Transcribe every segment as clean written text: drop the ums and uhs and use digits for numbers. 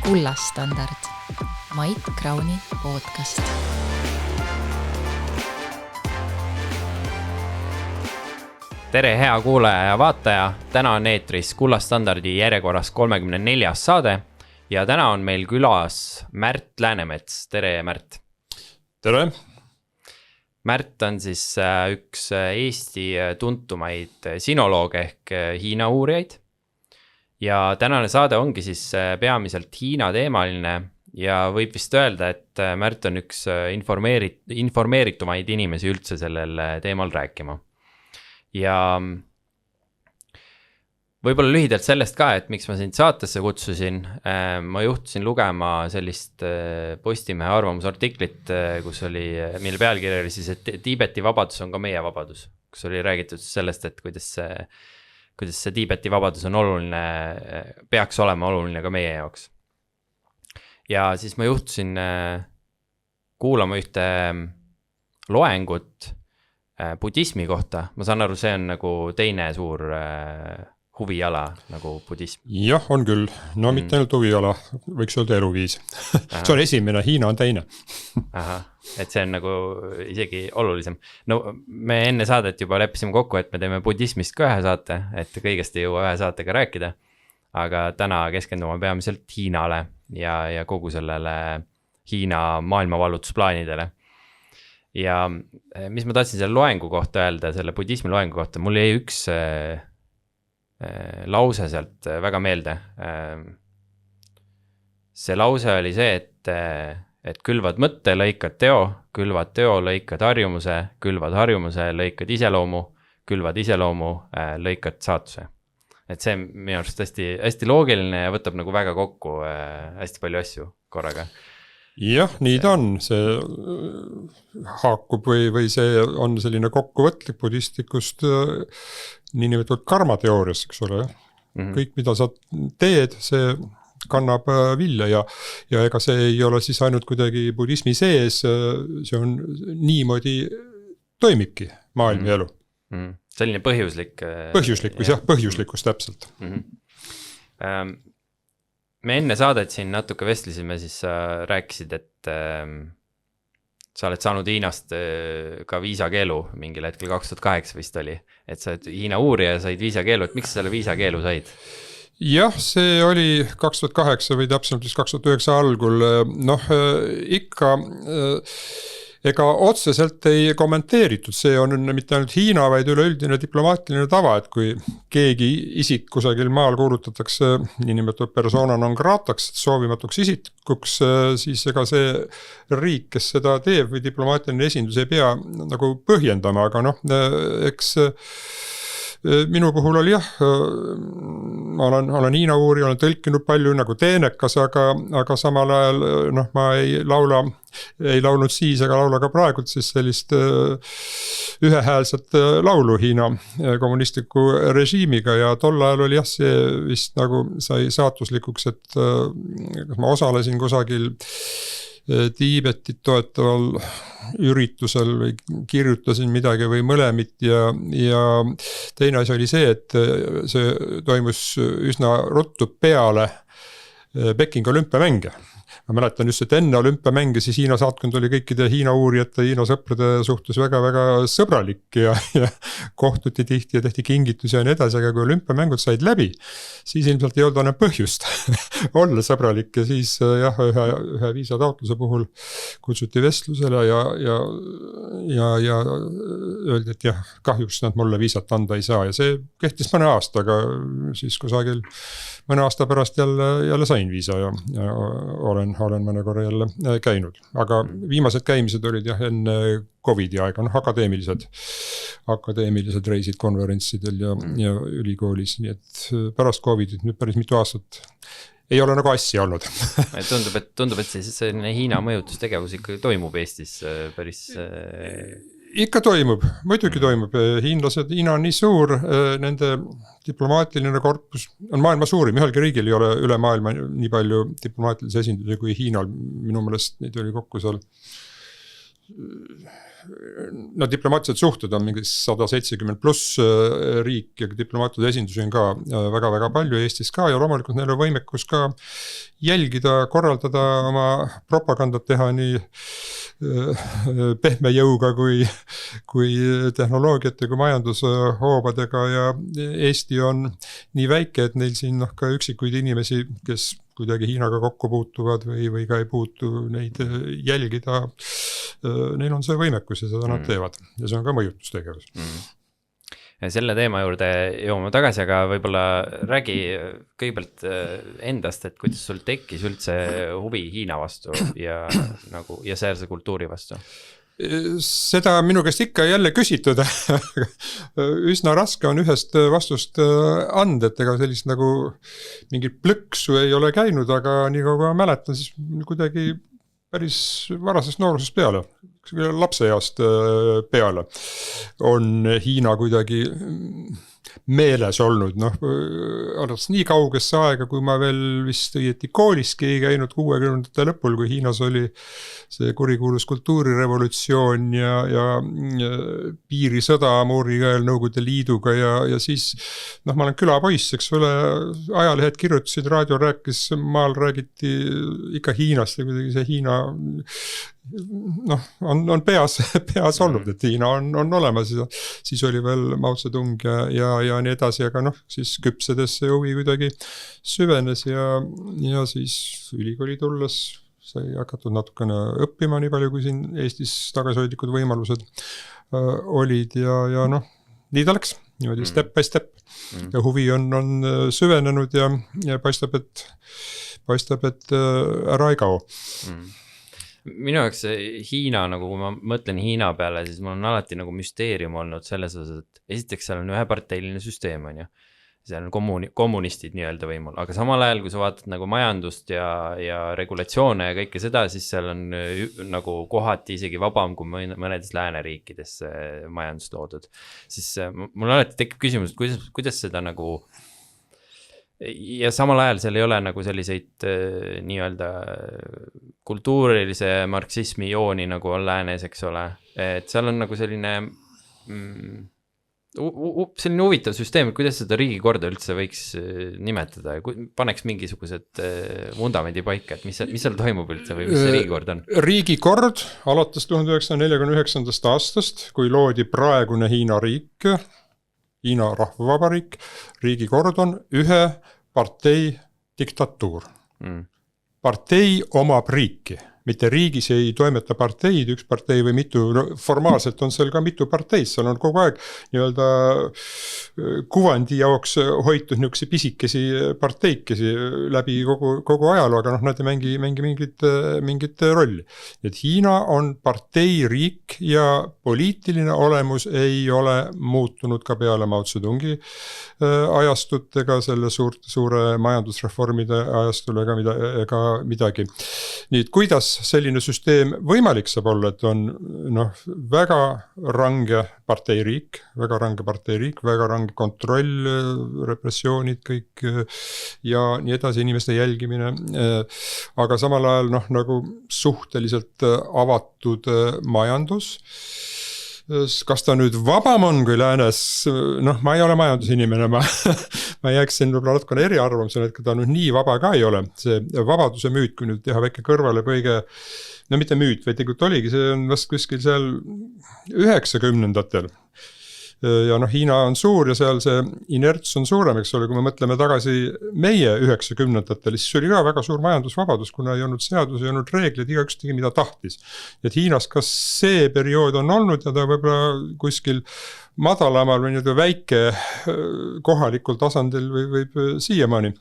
Kullastandard, Mait Krauni podcast. Tere hea kuulaja ja vaataja, täna on eetris Kullastandardi järjekorras 34. saade ja täna on meil külas Märt Läänemets. Tere Märt! Tere! Märt on siis üks Eesti tuntumaid sinolooge ehk Hiina uurijaid. Ja tänane saade ongi siis peamiselt Hiina teemaline ja võib vist öelda, et Märt on üks informeeritumaid inimesi üldse sellel teemal rääkima. Ja võib-olla lühidalt sellest ka, et miks ma sind saatesse kutsusin. Ma juhtusin lugema sellist Postimehe arvamusartiklit, mille pealkiri oli siis, et Tiibeti vabadus on ka meie vabadus. Kus oli räägitud sellest, et kuidas see Tiibeti vabadus on oluline, peaks olema oluline ka meie jaoks. Ja siis ma juhtusin kuulama ühte loengut budismi kohta. Ma saan aru, see on nagu teine suur huviala nagu budism. Jah, on küll. No mitte ainult huviala, võiks öelda eluviis. See on esimene, Hiina on teine. Aha, et see on nagu isegi olulisem. No me enne saadet juba leppisime kokku, et me teeme budismist ka ühe saate, et kõigest ei jõua ühe saatega rääkida. Aga täna keskendume peamiselt Hiinale ja kogu sellele Hiina maailmavallutusplaanidele. Ja mis ma tahtsin selle loengu kohta öelda, selle budismi loengu kohta, mul jäi üks lause sealt väga meelde. See lause oli see, et külvad mõtte, lõikad teo, lõikad harjumuse, külvad harjumuse, lõikad iseloomu, külvad iseloomu, lõikad saatuse. Et see minu arust hästi loogiline ja võtab nagu väga kokku hästi palju asju korraga. Jah, nii ta on, see haakub või see on selline kokkuvõtlik budistikust niinimetatud karmateoorias, eks ole. Kõik, mida sa teed, see kannab vilja ja ega see ei ole siis ainult kuidagi budismi sees, see on niimoodi toimibki maailm ja elu. Selline põhjuslik. Põhjuslikkus täpselt. Me enne saadet siin natuke vestlesime, siis sa rääkisid, et sa oled saanud Hiinast ka viisakeelu mingil hetkel 2008 vist oli, et sa oled Hiina uurija ja said viisakeelu, et miks sa selle viisakeelu said? Jah, see oli 2008 või täpselt 2009 algul, ikka ega otseselt ei kommenteeritud, see on mitte ainult Hiina, vaid üleüldine diplomaatiline tava, et kui keegi isik kusagil maal kuulutatakse niinimetatud persona non grataks, soovimatuks isikuks, siis ega see riik, kes seda teeb või diplomaatiline esindus ei pea nagu põhjendama, aga eks minu puhul oli jah, ma olen Hiina uurija, olen tõlkinud palju nagu teenekas, aga samal ajal ma ei laulnud siis ega laula ka praegu siis sellist ühehäälset laulu Hiina kommunistliku režiimiga ja tol ajal oli jah, see vist nagu sai saatuslikuks, et ma osalesin kusagil Tiibetit toetaval üritusel või kirjutasin midagi või mõlemit ja teine asi oli see, et see toimus üsna ruttu peale Pekingi olümpiamänge. Ma mäletan just, et enne olümpiamänge siis Hiina saatkond oli kõikide Hiina uurijate, Hiina sõprade suhtes väga-väga sõbralik ja kohtuti tihti ja tehti kingitusi ja nii edasi, aga kui olümpiamängud said läbi, siis ilmselt ei olnud enam põhjust olla sõbralik ja siis jah, ühe viisataotluse puhul kutsuti vestlusele ja öeldi, et jah, kahjuks nad mulle viisat anda ei saa ja see kehtis mõne aasta, aga siis kusagil mõne aasta pärast jälle sain viisa ja olen mõne korra jälle käinud. Aga viimased käimised olid jah enne Covidi aega, akadeemilised reisid konverentsidel ja ülikoolis, nii et pärast Covidit nüüd päris mitu aastat ei ole nagu asja olnud. Tundub, et selline Hiina mõjutustegevus ikka toimub Eestis päris... Ikka toimub, muidugi toimub. Hiina on nii suur, nende diplomaatiline korpus on maailma suurim. Ühelgi riigil ei ole üle maailma nii palju diplomaatilisi esindusi kui Hiinal. Minu meelest neid oli kokku seal no diplomaatilised suhted on mingi 170+ riik ja diplomaatide esindusi on ka väga-väga palju Eestis ka ja loomulikult neil on võimekus ka jälgida, korraldada oma propagandat teha nii pehme jõuga kui tehnoloogiate kui majandushoobadega ja Eesti on nii väike, et neil siin ka üksikuid inimesi, kes kuidagi Hiinaga kokku puutuvad või ka ei puutu neid jälgida. Neil on see võimekus ja seda nad teevad ja see on ka mõjutustegevus. Selle teema juurde jõuame tagasi, aga võib-olla räägi kõigepealt endast, et kuidas sul tekkis üldse huvi Hiina vastu ja sealse kultuuri vastu? Seda minu käest ikka jälle küsitud. Üsna raske on ühest vastust anda, et ega sellist nagu mingit plõksu ei ole käinud, aga nii kui ma mäletan, siis kuidagi päris varasest noorusest peale, lapseeast peale on Hiina kuidagi meeles olnud, alles nii kaugesse aega, kui ma veel vist õieti kooliski ei käinud 60ndate lõpul, kui Hiinas oli see kurikuulus kultuurirevolutsioon ja piirisõda Muurikõel Nõukogude Liiduga ja siis ma olen külapoiss, eks ole, ajalehed kirjutasid, raadio rääkis, maal räägiti ikka Hiinast ja kuidagi see Hiina on peas olnud, et Hiina on olemas ja siis oli veel Mao Zedong ja nii edasi, aga siis küpsedes see huvi kuidagi süvenes ja siis ülikooli tulles sai hakatud natukene õppima nii palju, kui siin Eestis tagasihoidlikud võimalused olid ja nii ta läks, niimoodi step by step ja huvi on süvenenud ja paistab, et ära ei kao. Minu jaoks Hiina, kui ma mõtlen Hiina peale, siis mul on alati müsteerium olnud selles osas, et esiteks seal on üheparteiline süsteem, on ju. Seal on kommunistid nii-öelda võimul, aga samal ajal, kui sa vaatad majandust ja regulatsioone ja kõike seda, siis seal on kohati isegi vabam kui mõnedes lääneriikides majandust loodud. Siis mul alati tekib küsimus, kuidas seda ja samal ajal seal ei ole selliseid nii-öelda kultuurilise marksismi jooni on läänes, eks ole. Et seal on selline huvitav süsteem, et kuidas seda riigikorda üldse võiks nimetada ja paneks mingisugused vundamendi paika, et mis seal toimub üldse või mis see riigikord on? Riigikord alates 1949. aastast, kui loodi praegune Hiina riik, Hiina rahvavabariik, riigikord on ühe partei diktatuur. Partei omab riiki, mitte riigis ei toimeta parteid, üks partei või mitu, formaalselt on seal ka mitu parteid, seal on kogu aeg nii-öelda kuvandi jaoks hoitud niisuguse pisikesi parteikesi läbi kogu ajaloo, aga nad ei mängi mingit rolli. Et Hiina on parteiriik ja poliitiline olemus ei ole muutunud ka peale Mao Zedongi ajastut ega selle suure majandusreformide ajastul ega midagi. Nii, et kuidas selline süsteem võimalik saab olla, et on väga range parteiriik, väga range kontroll, repressioonid kõik ja nii edasi, inimeste jälgimine, aga samal ajal nagu suhteliselt avatud majandus. Kas ta nüüd vabam on kui läänes, ma ei ole majandusinimene, ma jääksin võib-olla natukene eriarvamusele, et ta nüüd nii vaba ka ei ole. See vabaduse müüt, kui nüüd teha väike kõrvalepõige, mitte müüt, vaid tegelikult oligi, see on vast kuskil seal 90ndatel. Ja Hiina on suur ja seal see inerts on suurem, eks ole, kui me mõtleme tagasi meie 90ndatel, siis oli ka väga suur majandusvabadus, kuna ei olnud seadus, ei olnud reeglid, igaüks tegi mida tahtis. Et Hiinas kas see periood on olnud ja ta võib-olla kuskil madalamal või väike kohalikul tasandil võib siiamaani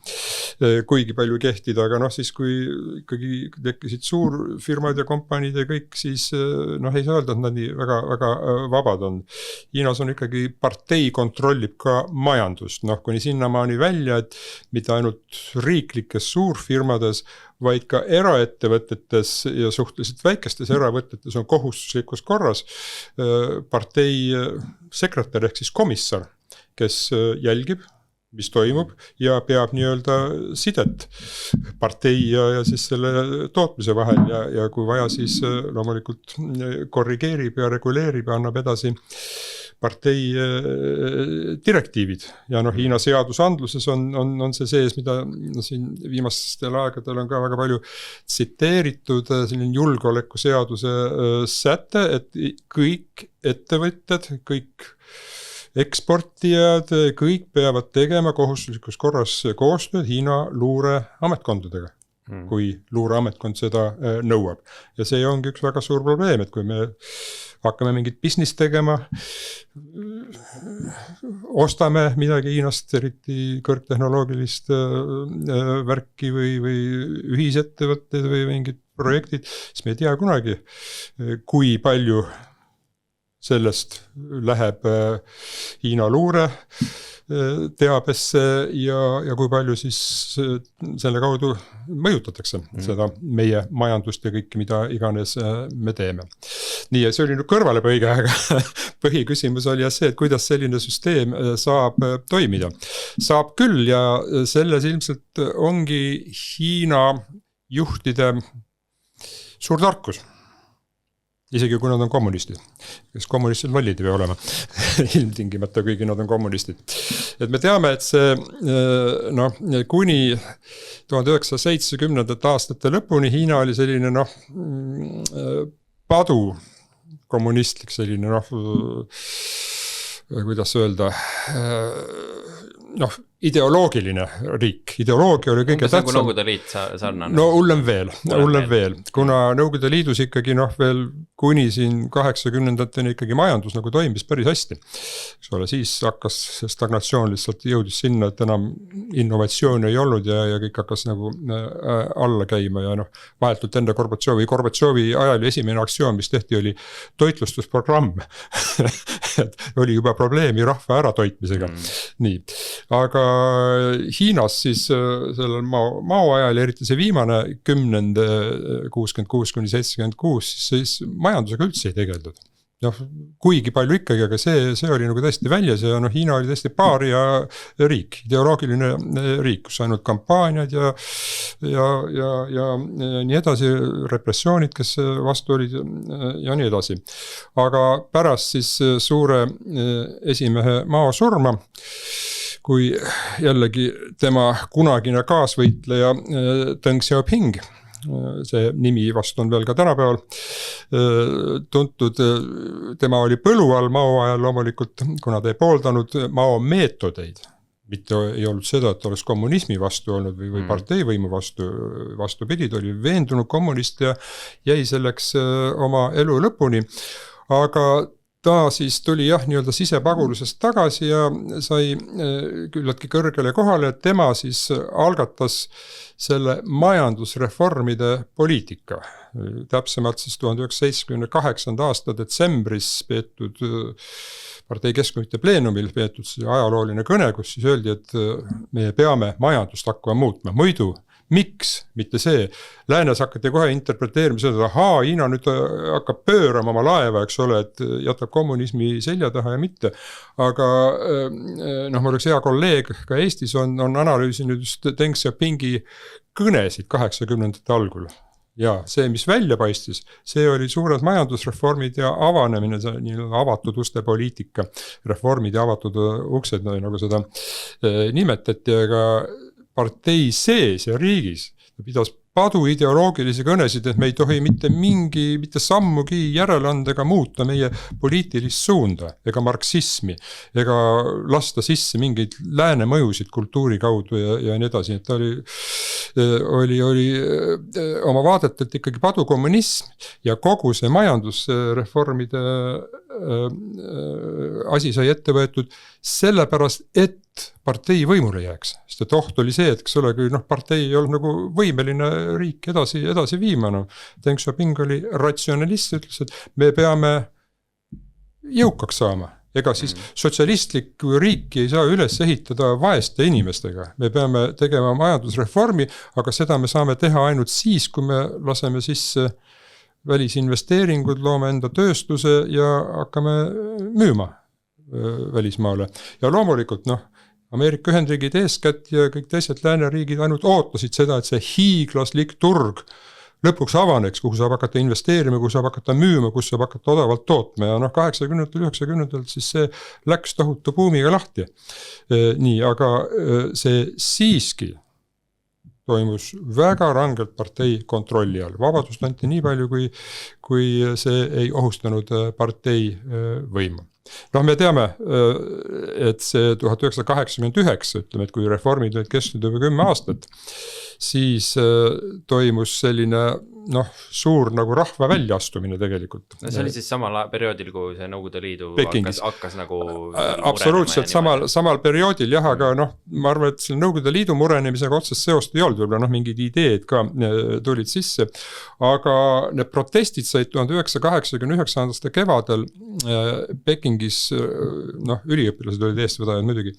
kuigi palju kehtida, aga siis kui ikkagi tekkisid suurfirmad ja kompaniid ja kõik, siis ei saa öelda, et nad nii väga, väga vabad on. Hiinas on ikkagi partei kontrollib ka majandust, kuni sinnamaani välja, et mitte ainult riiklikes suurfirmades, vaid ka eraettevõtetes ja suhteliselt väikestes eravõtetes on kohustuslikus korras partei sekretär ehk siis komissar, kes jälgib mis toimub ja peab nii-öelda sidet partei ja siis selle tootmise vahel ja kui vaja, siis loomulikult korrigeerib ja reguleerib ja annab edasi partei direktiivid ja Hiina seadusandluses on see sees, mida siin viimastel aegadel on ka väga palju tsiteeritud, selline julgeolekuseaduse säte, et kõik ettevõtjad, kõik eksportijad, kõik peavad tegema kohustuslikus korras koostööd Hiina luureametkondadega, kui luureametkond seda nõuab. Ja see ongi üks väga suur probleem, et kui me hakkame mingit business tegema, ostame midagi Hiinast, eriti kõrgtehnoloogilist värki või ühisettevõtted või mingid projektid, siis me ei tea kunagi, kui palju sellest läheb Hiina luure teabesse ja kui palju siis selle kaudu mõjutatakse seda meie majandust ja kõike, mida iganes me teeme. Nii, see oli nüüd kõrvalepõige, aga põhiküsimus oli see, et kuidas selline süsteem saab toimida. Saab küll ja selles ilmselt ongi Hiina juhtide suur tarkus. Isegi kui nad on kommunistid, kes kommunistid lollid ei või olema, ilmtingimata kuigi nad on kommunistid. Et me teame, et see kuni 1970. Aastate lõpuni Hiina oli selline padu kommunistlik, selline kuidas öelda, ideoloogiline riik, ideoloogia oli kõige tähtsam. Nagu Nõukogude Liit sarnane. No hullem veel, kuna Nõukogude Liidus ikkagi veel kuni siin 80-ndateni ikkagi majandus nagu toimis päris hästi. Eks ole, siis hakkas stagnatsioon lihtsalt jõudis sinna, et enam innovatsiooni ei olnud ja kõik hakkas nagu alla käima ja vahetult enne Gorbatšovi ajal esimene aktsioon, mis tehti, oli toitlustusprogramm. Et oli juba probleemi rahva ära toitmisega. Nii, aga Hiinas siis sellel Mao ajal, eriti see viimane 10-66-76, siis majandusega üldse ei tegeldud. Kuigi palju ikkagi, aga see oli nagu tõesti väljas ja Hiina oli tõesti paaria riik, ideoloogiline riik, kus ainult kampaaniad ja nii edasi, repressioonid, kes vastu olid ja nii edasi. Aga pärast siis suure esimehe Mao surma, kui jällegi tema kunagine kaasvõitleja Deng Xiaoping, see nimi vastu on veel ka tänapäeval tuntud, tema oli põlu all Mao ajal loomulikult, kuna ta ei pooldanud Mao meetodeid. Mitte ei olnud seda, et oleks kommunismi vastu olnud või parteivõimu vastupidi, ta oli veendunud kommunist ja jäi selleks oma elu lõpuni, aga ta siis tuli nii-öelda sisepagulusest tagasi ja sai küllaltki kõrgele kohale, et tema siis algatas selle majandusreformide poliitika. Täpsemalt siis 1978. Aasta detsembris peetud partei keskkomitee pleenumil peetud ajalooline kõne, kus siis öeldi, et me peame majandust hakkama muutma, muidu miks, mitte see. Läänes hakati kohe interpreteerima seda, et Hiina nüüd hakkab pöörama oma laeva, eks ole, et jätab kommunismi selja taha ja mitte. Aga ma oleks hea kolleeg ka Eestis on analüüsinud just Deng Xiaopingi kõnesid 80-ndate algul. Ja see, mis välja paistis, see oli suured majandusreformid ja avanemine, avatud uste poliitika, reformid ja avatud uksed, nagu seda nimetati, aga partei sees ja riigis pidas padu ideoloogilisi kõnesid, et me ei tohi mitte sammugi järele anda ega muuta meie poliitilist suunda ega marksismi ega lasta sisse mingeid lääne mõjusid kultuuri kaudu ja nii edasi. Et ta oli oma vaadetelt ikkagi padu kommunism ja kogu see majandusreformide asi sai ette võetud sellepärast, et partei võimule jääks. Sest et oht oli see, et eks ole, kui partei ei olnud nagu võimeline riik edasi viima. Deng Xiaoping oli ratsionalist, ütles, et me peame jõukaks saama. Ega siis sotsialistlik riiki ei saa üles ehitada vaeste inimestega. Me peame tegema majandusreformi, aga seda me saame teha ainult siis, kui me laseme sisse välisinvesteeringud, loome enda tööstuse ja hakkame müüma välismaale. Ja loomulikult Ameerika Ühendriigid eeskätt ja kõik teised lääneriigid ainult ootasid seda, et see hiiglaslik turg lõpuks avaneks, kuhu saab hakata investeerima, kuhu saab hakata müüma, kus saab hakata odavalt tootma ja 80-ndatel, 90-ndatel siis see läks tohutu buumiga lahti. Nii, aga see siiski toimus väga rangelt partei kontrolli all. Vabadust anti nii palju, kui see ei ohustanud partei võimu. Noh, me teame, et see 1989, ütleme, et kui reformid olid kestnud juba 10 aastat, siis toimus selline suur nagu rahva väljaastumine tegelikult. No see oli siis samal perioodil, kui see Nõukogude Liidu hakkas nagu absoluutselt samal perioodil jah, aga ma arvan, et selle Nõukogude Liidu murenemisega otsest seost ei olnud, võib-olla mingid ideed ka tulid sisse, aga need protestid said 1989. Aasta kevadel Pekingis, üliõpilased olid eestvedajad muidugi,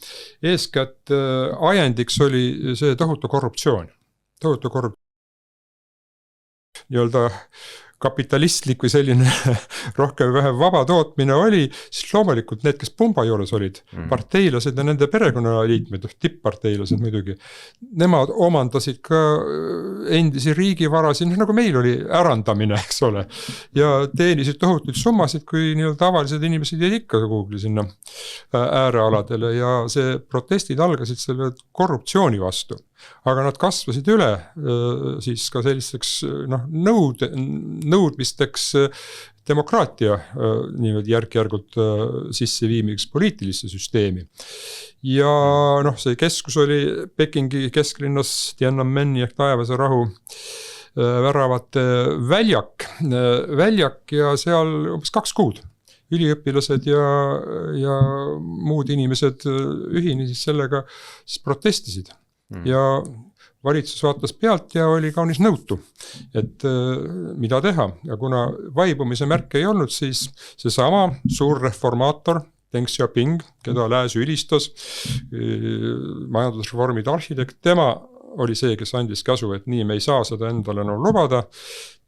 eeskätt ajendiks oli see tohutu korruptsioon. Nii-öelda kapitalistlik või selline rohkem vähem vaba tootmine oli, siis loomulikult need, kes pumba juures olid, parteilased ja nende perekonnaliikmed, tippparteilased muidugi, nemad omandasid ka endisi riigivarasid, nagu meil oli ärandamine, eks ole, ja teenisid tohutuid summasid, kui nii-öelda tavalised inimesed jäid ikka kuhugli sinna äärealadele ja see protestid algasid selle korruptsiooni vastu. Aga nad kasvasid üle siis ka sellisteks nõudmisteks demokraatia niimoodi järk-järgult sisseviimiks poliitilisse süsteemi. Ja see keskus oli Pekingi kesklinnas Tiananmeni ehk taevase rahu väravate väljak ja seal umbes 2 kuud. Üliõpilased ja muud inimesed ühinesid sellega, siis protestisid. Ja valitsus vaatas pealt ja oli kaunis nõutu, et mida teha. Ja kuna vaibumise märke ei olnud, siis seesama suur reformaator Deng Xiaoping, keda lääs ülistas, majandusreformide arhitekt, tema oli see, kes andis käsu, et nii me ei saa seda endale lubada,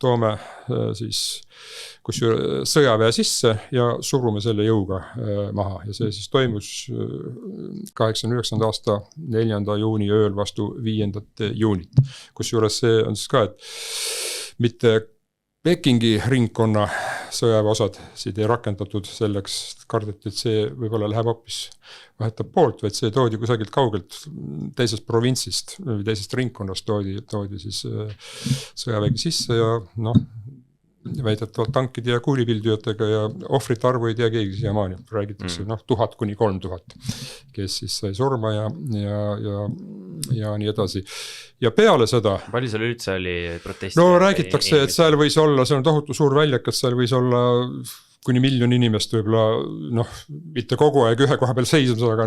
toome siis sõjaväe sisse ja surume selle jõuga maha. Ja see siis toimus 89. Aasta 4. juuni ööl vastu 5. juunit. Kusjuures see on siis ka, et mitte Pekingi ringkonna sõjaväeosad siit ei rakendatud selleks, kardeti, et see võib-olla läheb hoopis vahetab poolt, vaid see toodi kusagilt kaugelt teisest provintsist, teisest ringkonnast toodi siis sõjavägi sisse ja väidetavalt tankide ja kuulipildujatega ja ohvrite arvu ei tea keegi siiamaani. Räägitakse 1000 kuni 3000, kes siis sai surma ja nii edasi. Ja peale seda... Palju seal üldse oli protesti? Räägitakse, et seal võis olla, see on tohutu suur väljak, et seal võis olla kuni 1 miljon inimest võib-olla, mitte kogu aeg ühe koha peal seismas, aga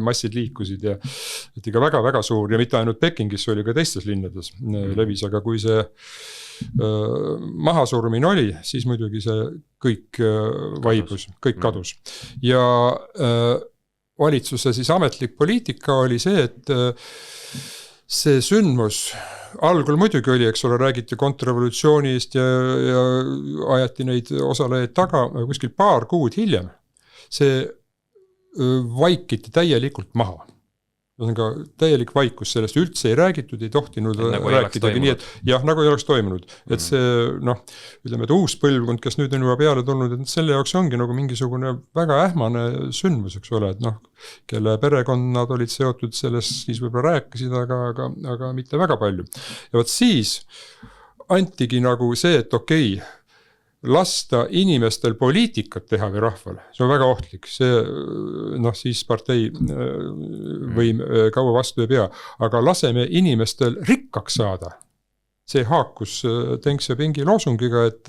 massid liikusid ja et ikka väga-väga suur ja mitte ainult Pekingis, oli ka teistes linnades levis, aga kui see mahasurumine oli, siis muidugi see kõik vaibus, kõik kadus. Ja valitsuse siis ametlik poliitika oli see, et see sündmus algul muidugi oli, eks ole, räägiti kontrrevolutsioonist ja ajati neid osalejaid taga, kuskil 2 kuud hiljem see vaikiti täielikult maha. Täielik vaikus sellest üldse ei räägitud, ei tohtinud rääkidagi nii, et nagu ei oleks toimunud. Et see, ütleme, et uus põlvkond, kes nüüd on juba peale tulnud, et selle jaoks ongi nagu mingisugune väga ähmane sündmus, eks ole, et kelle perekonnad olid seotud sellest, siis võib-olla rääkisid, aga mitte väga palju. Ja võt siis antigi nagu see, et okei, lasta inimestel poliitikat teha või rahvale. See on väga ohtlik. See, siis partei võim kaua vastu ei pea. Aga laseme inimestel rikkaks saada. See haakus Deng Xiaopingi loosungiga, et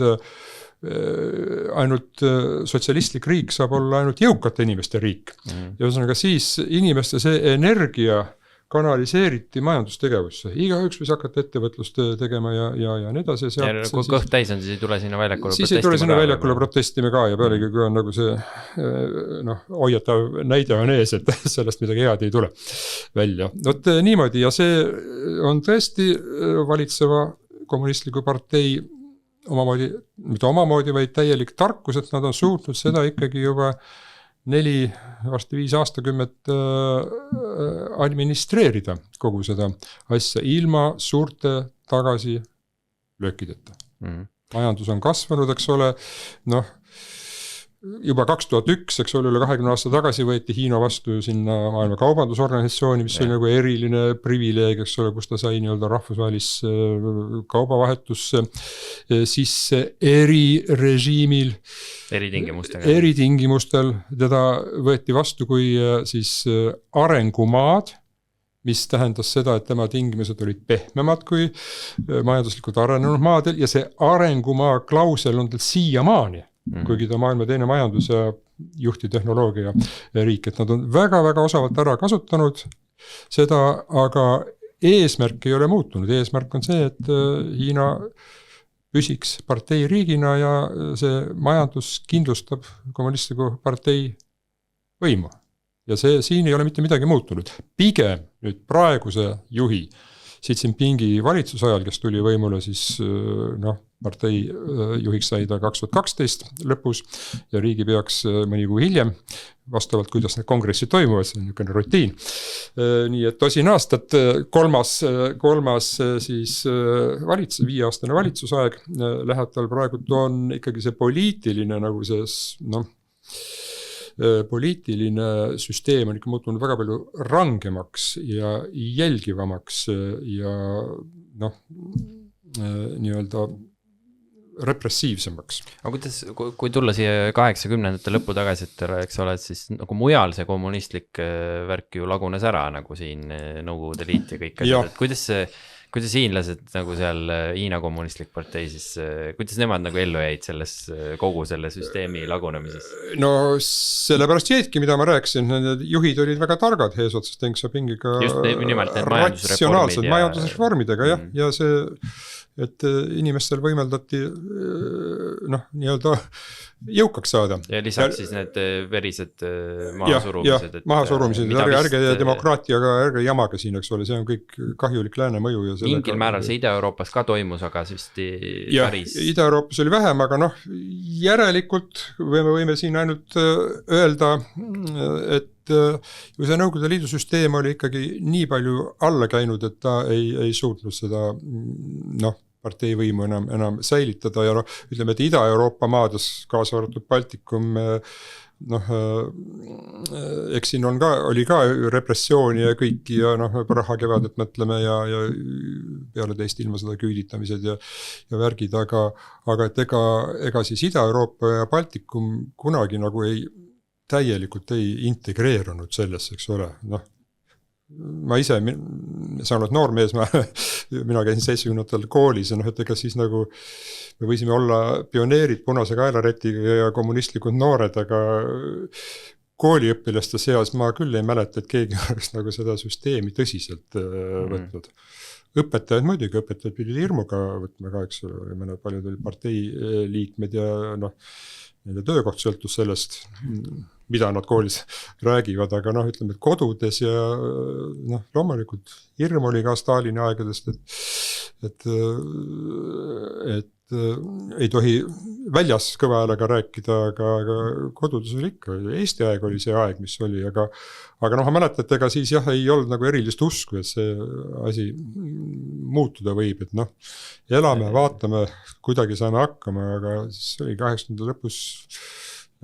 ainult sotsialistlik riik saab olla ainult jõukate inimeste riik. Ja ühesõnaga siis inimeste see energia kanaliseeriti majandustegevusse. Igaüks võis hakata ettevõtlust tegema ja nii edasi. Ja kui kõht täis on, siis ei tule sinna väljakule protestima. Siis ei tule sinna väljakule protestima ka ja pealegi kui on nagu see hoiatav näide on ees, et sellest midagi head ei tule välja. Niimoodi ja see on tõesti valitseva kommunistliku partei omamoodi, mitte omamoodi, vaid täielik tarkus, et nad on suutnud seda ikkagi juba varsti 5 aastakümmet administreerida kogu seda asja ilma suurte tagasilöökideta. Majandus on kasvanud, eks ole, noh, juba 2001, eks ole, üle 20 aasta tagasi võeti Hiina vastu sinna maailma kaubandusorganisatsiooni, mis oli nagu eriline privileeg, eks ole, kus ta sai nii-öelda rahvusvahelisse kaubavahetusse sisse erirežiimil. Eritingimustel teda võeti vastu kui siis arengumaad, mis tähendas seda, et tema tingimused olid pehmemad kui majanduslikult arenenud maadel ja see arengumaa klausel on tal siiamaani. Kuigi ta maailma teine majandus ja juhtitehnoloogia riik, et nad on väga-väga osavalt ära kasutanud seda, aga eesmärk ei ole muutunud. Eesmärk on see, et Hiina püsiks parteiriigina ja see majandus kindlustab kommunistliku partei võimu. Ja see siin ei ole mitte midagi muutunud. Pigem nüüd praeguse juhi Xi Jinpingi valitsusajal, kes tuli võimule siis partei juhiks sai ta 2012 lõpus ja riigipeaks mõni kuu hiljem, vastavalt kuidas need kongressid toimuvad, see on niisugune rutiin. Nii et 10 aastat, kolmas siis 5-aastane valitsusaeg läheb tal praegu, on ikkagi see poliitiline nagu see, poliitiline süsteem on ikka muutunud väga palju rangemaks ja jälgivamaks ja nii-öelda repressiivsemaks. Aga kuidas, kui tulla siia 80-ndate lõppu tagasi, et eks ole, siis nagu mujal see kommunistlik värk ju lagunes ära, nagu siin Nõukogude Liit ja kõik asjad, kuidas hiinlased nagu seal Hiina kommunistlik partei siis, kuidas nemad nagu ellu jäid selles kogu selle süsteemi lagunemises? No sellepärast jäidki, mida ma rääkisin, need juhid olid väga targad eesotsas Deng Xiaopingiga ratsionaalsed majandusreformidega ja see, et inimestel võimeldati nii-öelda jõukaks saada. Ja lisaks siis need verised mahasurumised. Mahasurumised, ärge demokraatiaga, ärge jamaga siin, eks ole, see on kõik kahjulik lääne mõju. Ja mingil määral see Ida-Euroopas ka toimus, aga süsti päris. Ida-Euroopas oli vähem, aga järelikult võime siin ainult öelda, et ju see Nõukogude Liidu süsteem oli ikkagi nii palju alla käinud, et ta ei suutnud seda parteivõimu enam säilitada ja ütleme, et Ida-Euroopa maades kaasa arvatud Baltikum, eks siin oli ka repressiooni ja kõiki ja Praha kevadet mõtleme ja peale teist ilmasõda küüditamised ja värgid, aga et ega siis Ida-Euroopa ja Baltikum kunagi nagu täielikult ei integreerunud sellesse, eks ole, ma ise, sa oled noor mees, mina käisin 70-ndatel koolis ja et ega siis nagu me võisime olla pioneerid punase kaelaretiga ja kommunistlikud noored, aga kooliõpilaste seas ma küll ei mäleta, et keegi oleks nagu seda süsteemi tõsiselt võtnud. Õpetajad muidugi, õpetajad pidid hirmuga võtma ka, eks ole, paljud olid partei liikmed ja nende töökoht sõltus sellest, mida nad koolis räägivad, aga ütleme, et kodudes ja loomulikult hirm oli ka Stalini aegadest, et ei tohi väljas kõva häälega rääkida, aga kodudes oli ikka, Eesti aeg oli see aeg, mis oli, aga ma mäletan, et ega siis ei olnud nagu erilist usku, et see asi muutuda võib, et elame, vaatame, kuidagi saame hakkama, aga siis oli 80 lõpus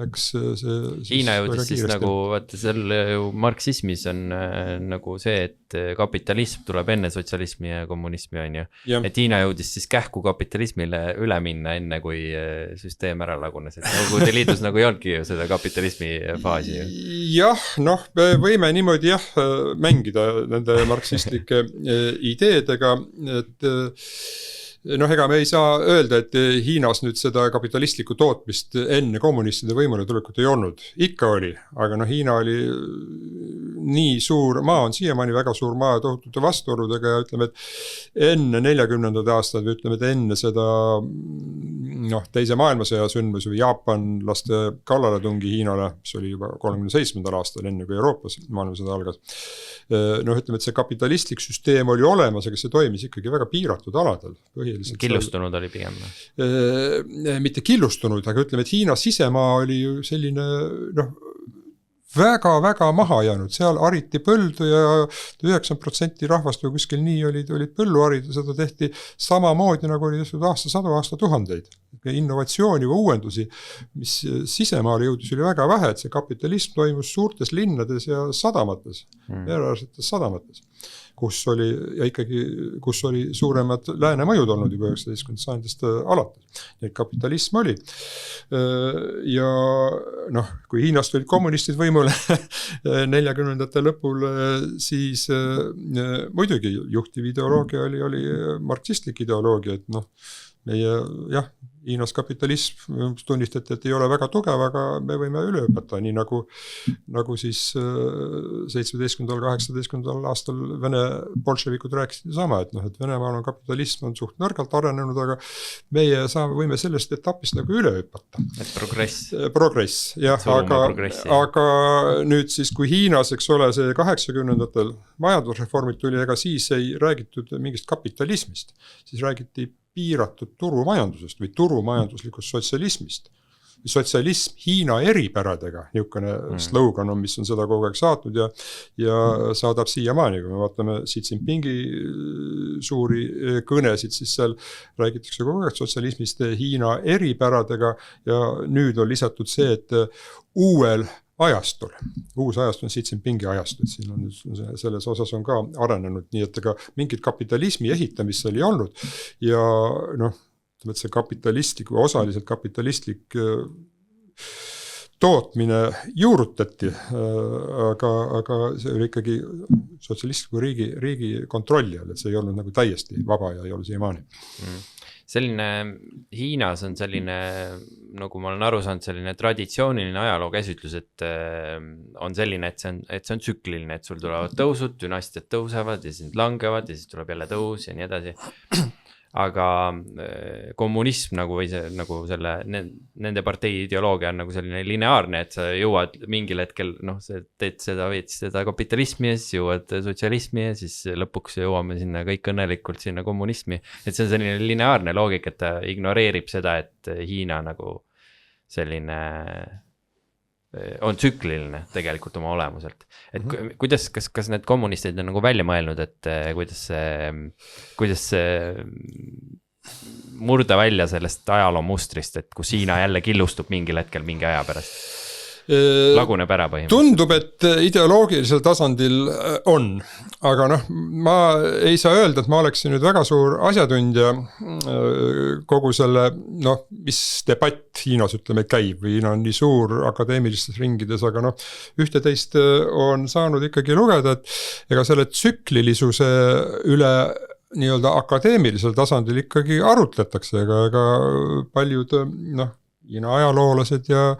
Hiina jõudis siis nagu, vaata selle ju marksismis on nagu see, et kapitalism tuleb enne sotsialismi ja kommunismi on ju. Et Hiina jõudis siis kähku kapitalismile üle minna enne, kui süsteem ära lagunes. Et Nõukogude Liidus nagu ei olnudki ju seda kapitalismi faasi. Jah, võime niimoodi mängida nende marksistlike ideedega, et ega me ei saa öelda, et Hiinas nüüd seda kapitalistlikku tootmist enne kommunistide võimule tulekut ei olnud. Ikka oli, aga Hiina oli nii suur maa, on siiamaani väga suur maa tohutute vastuoludega ja ütleme, et enne 40. aastad või ütleme, et enne seda teise maailmasõja sündmus või jaapanlaste kallaletungi Hiinale, mis oli juba 37. aastal enne kui Euroopas maailmasõda algas. Ütleme, et see kapitalistlik süsteem oli olemas, aga see toimis ikkagi väga piiratud aladel. Killustunud oli pigem? Mitte killustunud, aga ütleme, et Hiina sisemaa oli ju selline väga maha jäänud, seal hariti põldu ja 90% rahvast või kuskil nii olid põllu harida, seda tehti samamoodi nagu oli tehtud aastasadu, aastatuhandeid. Innovatsiooni või uuendusi, mis sisemaale jõudis oli väga vähe, et see kapitalism toimus suurtes linnades ja sadamates, mereäärsetes sadamates, kus oli suuremad lääne mõjud olnud juba 19. sajandist alates. Nii kapitalism oli. Ja noh, kui Hiinast olid kommunistid võimule 40ndate lõpul, siis muidugi juhtiv ideoloogia oli marksistlik ideoloogia, et noh, meie Hiinas kapitalism tunnistati, et ei ole väga tugev, aga me võime üle õpeta, nii nagu siis 17-18 aastal Vene bolševikud rääkisid sama, et noh, et Venemaal on kapitalism on suht nõrgalt arenenud, aga meie võime sellest etapist nagu üle õpeta. Et progress. Progress, jah, aga nüüd siis, kui Hiinas, eks ole, see 80ndatel majandusreformid tuli, ega siis ei räägitud mingist kapitalismist, siis räägiti piiratud turumajandusest või turumajanduslikust sotsialismist. Sotsialism Hiina eripäradega, niisugune slogan on, mis on seda kogu aeg saatnud ja saadab siiamaani, kui me vaatame Xi Jinpingi suuri kõnesid, siis seal räägitakse kogu aeg sotsialismist Hiina eripäradega ja nüüd on lisatud see, et uuel ajastul. Uus ajastul on Xi Jinpingi ajastul, et siin on selles osas on ka arenenud, nii et ega mingit kapitalismi ehitamist oli olnud ja noh, see kapitalistlik või osaliselt kapitalistlik tootmine juurutati, aga see oli ikkagi sotsialistliku riigi kontrolli all, et see ei olnud nagu täiesti vaba ja ei ole siiamaani. Selline Hiinas on selline, nagu ma olen aru saanud, selline traditsiooniline ajaloo käsitlus, et on selline, et see on tsükliline, et sul tulevad tõusud, dünastiad tõusevad ja siis langevad ja siis tuleb jälle tõus ja nii edasi. Aga kommunism nagu nende partei ideoloogia on nagu selline lineaarne, et sa jõuad mingil hetkel, sa teed seda kapitalismi ja siis jõuad sotsialismi ja siis lõpuks jõuame sinna kõik õnnelikult sinna kommunismi. Et see on selline lineaarne loogik, et ta ignoreerib seda, et Hiina nagu selline on tsükliline tegelikult oma olemuselt. Et kuidas, kas need kommunistid on nagu välja mõelnud, et kuidas murda välja sellest ajaloo mustrist, et kus Hiina jälle killustub mingil hetkel mingi aja pärast? Laguneb ära põhimõtteliselt. Tundub, et ideoloogilisel tasandil on, aga noh, ma ei saa öelda, et ma oleksin nüüd väga suur asjatundja kogu selle, mis debatt Hiinas ütleme käib või Hiina on nii suur akadeemilistes ringides, aga ühte-teist on saanud ikkagi lugeda, et ega selle tsüklilisuse üle nii-öelda akadeemilisel tasandil ikkagi arutletakse, ega paljud Hiina ajaloolased ja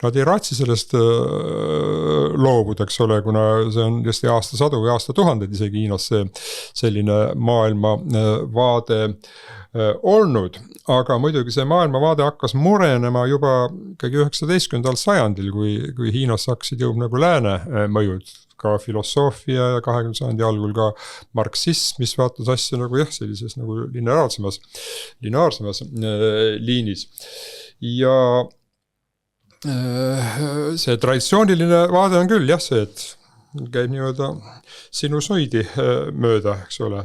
nad ei raatsi sellest loobuda, eks ole, kuna see on just aastasadu või aastatuhanded isegi Hiinas selline maailmavaade olnud, aga muidugi see maailmavaade hakkas murenema juba ikkagi 19. sajandil, kui Hiinas hakkasid jõudma nagu lääne mõjud, ka filosoofia ja 20. sajandi algul ka marksism, mis vaatas asja nagu sellises nagu lineaarsemas liinis. Ja see traditsiooniline vaade on küll see, et käib nii-öelda sinusoidi mööda, eks ole,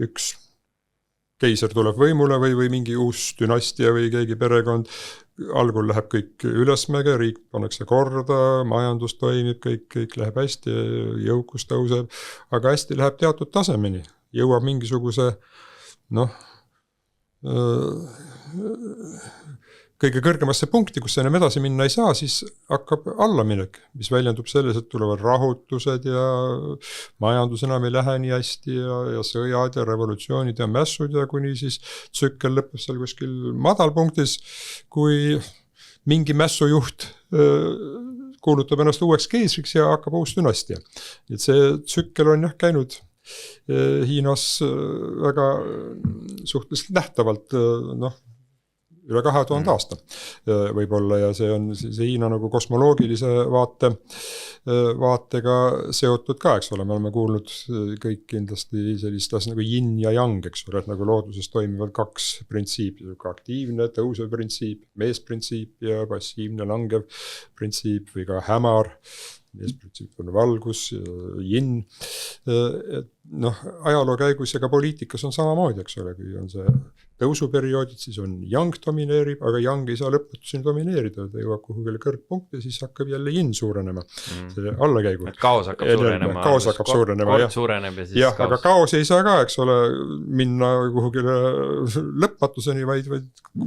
üks keiser tuleb võimule või mingi uus dünastia või keegi perekond, algul läheb kõik ülesmäge, riik pannakse korda, majandus toimib, kõik läheb hästi, jõukus tõuseb, aga hästi läheb teatud tasemeni, jõuab mingisuguse kõige kõrgemasse punkti, kus enam edasi minna ei saa, siis hakkab allaminek, mis väljendub selles, et tulevad rahutused ja majandus enam ei lähe nii hästi ja sõjad ja revolutsioonid ja mässud ja kuni siis tsükkel lõpeb seal kuskil madalpunktis, kui mingi mässujuht kuulutab ennast uueks keisriks ja hakkab uus dünastia. Et see tsükkel on käinud Hiinas väga suhteliselt nähtavalt üle 2000 aasta võib-olla ja see on see Hiina nagu kosmoloogilise vaatega seotud ka, eks ole, me oleme kuulnud kõik kindlasti sellist asja nagu yin ja yang, eks ole, et nagu looduses toimivad kaks printsiipi, aktiivne tõusev printsiip, meesprintsiip ja passiivne langev printsiip või ka hämar, meesprintsiip on valgus, yin, noh, ajaloo käigus ja ka poliitikas on samamoodi, eks ole, kui on see tõusuperioodid, siis on yang domineerib, aga yang ei saa lõpetuseni domineerida, ta jõuab kuhugile kõrgpunkti, siis hakkab jälle yin suurenema, see allakäigu. Et kaos hakkab suurenema. Kaos hakkab suurenema, jah. Suureneb ja siis jah, kaos. Aga kaos ei saa ka, eks ole, minna kuhugile lõpmatuseni, vaid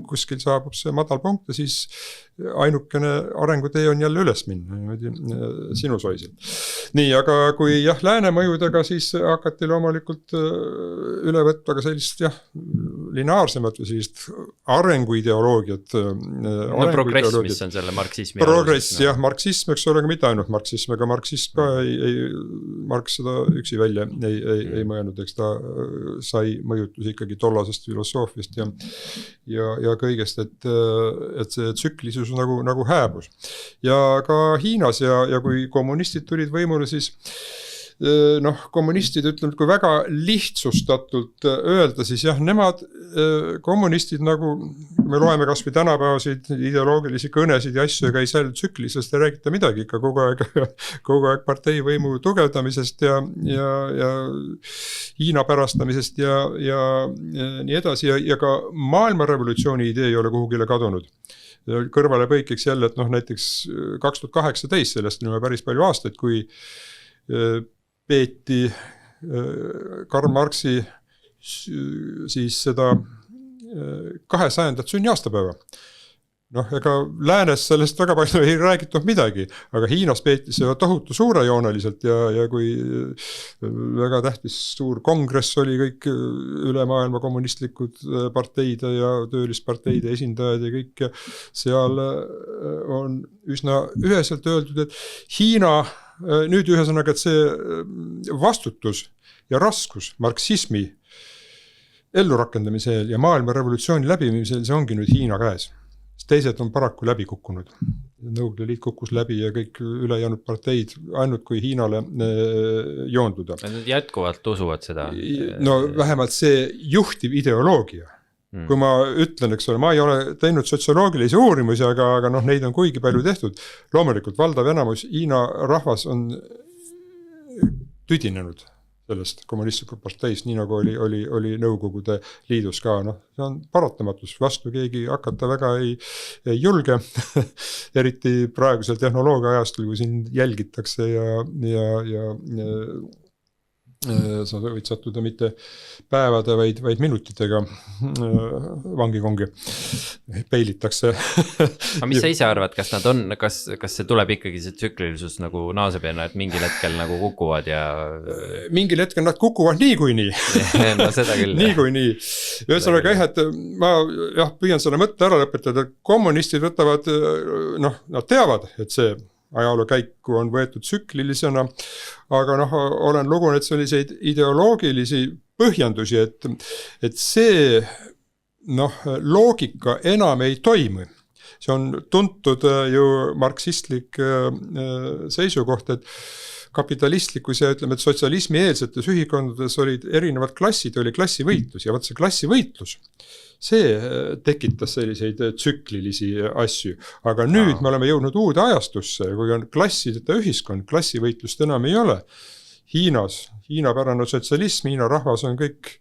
kuskil saabub see madal punkt ja siis ainukene arengutee on jälle üles minna, sinusoisil. Nii, aga kui jah, lääne mõjudega, siis hakati loomulikult üle võtta ka sellist jah, lineaarsemat või sellist arenguideoloogiat. No progress, mis on selle marksismi. Progress, jah, marksism, eks ole, mitte ainult marksism, aga marksism ka Marx seda üksi välja ei mõelnud, eks ta sai mõjutus ikkagi tollasest filosoofiast ja kõigest, et see tsüklisus nagu hääbus. Ja ka Hiinas ja kui kommunistid tulid võimule, siis noh, kommunistid ütleme, kui väga lihtsustatult öelda, siis jah, nemad kommunistid nagu, me loeme kas või tänapäevasid ideoloogilisi kõnesid ja asju, ega ei seal tsüklisest ei räägita midagi, ikka kogu aeg partei võimu tugevdamisest ja Hiina pärastamisest ja nii edasi ja ka maailmarevolutsiooni idee ei ole kuhugile kadunud. Kõrvale põikiks jälle, et noh, näiteks 2018, sellest on päris palju aastaid, kui peeti Karl Marxi siis seda 200. sünniaastapäeva. Noh, ega läänes sellest väga palju ei räägitud midagi, aga Hiinas peeti see tohutu suurejooneliselt ja kui väga tähtis suur kongress oli kõik üle maailma kommunistlikud parteide ja töölisparteide esindajad ja kõik ja seal on üsna üheselt öeldud, et Hiina nüüd ühesõnaga, et see vastutus ja raskus marksismi ellurakendamise ja maailma revolutsiooni läbimisel, see ongi nüüd Hiina käes. Teised on paraku läbi kukkunud. Nõukogude Liit kukkus läbi ja kõik ülejäänud parteid ainult kui Hiinale joonduda. Nad jätkuvalt usuvad seda. No vähemalt see juhtiv ideoloogia. Kui ma ütlen, eks ole, ma ei ole teinud sotsioloogilisi uurimusi, aga noh, neid on kuigi palju tehtud. Loomulikult valdav enamus Hiina rahvas on tüdinenud sellest kommunistlikult parteist, nii nagu oli Nõukogude Liidus ka. No, see on paratamatus, vastu keegi hakata väga ei julge, eriti praegusel tehnoloogia ajastul, kui siin jälgitakse ja sa võid sattuda mitte päevade, vaid minutitega vangikongi peilitakse. Aga mis sa ise arvad, kas nad on, kas see tuleb ikkagi see tsüklilisus nagu naasepeena, et mingil hetkel nagu kukuvad ja... Mingil hetkel nad kukuvad niikuinii. No seda küll. Niikuinii. Ühesõnaga jah, et ma püüan selle mõtte ära lõpetada, et kommunistid võtavad, noh, nad teavad, et see ajaloo käiku on võetud tsüklilisena, aga noh, olen lugunud selliseid ideoloogilisi põhjendusi, et see noh, loogika enam ei toimi. See on tuntud ju marksistlik seisukoht, et kapitalistlikus ja ütleme, et sotsialismi eelsetes ühiskondades olid erinevad klassid, oli klassivõitlus ja võt see klassivõitlus. See tekitas selliseid tsüklilisi asju, aga nüüd me oleme jõudnud uude ajastusse, kui on klassideta ühiskond, klassivõitlust enam ei ole. Hiina pärane sotsialism, Hiina rahvas on kõik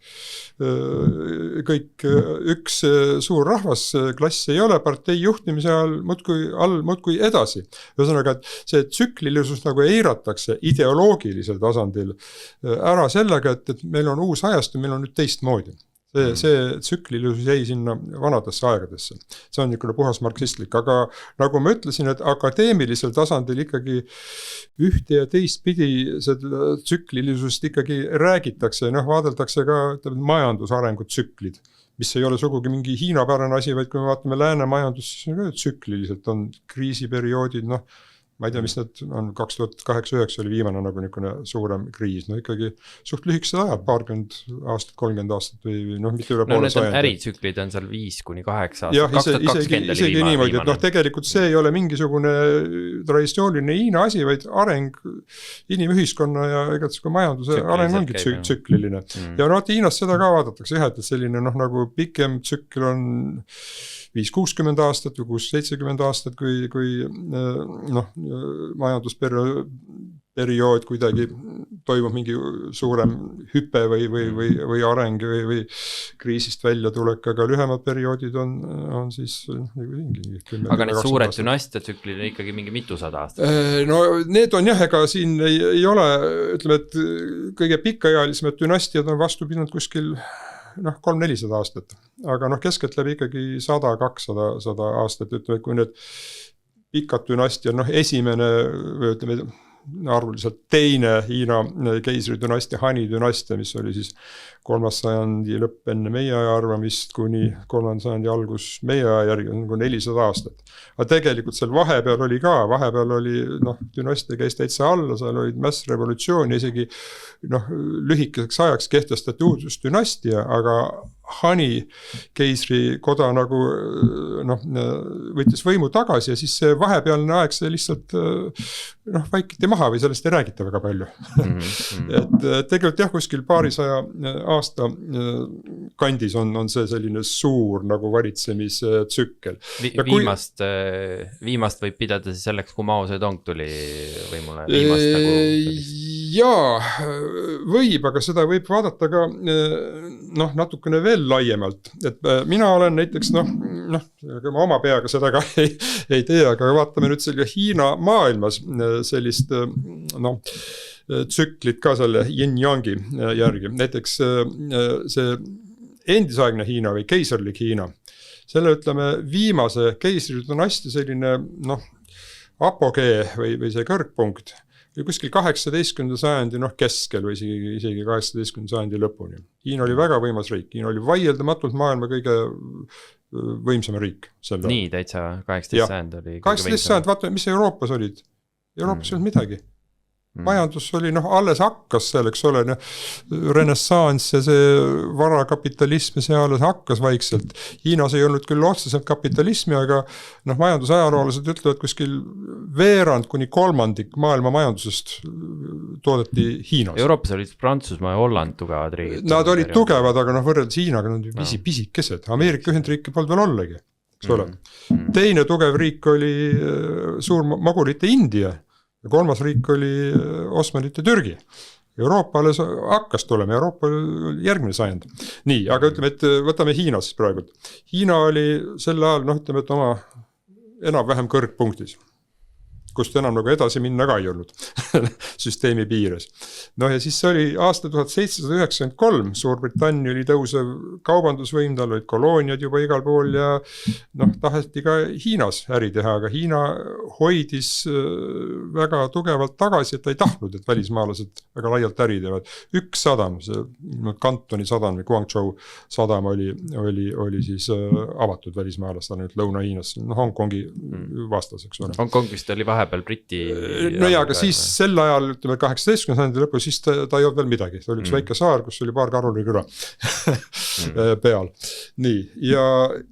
üks suur rahvas, klass ei ole, partei juhtimise all muudkui edasi. Ühesõnaga, et see tsüklilisus nagu eiratakse ideoloogilisel tasandil ära sellega, et meil on uus ajastu, meil on nüüd teistmoodi. See tsüklilisus jäi sinna vanadesse aegadesse. See on niisugune puhas marksistlik, aga nagu ma ütlesin, et akadeemilisel tasandil ikkagi ühte ja teist pidi seda tsüklilisust ikkagi räägitakse, noh vaadeldakse ka majandusarengu tsüklid, mis ei ole sugugi mingi Hiina pärane asi, vaid kui me vaatame lääne majandus, siis tsükliliselt on kriisiperioodid, noh ma ei tea, mis need on, 2008-2009 oli viimane nagu niisugune suurem kriis, no ikkagi suht lühikesed ajad, 20 aastat, 30 aastat või noh, mitte üle poole sajandi. Äritsüklid on seal 5-8 aastat. Jah, isegi niimoodi, et noh, tegelikult see ei ole mingisugune traditsiooniline Hiina asi, vaid areng inimühiskonna ja ega majanduse areng ongi tsükliline. Ja no Hiinas seda ka vaadatakse, jah, et selline noh, nagu pikem tsükkel on 5-60 aastat või 6-70 aastat, kui noh, majandusperiood kuidagi toimub mingi suurem hüpe või areng või kriisist välja tulek, aga lühemad perioodid on siis aga need suured dünastiatsüklid on ikkagi mingi mitusada aastat? No need on jah, ega siin ei ole, ütleme, et kõige pikaealised dünastiad on vastu pidanud kuskil 300-400 aastat, aga noh, keskeltläbi ikkagi 100-200 aastat, ütleme, kui need pikad dünastiad, noh esimene, ütleme, arvuliselt teine Hiina keisridünastia, Hani dünastia, mis oli siis 3. sajandi lõpp enne meie aja arvamist kuni 3. sajandi algus meie aja järgi, on nagu 400 aastat. Aga tegelikult seal vahepeal oli noh, dünastia käis täitsa alla, seal olid mässrevolutsioon ja isegi noh, lühikeseks ajaks kehtestati uudus dünastia, aga Hani keisri koda nagu noh, võttis võimu tagasi ja siis see vahepealne aeg see lihtsalt noh, vaikiti maha või sellest ei räägita väga palju. Et tegelikult jah, kuskil paarisaja aasta kandis on see selline suur nagu valitsemistsükkel. Viimast võib pidada siis selleks, kui Mao Zedong tuli võimule. Jaa, võib, aga seda võib vaadata ka noh, natukene veel laiemalt, et mina olen näiteks noh, ma oma peaga seda ka ei tee, aga vaatame nüüd selle Hiina maailmas sellist noh, tsüklit ka selle yin-yangi järgi, näiteks see endisaegne Hiina või keisarlik Hiina, selle ütleme viimase keisridünastia selline noh, apogee või see kõrgpunkt ja kuskil 18. sajandi keskel või isegi 18. sajandi lõpuni. Hiina oli väga võimas riik, Hiina oli vaieldmatult maailma kõige võimsam riik. Nii, täitsa 18. sajand oli 18. sajand, vaata, mis Euroopas olid. Euroopas ei olnud midagi. Majandus oli, alles hakkas seal, eks ole, renessanss ja see varakapitalism ja see alles hakkas vaikselt. Hiinas ei olnud küll otseselt kapitalismi, aga majandusajaloolased ütlevad kuskil veerand kuni kolmandik maailma majandusest toodeti Hiinas. Euroopas olid Prantsusmaa ja Holland tugevad riigid. Nad olid tugevad, aga võrreldes Hiinaga nad olid pisikesed. Ameerika Ühendriike polnud veel ollagi, eks ole. Teine tugev riik oli suur magurite India. Ja 3. riik oli Osmanite Türgi. Euroopa alles hakkas tulema, Euroopa järgmine sajand. Nii, aga ütleme, et võtame Hiinas praegu. Hiina oli sel ajal, ütleme, et oma enam-vähem kõrgpunktis, kust enam nagu edasi minna ka ei olnud süsteemi piires. Ja siis oli aasta 1793, Suurbritannia oli tõusev kaubandusvõim, tal olid kolooniad juba igal pool ja taheti ka Hiinas äri teha, aga Hiina hoidis väga tugevalt tagasi, et ta ei tahtnud, et välismaalased väga laialt äri teevad. Üks sadam, see Kantoni sadam või Guangzhou sadam oli siis avatud välismaalastele nüüd Lõuna-Hiinas, Hongkongi vastaseks. Hongkong vist oli vahepeal Briti. Aga siis sel ajal, ütleme 18. sajandi lõpus, siis ta ei olnud veel midagi. Ta oli üks väike saar, kus oli paar karuliküla peal. Nii, ja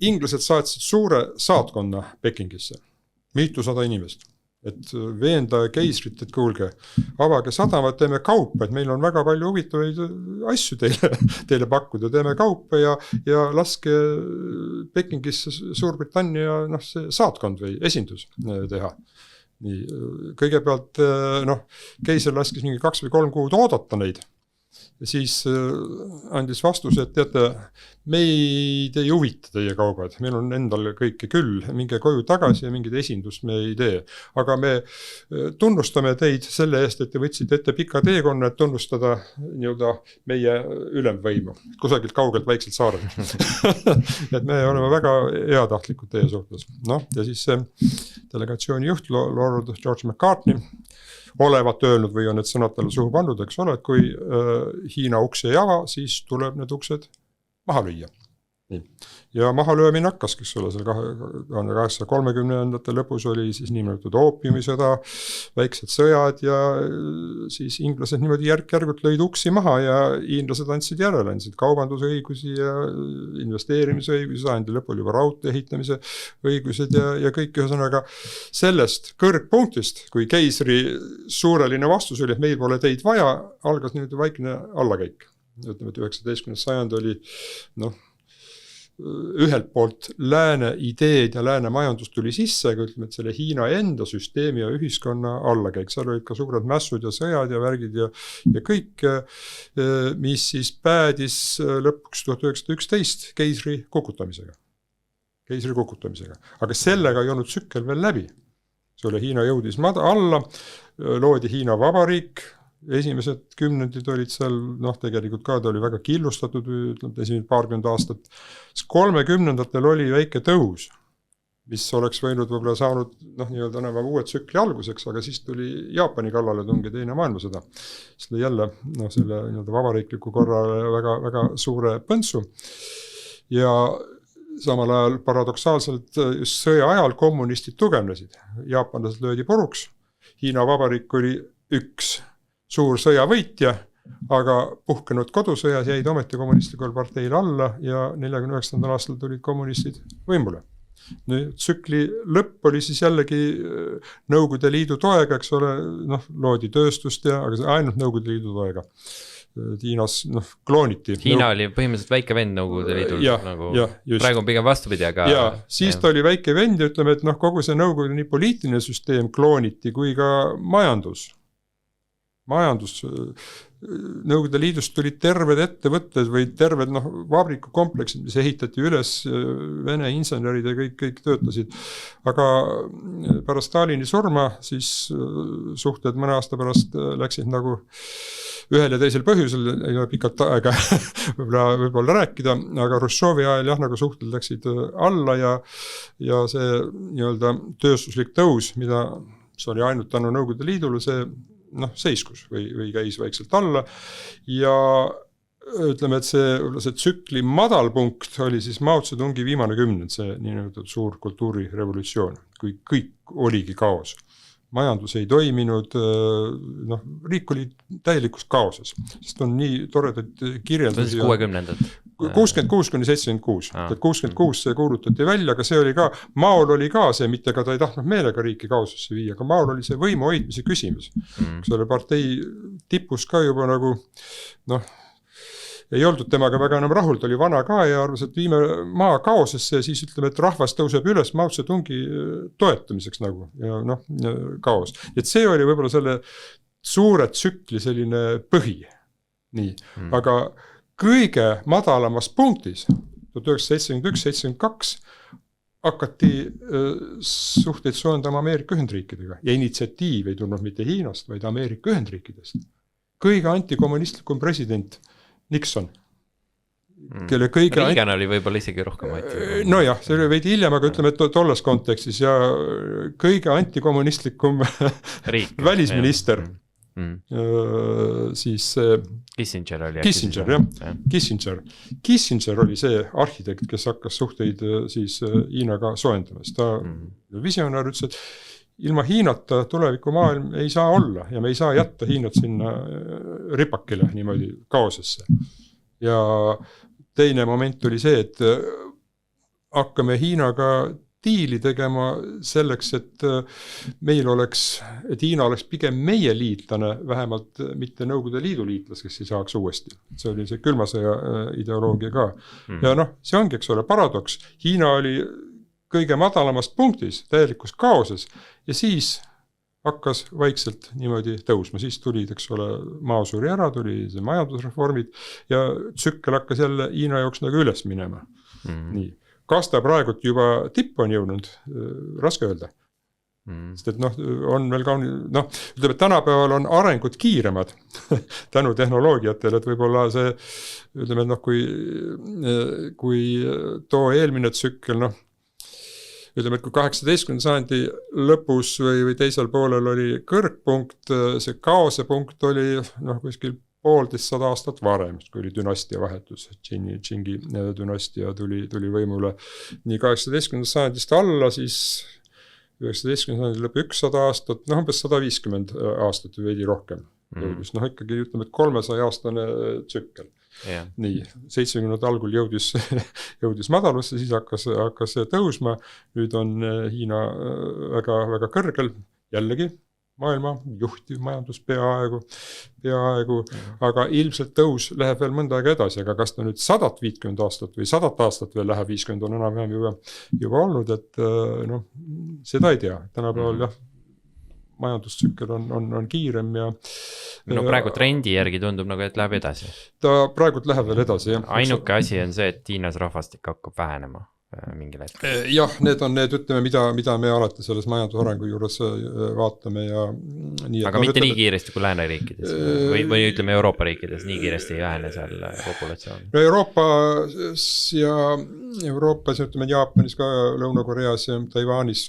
inglased saatsid suure saatkonna Pekingisse. Mitusada inimest. Et veenda keisrit, et kuulge, avage sadamad, teeme kaupa, et meil on väga palju huvitavaid asju teile pakkuda, teeme kaupa ja laske Pekingisse Suurbritannia see saatkond või esindus teha. Nii, kõigepealt keiser laskis mingi 2 või 3 kuud oodata neid ja siis andis vastuse, et teate, meid ei huvita teie kaubad, meil on endal kõike küll, minge koju tagasi ja mingid esindust me ei tee, aga me tunnustame teid selle eest, et te võtsite ette pika teekonna, et tunnustada nii-öelda meie ülemvõimu, kusagilt kaugelt väikselt saared. Et me oleme väga heatahtlikud teie suhtes. Ja siis delegatsiooni juht, Lord George McCartney, olevat öelnud või on need sõnad talle suhu pandud, eks ole, et kui Hiina uksi ei ava, siis tuleb need uksed maha lüüa. Nii. Ja mahalöömine hakkas, kes ole seal 1830-ndate lõpus oli siis nimetatud oopiumisõda, väiksed sõjad ja siis inglased niimoodi järk-järgult lõid uksi maha ja hiinlased andsid järele, andsid kaubandusõigusi ja investeerimisõigusi, sajandi lõpul juba raudtee ehitamise õigused ja kõik ühesõnaga sellest kõrgpunktist, kui keisri suureline vastus oli, et meil pole teid vaja, algas niimoodi vaikne allakäik. Ütleme, et 19. sajand oli ühelt poolt lääne ideed ja lääne majandus tuli sisse, aga ütleme, et selle Hiina enda süsteemi ja ühiskonna allakäik, seal olid ka suured mässud ja sõjad ja värgid ja kõik, mis siis päädis lõpuks 1911 keisri kukutamisega. Aga sellega ei olnud tsükkel veel läbi. Selle Hiina jõudis alla, loodi Hiina vabariik, esimesed kümnendid olid seal, tegelikult ka ta oli väga killustatud, esimesed paarkümmend aastat. 30-ndatel oli väike tõus, mis oleks võinud võib-olla saanud nii-öelda enam uue tsükli alguseks, aga siis tuli Jaapani kallale tungi teine maailmasõda. Selle jälle selle nii-öelda vabariikliku korrale väga, väga suure põntsu. Ja samal ajal paradoksaalselt just sõja ajal kommunistid tugevnesid. Jaapanlased löödi puruks, Hiina vabariik oli üks suur sõjavõitja, aga puhkenud kodusõjas jäid ometi kommunistlikul parteil alla ja 49. aastal tulid kommunistid võimule. Nüüd tsükli lõpp oli siis jällegi Nõukogude Liidu toega, eks ole, loodi tööstust ja, aga see ainult Nõukogude Liidu toega. Hiinas klooniti. Hiina oli põhimõtteliselt väike vend Nõukogude Liidul, praegu on pigem vastupidi, aga... Ja, siis ta oli väike vend ja ütleme, et kogu see Nõukogude nii poliitiline süsteem klooniti kui ka majandus. Nõukogude Liidust tulid terved ettevõtted või terved vabrikukompleksid, mis ehitati üles, Vene insenerid ja kõik töötasid. Aga pärast Stalini surma siis suhted mõne aasta pärast läksid nagu ühel ja teisel põhjusel, ei ole pikalt aega võib-olla rääkida, aga Hruštšovi ajal nagu suhted läksid alla ja see nii-öelda tööstuslik tõus, mida see oli ainult tänu Nõukogude Liidule, see seiskus või käis vaikselt alla ja ütleme, et see tsükli madalpunkt oli siis Mao Zedongi viimane kümnend, see nii-öelda suur kultuurirevolutsioon, kui kõik oligi kaos. Majandus ei toiminud, riik oli täielikus kaoses, sest on nii toredad kirjeldusi. 60-ndad. 66-76, 66 see kuulutati välja, aga see oli ka, Maol oli ka see, mitte ka ta ei tahtnud meelega riiki kaosesse viia, aga Maol oli see võimu hoidmise küsimus. Selle partei tipus ka juba nagu, ei oldud temaga väga enam rahul, ta oli vana ka ja arvas, et viime maa kaosesse ja siis ütleme, et rahvas tõuseb üles Mao Zedongi toetamiseks nagu ja kaos. Et see oli võib-olla selle suure tsükli selline põhi. Nii, aga kõige madalamas punktis, 1971-72, hakati suhteid soojendama Ameerika Ühendriikidega ja initsiatiiv ei tulnud mitte Hiinast, vaid Ameerika Ühendriikidest. Kõige antikommunistlikum president Nixon. Reagan oli võib-olla isegi rohkem Nojah, see oli veidi hiljem, aga ütleme, et tolles kontekstis ja kõige antikommunistlikum välisminister siis Kissinger oli. Kissinger oli see arhitekt, kes hakkas suhteid siis Hiinaga soojendamast. Ta visionär ütles, et ilma Hiinata tuleviku maailm ei saa olla ja me ei saa jätta Hiinat sinna ripakile niimoodi kaosesse. Ja teine moment oli see, et hakkame Hiinaga diili tegema selleks, et meil oleks, et Hiina oleks pigem meie liitlane, vähemalt mitte Nõukogude Liidu liitlas, kes ei saaks uuesti. See oli see külmasõja ideoloogia ka. Ja see ongi, eks ole, paradoks. Hiina oli kõige madalamast punktis, täielikus kaoses ja siis hakkas vaikselt niimoodi tõusma. Siis tulid, eks ole, Mao suri ära, tuli see majandusreformid ja tsükkel hakkas jälle Hiina jaoks nagu üles minema. Nii. Kas ta praegult juba tippu on jõudnud, raske öelda. Sest et on veel ütleme, et tänapäeval on arengud kiiremad tänu tehnoloogiatele, et võib-olla see, ütleme, kui too eelmine tsükkel, ütleme, et kui 18. sajandi lõpus või teisel poolel oli kõrgpunkt, see kaosepunkt oli kuskil 150 aastat varem, kui oli dünastia vahetus, Tšingi dünastia tuli võimule nii 18. sajandist alla, siis 19. sajandi lõpu 100 aastat, umbes 150 aastat või veidi rohkem. Ikkagi ütleme, et 300 aastane tsükkel. Yeah. Nii, 70. algul jõudis madalusse, siis hakkas tõusma, nüüd on Hiina väga, väga kõrgel, jällegi maailma juhtiv majandus peaaegu, aga ilmselt tõus läheb veel mõnda aega edasi, aga kas ta nüüd 150 aastat või 100 aastat veel läheb, 50 on enam-vähem juba olnud, et seda ei tea, tänapäeval jah, majandustsükkel on kiirem ja praegu trendi järgi tundub nagu, et läheb edasi. Ta praegult läheb veel edasi, jah. Ainuke asi on see, et Hiinas rahvastik hakkab vähenema mingil hetkel. Jah, need on need, ütleme, mida me alati selles majandusarengu juures vaatame ja nii. Aga mitte nii kiiresti kui lääneriikides või ütleme Euroopa riikides, nii kiiresti ei vähene seal populatsioon. No Euroopas, ütleme Jaapanis ka, Lõuna-Koreas ja Taiwanis,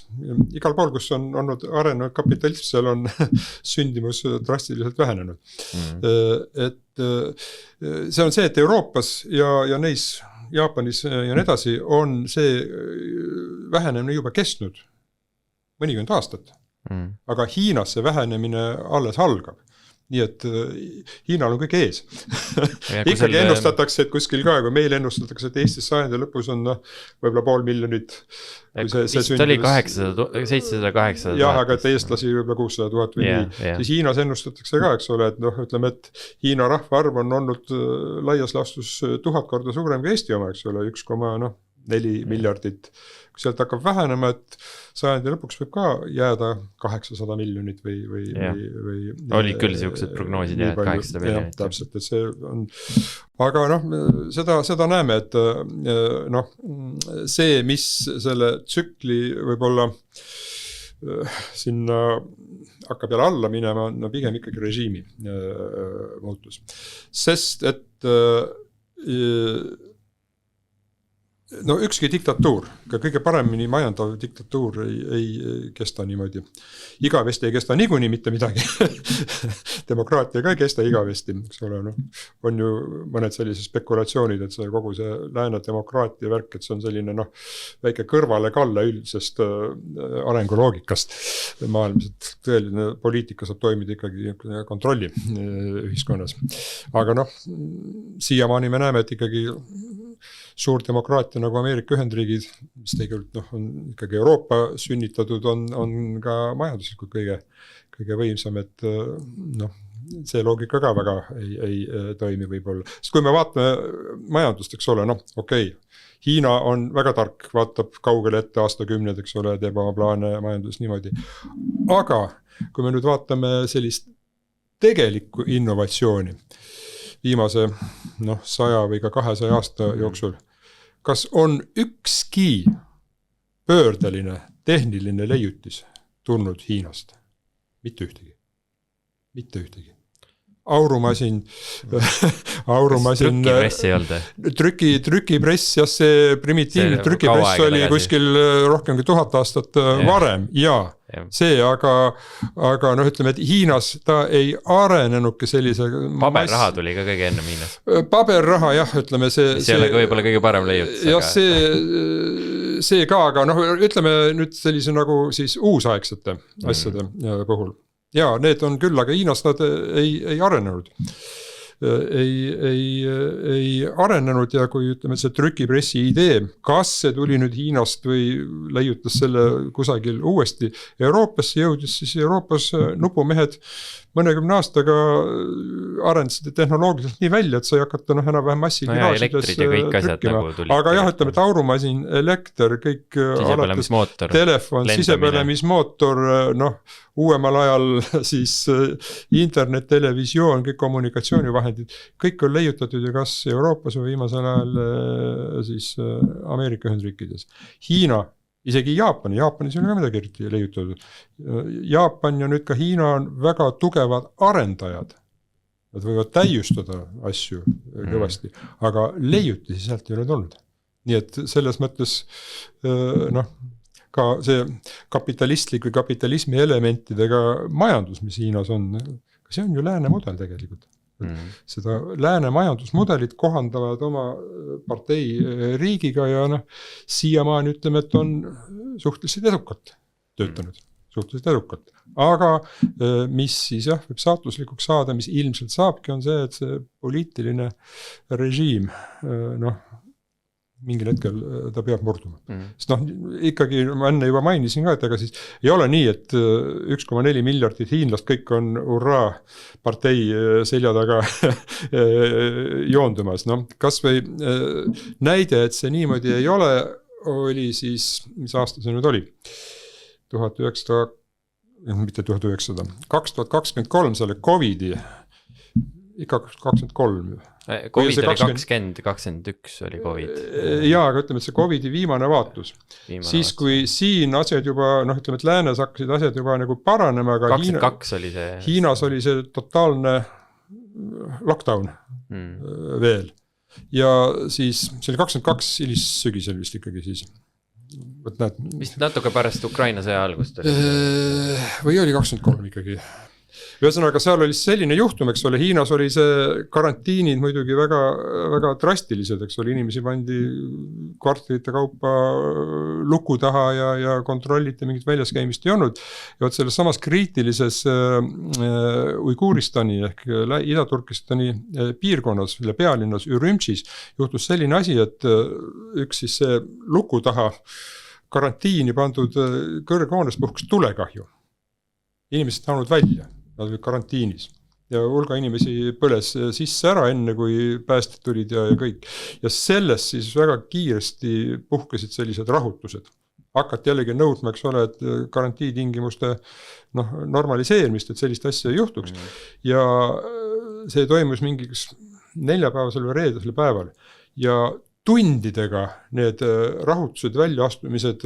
igal pool, kus on olnud arenenud kapitalism, seal on sündimus drastiliselt vähenenud. Et see on see, et Euroopas ja neis Jaapanis ja nii edasi on see vähenemine juba kestnud mõnikümmend aastat, aga Hiinas see vähenemine alles algab. Nii et Hiinal on kõik ees. Ikkagi ennustatakse, et kuskil ka, kui meil ennustatakse, et Eestis sajandi lõpus on võib-olla 500 000. Vist oli 700-800. Jah, aga et eestlasi võib-olla 600 000 või nii. Siis Hiinas ennustatakse ka, eks ole, et ütleme, et Hiina rahvaarv on olnud laias laastus 1000 korda suurem kui Eesti oma, eks ole, 1,4 miljardit. Kui sealt hakkab vähenema, et sajandi lõpuks võib ka jääda 800 miljonit või oli küll siuksed prognoosid, et 800 miljonit. Täpselt, et see on, aga seda näeme, et see, mis selle tsükli võib-olla sinna hakkab jälle alla minema, on pigem ikkagi režiimi muutus. Sest, et ükski diktatuur, ka kõige paremini majandav diktatuur ei kesta niimoodi. Igavesti ei kesta niikuinii mitte midagi. Demokraatia ka ei kesta igavesti, eks ole, on ju mõned sellised spekulatsioonid, et see kogu see lääne demokraatia värk, et see on selline väike kõrvale kalle üldisest arenguloogikast maailmas, et tõeline poliitika saab toimida ikkagi kontrolli ühiskonnas. Aga siiamaani me näeme, et ikkagi suur demokraatia nagu Ameerika Ühendriigid, mis tegelikult on ikkagi Euroopa sünnitatud, on ka majanduslikult kõige võimsam, et see loogika ka väga ei toimi võib-olla. Sest kui me vaatame majandust, eks ole, Hiina on väga tark, vaatab kaugele ette aastakümned, eks ole, teeb oma plaane majandus niimoodi. Aga kui me nüüd vaatame sellist tegelikku innovatsiooni viimase 100 või ka 200 aasta jooksul, kas on ükski pöördeline tehniline leiutis tulnud Hiinast? Mitte ühtegi. Aurumasin. Trükipress ei olnud? Trükipress, jah, see primitiivne trükipress oli kuskil rohkem kui 1000 aastat varem, jaa. See, aga ütleme, et Hiinas ta ei arenenudki sellise paberraha tuli ka kõige enne Hiinas. Paberraha, jah, ütleme see ei ole ka võib-olla kõige parem leiutis. Jah, see ka, aga ütleme nüüd sellise nagu siis uusaegsete asjade puhul. Ja need on küll, aga Hiinas nad ei arenenud. Ei arenenud ja kui ütleme see trükipressi idee, kas see tuli nüüd Hiinast või leiutas selle kusagil uuesti Euroopasse jõudis, siis Euroopas nupumehed mõnekümne aastaga arendasid tehnoloogiliselt nii välja, et sa ei hakata enam-vähem massigiraasides trükkima. Aga jah, ütleme, et aurumasin, elekter, kõik alates telefon, sisepõlemismootor, uuemal ajal siis internet, televisioon, kõik kommunikatsioonivahendid, kõik on leiutatud ju kas Euroopas või viimasel ajal siis Ameerika Ühendriikides. Hiina, isegi Jaapanis ei ole ka midagi eriti leiutatud. Jaapan ja nüüd ka Hiina on väga tugevad arendajad. Nad võivad täiustada asju kõvasti, aga leiutisi sealt ei ole tulnud. Nii et selles mõttes ka see kapitalistlik või kapitalismi elementidega majandus, mis Hiinas on, see on ju lääne mudel tegelikult. Aga jah, ütleme, et Aurumasin, elekter, kõik alates telefon, sisepõlemismootor, uuemal ajal siis internet, televisioon, kõik kommunikatsioonivahendid, kõik on leiutatud ju kas Euroopas või viimasel ajal Ameerika Ühendriikides. Hiina Seda lääne majandusmudelit kohandavad oma partei riigiga ja siiamaani ütleme, et on suhteliselt edukalt töötanud. Suhteliselt edukalt. Aga mis siis võib saatuslikuks saada, mis ilmselt saabki, on see, et see poliitiline režiim, mingil hetkel ta peab murduma. Sest ikkagi ma enne juba mainisin ka, et ega siis ei ole nii, et 1,4 miljardit hiinlast kõik on urraa partei selja taga joondumas. Kas või näide, et see niimoodi ei ole, oli siis, mis aasta see nüüd oli? 2023 selle Covidi, ikka 23. Covid oli 20, 21 oli Covid. Jaa, aga ütleme, et see Covidi viimane vaatus. Siis kui siin asjad juba, ütleme, et läänes hakkasid asjad juba nagu paranema, aga 22 oli see. Hiinas oli see totaalne lockdown veel. Ja siis see oli 22 hilissügisel vist ikkagi siis. Vist natuke pärast Ukraina sõja algust oli. Või oli 23 ikkagi. Ühesõnaga, seal oli selline juhtum, eks ole, Hiinas oli see karantiinid muidugi väga, väga drastilised, eks ole, inimesi pandi kvartalite kaupa luku taha ja kontrolliti mingit väljaskäimist ei olnud. Ja selles samas kriitilises Uiguuristani ehk Ida-Turkestani piirkonnas, pealinnas Ürümtšis juhtus selline asi, et üks siis see luku taha karantiini pandud kõrghoones puhkes tulekahju. Inimesed saanud välja. Nad olid karantiinis ja hulga inimesi põles sisse ära enne, kui päästjad tulid ja kõik. Ja sellest siis väga kiiresti puhkesid sellised rahutused. Hakati jällegi nõudma, eks ole, et karantiitingimuste normaliseerimist, et sellist asja ei juhtuks. Ja see toimus mingiks neljapäevasel või reedesel päeval. Ja tundidega need rahutused väljaastumised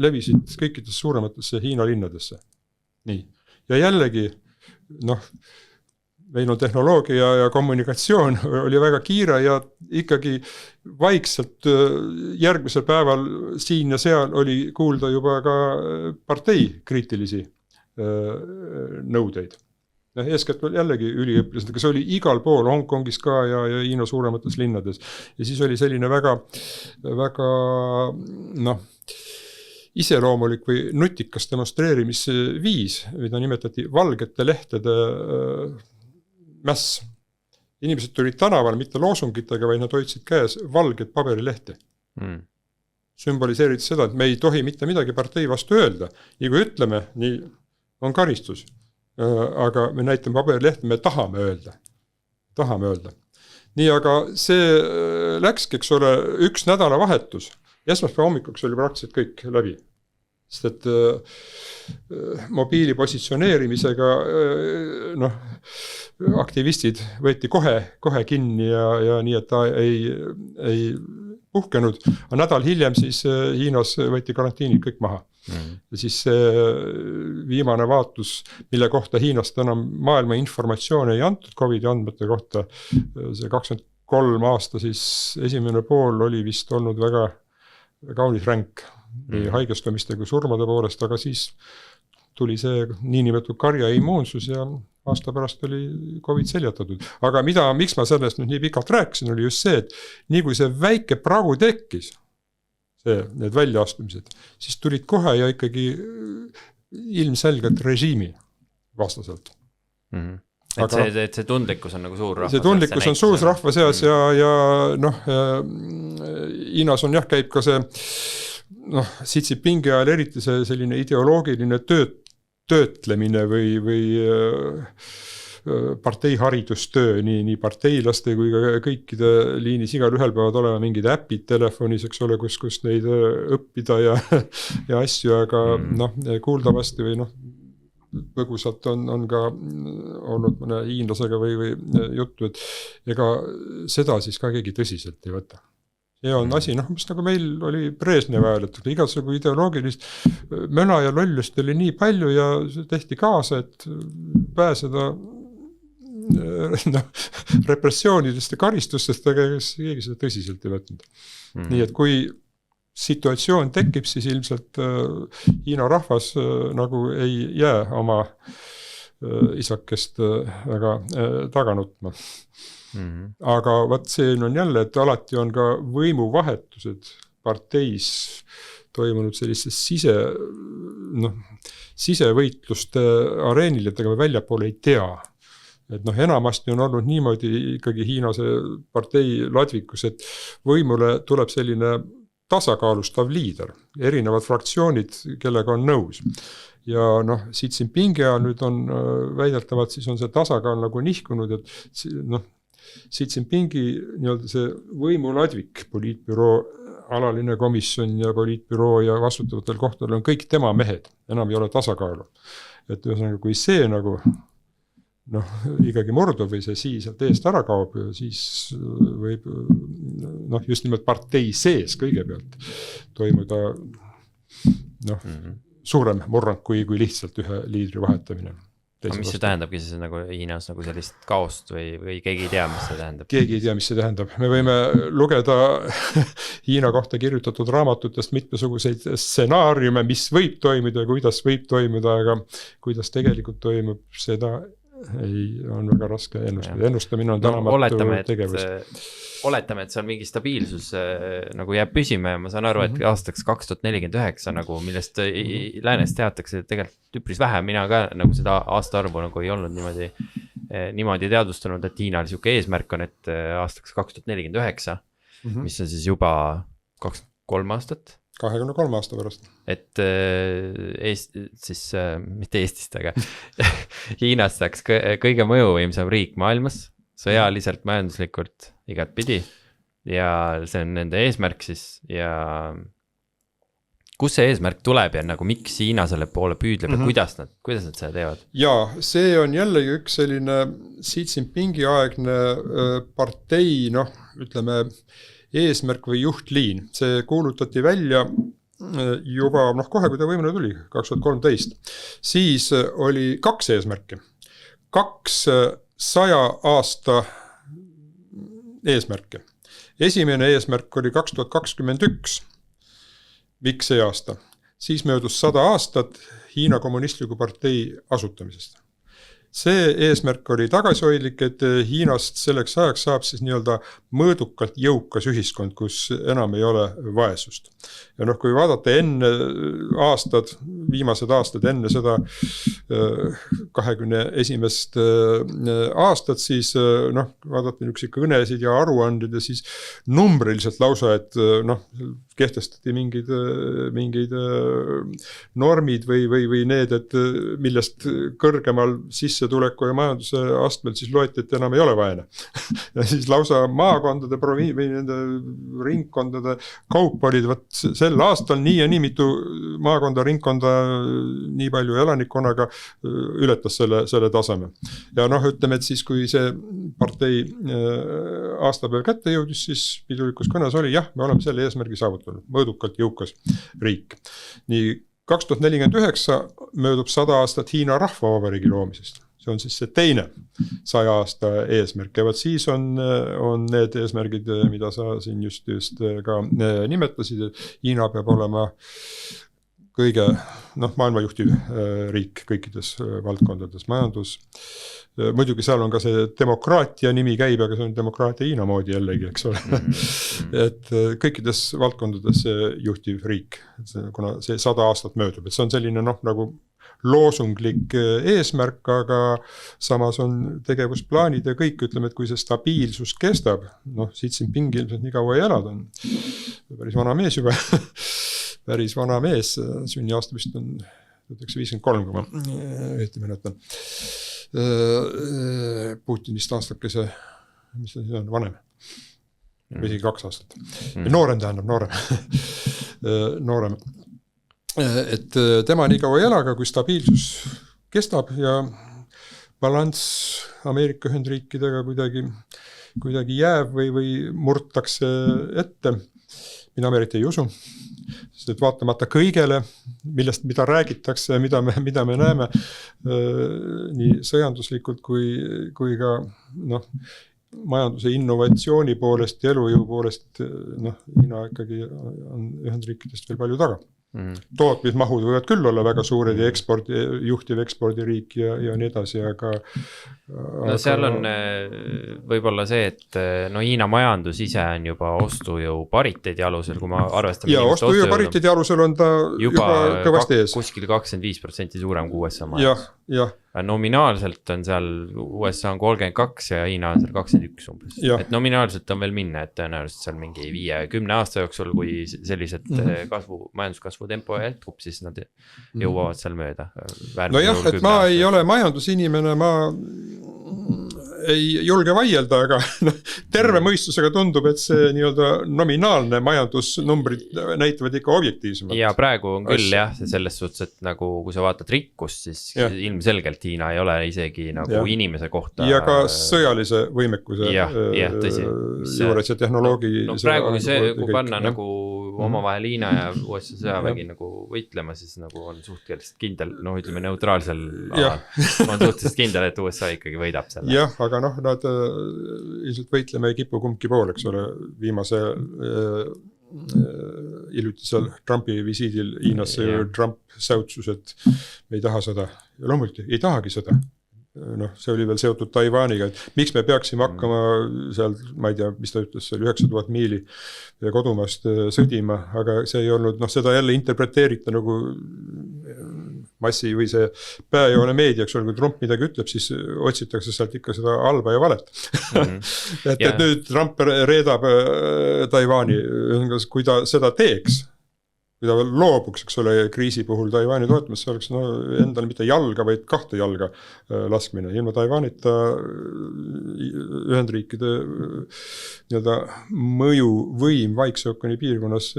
levisid kõikides suurematesse Hiina linnadesse. Nii. Ja jällegi, meil on tehnoloogia ja kommunikatsioon oli väga kiire ja ikkagi vaikselt järgmisel päeval siin ja seal oli kuulda juba ka partei kriitilisi nõudeid. Eeskätt jällegi üliõpilased, aga see oli igal pool Hongkongis ka ja Hiina suuremates linnades. Ja siis oli selline väga, väga, iseloomulik või nutikas demonstreerimisviis, mida nimetati valgete lehtede mäss. Inimesed tulid tänaval mitte loosungitega, vaid nad hoidsid käes valged paberilehti. Sümboliseeriti seda, et me ei tohi mitte midagi partei vastu öelda. Ja kui ütleme, nii on karistus, aga me näitame paberilehti, me tahame öelda. Nii, aga see läkski, eks ole, üks nädalavahetus. Esmaspäeva hommikuks oli praktiliselt kõik läbi. Sest et mobiili positsioneerimisega aktivistid võeti kohe kinni ja nii, et ta ei puhkenud. A nädal hiljem siis Hiinas võeti karantiinid kõik maha. Ja siis see viimane vaatus, mille kohta Hiinast enam maailma informatsiooni ei antud COVID andmete kohta, see 23 aasta siis esimene pool oli vist olnud väga kaunis ränk nii haigestumiste kui surmade poolest, aga siis tuli see niinimetatud karja immuunsus ja aasta pärast oli COVID seljatatud. Aga miks ma sellest nüüd nii pikalt rääkisin, oli just see, et nii kui see väike pragu tekkis, need väljaastumised, siis tulid kohe ja ikkagi ilmselgelt režiimi vastaselt. Et see tundlikkus on nagu suur rahva seas. See tundlikkus on suur rahva seas ja Hiinas on käib ka see Xi Jinpingi ajal eriti see selline ideoloogiline töötlemine või parteiharidustöö, nii parteilaste kui ka kõikide liinis igal ühel peavad olema mingid äpid telefonis, eks ole, kus neid õppida ja asju, aga kuuldavasti või põgusalt on ka olnud mõne hiinlasega või juttu, et ega seda siis ka keegi tõsiselt ei võta. Ja on asi, mis nagu meil oli Brežnevi ajal, et igasugu ideoloogilist möna ja lollust oli nii palju ja tehti kaasa, et pääseda repressioonidest ja karistustest, aga keegi seda tõsiselt ei võtnud. Nii et kui situatsioon tekib, siis ilmselt Hiina rahvas nagu ei jää oma isakest väga taga nutma. Aga vaat see on jälle, et alati on ka võimuvahetused parteis toimunud sellistes sisevõitluste areenil, et ega me väljapoole ei tea. Et enamasti on olnud niimoodi ikkagi Hiina see partei ladvikus, et võimule tuleb selline tasakaalustav liider, erinevad fraktsioonid, kellega on nõus. Ja Xi Jinpingi ajal nüüd on väideltavalt, siis on see tasakaal nagu nihkunud, et Xi Jinpingi nii-öelda see võimuladvik, poliitbüroo, alaline komisjon ja poliitbüroo ja vastutavatel kohtadel on kõik tema mehed, enam ei ole tasakaalu. Et ühesõnaga, kui see nagu ikkagi murdub või see sealt eest ära kaob, siis võib just nimelt partei sees kõigepealt toimuda suurem murrang kui lihtsalt ühe liidri vahetamine. Mis see tähendabki siis nagu Hiinas nagu sellist kaost või keegi ei tea, mis see tähendab? Keegi ei tea, mis see tähendab. Me võime lugeda Hiina kohta kirjutatud raamatutest mitmesuguseid stsenaariume, mis võib toimuda ja kuidas võib toimuda, aga kuidas tegelikult toimub, seda on väga raske ennustada. Ennustamine on tänamatu tegevus. Oletame, et see on mingi stabiilsus nagu jääb püsima ja ma saan aru, et aastaks 2049 nagu, millest läänes teatakse tegelikult üpris vähe. Mina ka nagu seda aastaarvu nagu ei olnud niimoodi teadvustanud, et Hiinal siuke eesmärk on, et aastaks 2049, mis on siis juba 23 aastat. 23 aasta pärast. Et siis, mitte Eestist, aga Hiinast saaks kõige mõjuvõimsam riik maailmas, sõjaliselt, majanduslikult, igat pidi. Ja see on nende eesmärk siis ja kus see eesmärk tuleb ja nagu miks Hiina selle poole püüdleb ja kuidas nad seda teevad? Ja see on jällegi üks selline Xi Jinpingi aegne partei, ütleme, eesmärk või juhtliin. See kuulutati välja juba, kohe kui ta võimule tuli, 2013. Siis oli 2 eesmärki. 2 100 aasta eesmärke. Esimene eesmärk oli 2021. Miks see aasta? Siis möödus 100 aastat Hiina kommunistliku partei asutamisest. See eesmärk oli tagasihoidlik, et Hiinast selleks ajaks saab siis nii-öelda mõõdukalt jõukas ühiskond, kus enam ei ole vaesust. Ja kui vaadata enne viimased aastad enne seda 21. aastat, siis vaadata niisuguseid kõnesid ja aruanded ja siis numbriliselt lausa, et kehtestati mingid normid või need, et millest kõrgemal sissetuleku ja majanduse astmel siis loeti, et enam ei ole vaene. Ja siis lausa maakondade või nende ringkondade kaup olid, sel aastal nii ja nii mitu maakonda, ringkonda, nii palju elanikkonnaga ületas selle taseme. Ja ütleme, et siis kui see partei aastapäev kätte jõudis, siis pidulikus kõnes oli, jah, me oleme selle eesmärgi saavutanud, mõõdukalt jõukas riik. Nii 2049 möödub 100 aastat Hiina rahvavabariigi loomisest. See on siis see teine 100 aasta eesmärk. Ja siis on need eesmärgid, mida sa siin just ka nimetasid. Hiina peab olema kõige maailma juhtiv riik kõikides valdkondades, majandus. Muidugi seal on ka see demokraatia nimi käib, aga see on demokraatia Hiina moodi jällegi, eks ole. Et kõikides valdkondades juhtiv riik, kuna see 100 aastat möödub. Et see on selline nagu loosunglik eesmärk, aga samas on tegevusplaanid ja kõik, ütleme, et kui see stabiilsus kestab, Xi Jinping ilmselt nii kaua ei elada, on päris vana mees juba, päris vana mees, sünniaasta vist on 1953, kui ma õieti mäletan. Putinist aastakese, mis see on, vanem, või isegi 2 aastat. Noorem tähendab, noorem. Et tema nii kaua ei ela, aga kui stabiilsus kestab ja balanss Ameerika Ühendriikidega kuidagi jääb või murtakse ette, mina eriti ei usu. Sest et vaatamata kõigele, mida räägitakse, mida me näeme nii sõjanduslikult kui ka majanduse innovatsiooni poolest ja elujõu poolest, Hiina ikkagi on Ühendriikidest veel palju taga. Tootmismahud võivad küll olla väga suured ja juhtiv ekspordiriik ja nii edasi, aga no seal on võib-olla see, et no Hiina majandus ise on juba ostujõu pariteedi alusel, kui ma arvestame. Ja ostujõu pariteedi alusel on ta juba kõvasti ees. Kuskil 25% suurem kui USA majandus. Jah. Nominaalselt on seal USA on 32 ja Hiina on seal 21 umbes. Et nominaalselt on veel minna, et tõenäoliselt seal mingi 5-10 aasta jooksul, kui sellised majanduskasvu tempo jätkub, siis nad jõuavad seal mööda. No jah, et ma ei ole majandusinimene, ma ei julge vaielda, aga terve mõistusega tundub, et see nii-öelda nominaalne majandusnumbrid näitavad ikka objektiivsemalt. Ja praegu on küll jah, selles suhtes, et nagu kui sa vaatad rikkust, siis ilmselgelt Hiina ei ole isegi nagu inimese kohta. Ja ka sõjalise võimekuse juures ja tehnoloogi. No praegu kui panna nagu omavahel Hiina ja USA sõjavägi nagu võitlema, siis nagu on suhteliselt kindel, no ütleme neutraalsel alal. Ma on suhteliselt kindel, et USA ikkagi võidab selle. Jah, aga noh, nad ilmselt võitlema ei kipu kumbki pool, eks ole, viimase hiljutisel Trumpi visiidil Hiinasse Trump säutsus, et me ei taha seda. Ja loomulikult ei tahagi seda. Noh, see oli veel seotud Taiwaniga, et miks me peaksime hakkama seal, ma ei tea, mis ta ütles, see oli 9000 miili kodumaast sõdima, aga see ei olnud, noh, seda jälle interpreteerita nagu massi või see pääjoone meedia, eks ole, kui Trump midagi ütleb, siis otsitakse sealt ikka seda halba ja valet. et nüüd Trump reedab Taiwani, kui ta seda teeks, kui ta loobuks, eks ole, kriisi puhul Taiwani toetmas, see oleks endal mitte jalga, vaid 2 jalga laskmine. Ilma Taiwanita Ühendriikide nii-öelda mõjuvõim Vaikse ookeani piirkonnas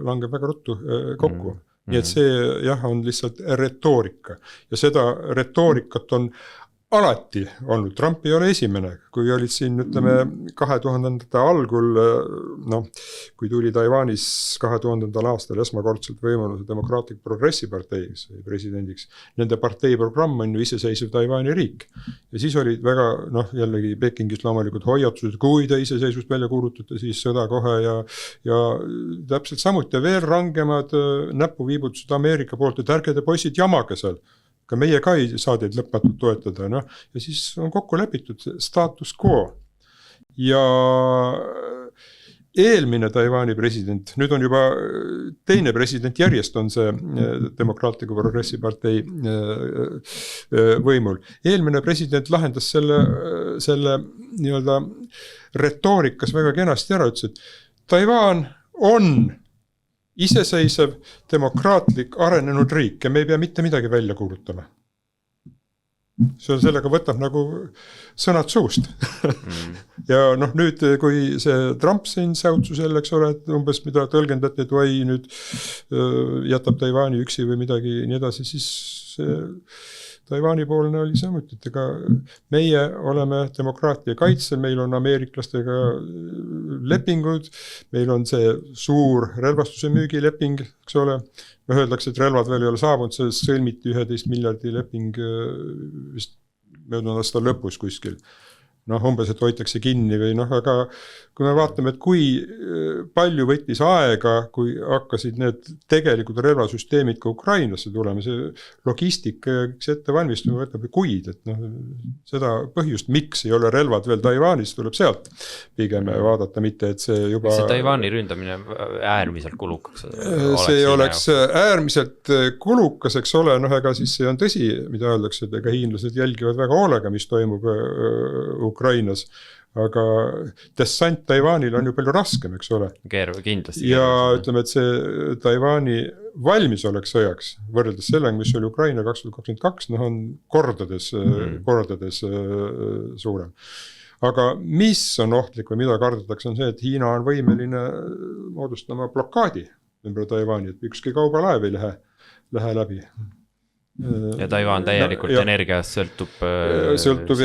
langeb väga ruttu kokku. Nii et see on lihtsalt retoorika ja seda retoorikat on alati olnud. Trump ei ole esimene, kui olid siin, ütleme, 2000-ndate algul, noh, kui tuli Taiwanis 2000. aastal esmakordselt võimaluse Demokraatlik Progressipartei presidendiks. Nende partei programm on ju iseseisev Taiwani riik. Ja siis olid väga, noh, jällegi Pekingist loomulikult hoiatused, kui te iseseisvust välja kuulutate, siis sõda kohe ja täpselt samuti veel rangemad näpuviibutused Ameerika poolt, et ärge te poisid jamage seal. Ka meie ka ei saa teid lõpmatult toetada, no? Ja siis on kokku lepitud status quo. Ja eelmine Taiwani president, nüüd on juba teine president järjest on see Demokraatliku Progressipartei võimul. Eelmine president lahendas selle nii-öelda retoorikas väga kenasti ära, ütles, et Taiwan on iseseisev, demokraatlik, arenenud riik ja me ei pea mitte midagi välja kuulutama. Sellega võtab nagu sõnad suust. Ja noh, nüüd kui see Trump siin säutsus selleks ole, et umbes mida tõlgendati, et või nüüd jätab Taiwani üksi või midagi nii edasi, siis Taiwani poolne oli samuti, et ega meie oleme demokraatia kaitsel, meil on ameeriklastega lepingud, meil on see suur relvastuse müügileping, eks ole, öeldakse, et relvad veel ei ole saabunud, sellest sõlmiti 11 miljardi leping vist möödunud aasta lõpus kuskil. Noh, umbes, et hoitakse kinni või noh, aga kui me vaatame, et kui palju võttis aega, kui hakkasid need tegelikult relvasüsteemid ka Ukrainasse tulema, see logistika ja ette valmistuma võtab kuid, et noh, seda põhjust, miks ei ole relvad veel Taiwanis, tuleb sealt pigem vaadata, mitte et see juba... See Taiwani ründamine äärmiselt kulukaks. See oleks äärmiselt kulukas, eks ole, noh, aga siis see on tõsi, mida öeldakse, et ega hiinlased jälgivad väga hoolega, mis toimub Ukrainas, aga dessant Taiwanil on ju palju raskem, eks ole. Kindlasti. Ja ütleme, et see Taiwani valmisolek sõjaks, võrreldes sellega, mis oli Ukraina 2022, noh on kordades suurem. Aga mis on ohtlik või mida kardetakse, on see, et Hiina on võimeline moodustama blokaadi ümber Taiwani, et ükski kaubalaev ei lähe läbi. Ja Taiwan täielikult energiast sõltub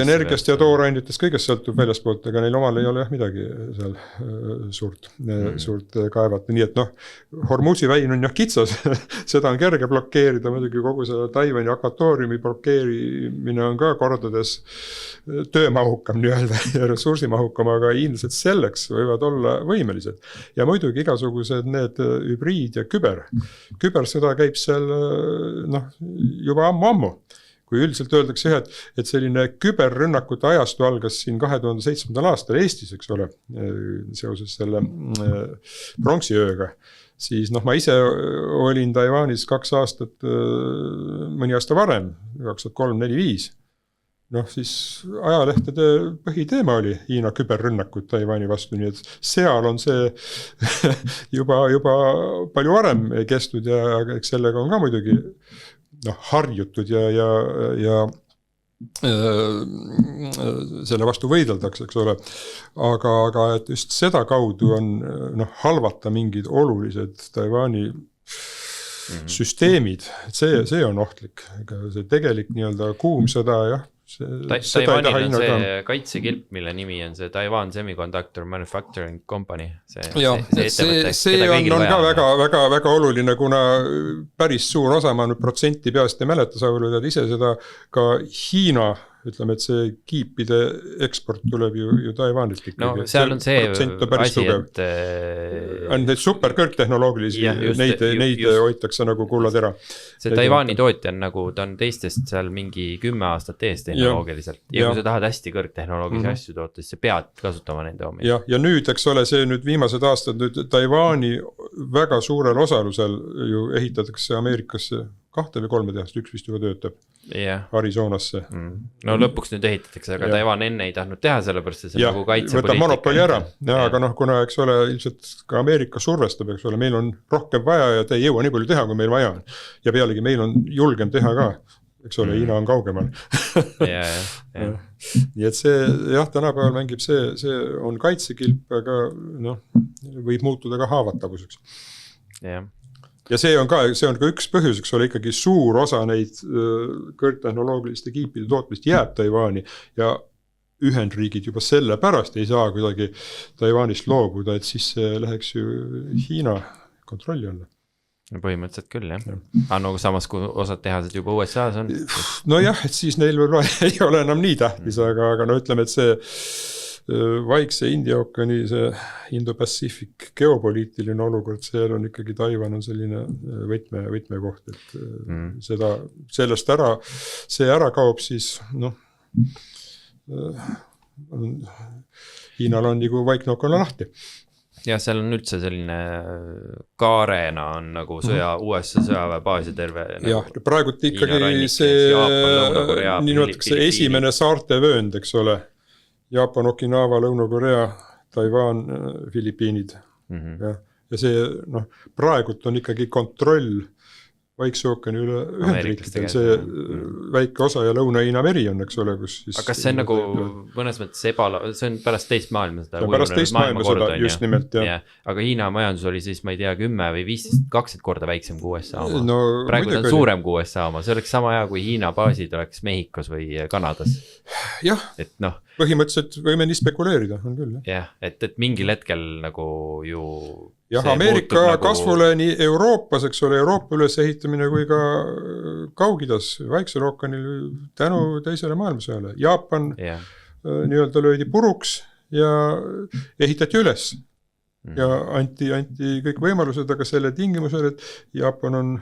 energiast ja toorainetest, kõigest sõltub väljaspoolt, aga neil omal ei ole midagi seal suurt kaevata, nii et Hormuzi väin on kitsas, seda on kerge blokeerida, muidugi kogu selle Taiwani akvatooriumi blokeerimine on ka kordades töömahukam nii-öelda ja ressursimahukam, aga hiinlased selleks võivad olla võimelised. Ja muidugi igasugused need hübriid ja kübersõda käib seal juba ammu. Kui üldiselt öeldakse, et selline küberrünnakute ajastu algas siin 2007. aastal Eestis, eks ole, seoses selle pronksiööga, siis ma ise olin Taiwanis 2 aastat, mõni aasta varem, 2003-2005. Siis ajalehtede põhiteema oli Hiina küberrünnakud Taiwani vastu, nii et seal on see juba palju varem kestnud ja eks sellega on ka muidugi harjutud ja selle vastu võideldakse, eks ole. Aga et just seda kaudu on halvata mingid olulised Taiwani süsteemid, see on ohtlik. See tegelik nii-öelda kuum sõda, jah. Taiwanil on see kaitsekilp, mille nimi on see Taiwan Semiconductor Manufacturing Company. See on ka väga oluline, kuna päris suur osa, ma nüüd protsenti peast ei mäleta, sa võid ise seda ka Hiina, ütleme, et see kiipide eksport tuleb ju Taiwanilt ikkagi. Seal on see asi, et need superkõrgtehnoloogilisi, neid hoitakse nagu kullatera. See Taiwani tootja on nagu, ta on teistest seal mingi 10 aastat ees tehnoloogiliselt. Ja kui sa tahad hästi kõrgtehnoloogilisi asju toota, siis sa pead kasutama nende omi. Ja nüüd, eks ole, see nüüd viimased aastad nüüd Taiwani väga suurel osalusel ju ehitatakse Ameerikasse 2 või 3 tehast, üks vist juba töötab Arizonasse. No lõpuks nüüd ehitatakse, aga Taiwan enne ei tahtnud teha, sellepärast see nagu kaitsepoliitika. Võtab monopoli ära, aga kuna, eks ole, ilmselt ka Ameerika survestab, eks ole, meil on rohkem vaja ja te ei jõua nii palju teha, kui meil vaja on. Ja pealegi meil on julgem teha ka, eks ole, Hiina on kaugemal. Nii et see, tänapäeval mängib see on kaitsekilp, aga võib muutuda ka haavatavuseks. Ja see on ka üks põhjus, eks ole, ikkagi suur osa neid kõrgtehnoloogiliste kiipide tootmist jääb Taiwani ja Ühendriigid juba selle pärast ei saa kuidagi Taiwanist loobuda, et siis läheks ju Hiina kontrolli alla. Põhimõtteliselt küll, jah. Aga samas, kui osad tehased juba USA-s on. Nojah, et siis neil ei ole enam nii tähtis, aga ütleme, et see Vaikse India ookeani, see Indo-Pacific geopoliitiline olukord, seal on ikkagi Taiwan on selline võtmekoht, et sellest ära kaob siis, Hiinal on nagu vaiknook olla lahti. Ja seal on üldse selline kaarena on nagu USA sõjaväebaasi terve. Jah, praegult ikkagi see niimoodi esimene saarte vöönd, eks ole. Jaapan, Okinawa, Lõuna-Korea, Taiwan, Filipiinid. Ja see praegult on ikkagi kontroll Vaikse ookeani üle Ühendriikidel, see väike osa ja Lõuna-Hiina meri on, eks ole, kus siis... Aga kas see on nagu mõnes mõttes see on pärast teist maailmasõda? Pärast teist maailmasõda, just nimelt, jah. Aga Hiina majandus oli siis, ma ei tea, 10 või 15, 20 korda väiksem kui USA oma. Praegu on suurem kui USA oma, see oleks sama hea, kui Hiina baasid oleks Mehhikos või Kanadas. Jah, põhimõtteliselt võime nii spekuleerida, on küll. Jah, et mingil hetkel nagu ju... Jah, Ameerika kasvule nii Euroopas, eks ole, Euroopa üles ehitamine kui ka Kaugidas, Vaiksel ookeanil tänu teisele maailmasõjale. Jaapan nii-öelda löödi puruks ja ehitati üles. Ja anti kõik võimalused, aga selle tingimusel, et Jaapan on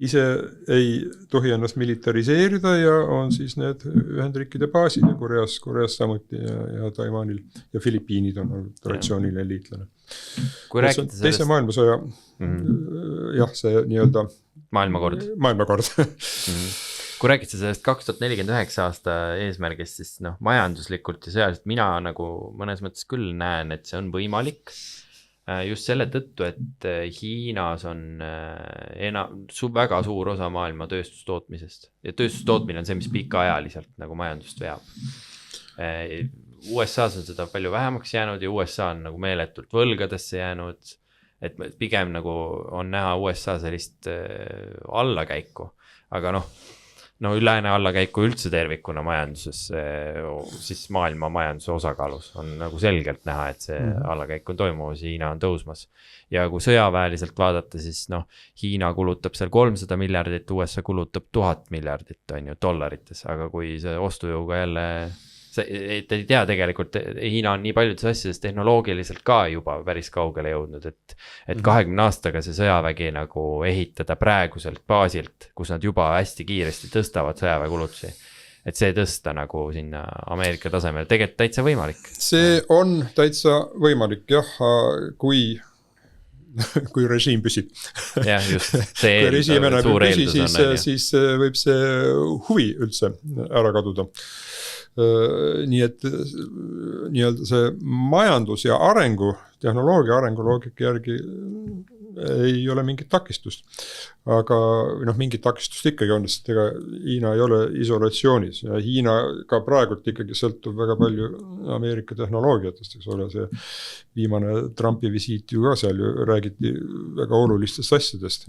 ise ei tohi ennast militariseerida ja on siis need Ühendriikide baasid ja Koreas samuti ja Taiwanil ja Filipiinid on traditsiooniline liitlane. Teise maailmasõja, jah, see nii-öelda maailmakord. Kui räägid sellest 2049 aasta eesmärgist, siis majanduslikult ja sõjaliselt mina nagu mõnes mõttes küll näen, et see on võimalik. Just selle tõttu, et Hiinas on väga suur osa maailma tööstustootmisest ja tööstustootmine on see, mis pikaajaliselt nagu majandust veab. USA-s on seda palju vähemaks jäänud ja USA on nagu meeletult võlgadesse jäänud, et pigem nagu on näha USA sellist allakäiku, aga no lääne allakäiku üldse tervikuna majanduses, siis maailma majanduse osakaalus on nagu selgelt näha, et see allakäik on toimumas ja Hiina on tõusmas. Ja kui sõjaväeliselt vaadata, siis noh, Hiina kulutab seal 300 miljardit, USA kulutab 1000 miljardit on ju dollarites, aga kui see ostujõuga jälle, te ei tea tegelikult, Hiina on nii paljudes asjades tehnoloogiliselt ka juba päris kaugele jõudnud, et 20 aastaga see sõjavägi nagu ehitada praeguselt baasilt, kus nad juba hästi kiiresti tõstavad sõjaväekulutusi. Et see tõsta nagu sinna Ameerika tasemel, tegelikult täitsa võimalik. See on täitsa võimalik, jah, kui režiim püsib. Jah, just. See kui režiim enam püsi, siis võib see huvi üldse ära kaduda. Nii et nii-öelda see majandus ja arengu, tehnoloogia arengu loogika järgi ei ole mingit takistust. Aga mingit takistust ikkagi on, sest ega Hiina ei ole isolatsioonis ja Hiina ka praegult ikkagi sõltub väga palju Ameerika tehnoloogiatest, eks ole, see viimane Trumpi visiit ju ka seal ju räägiti väga olulistest asjadest,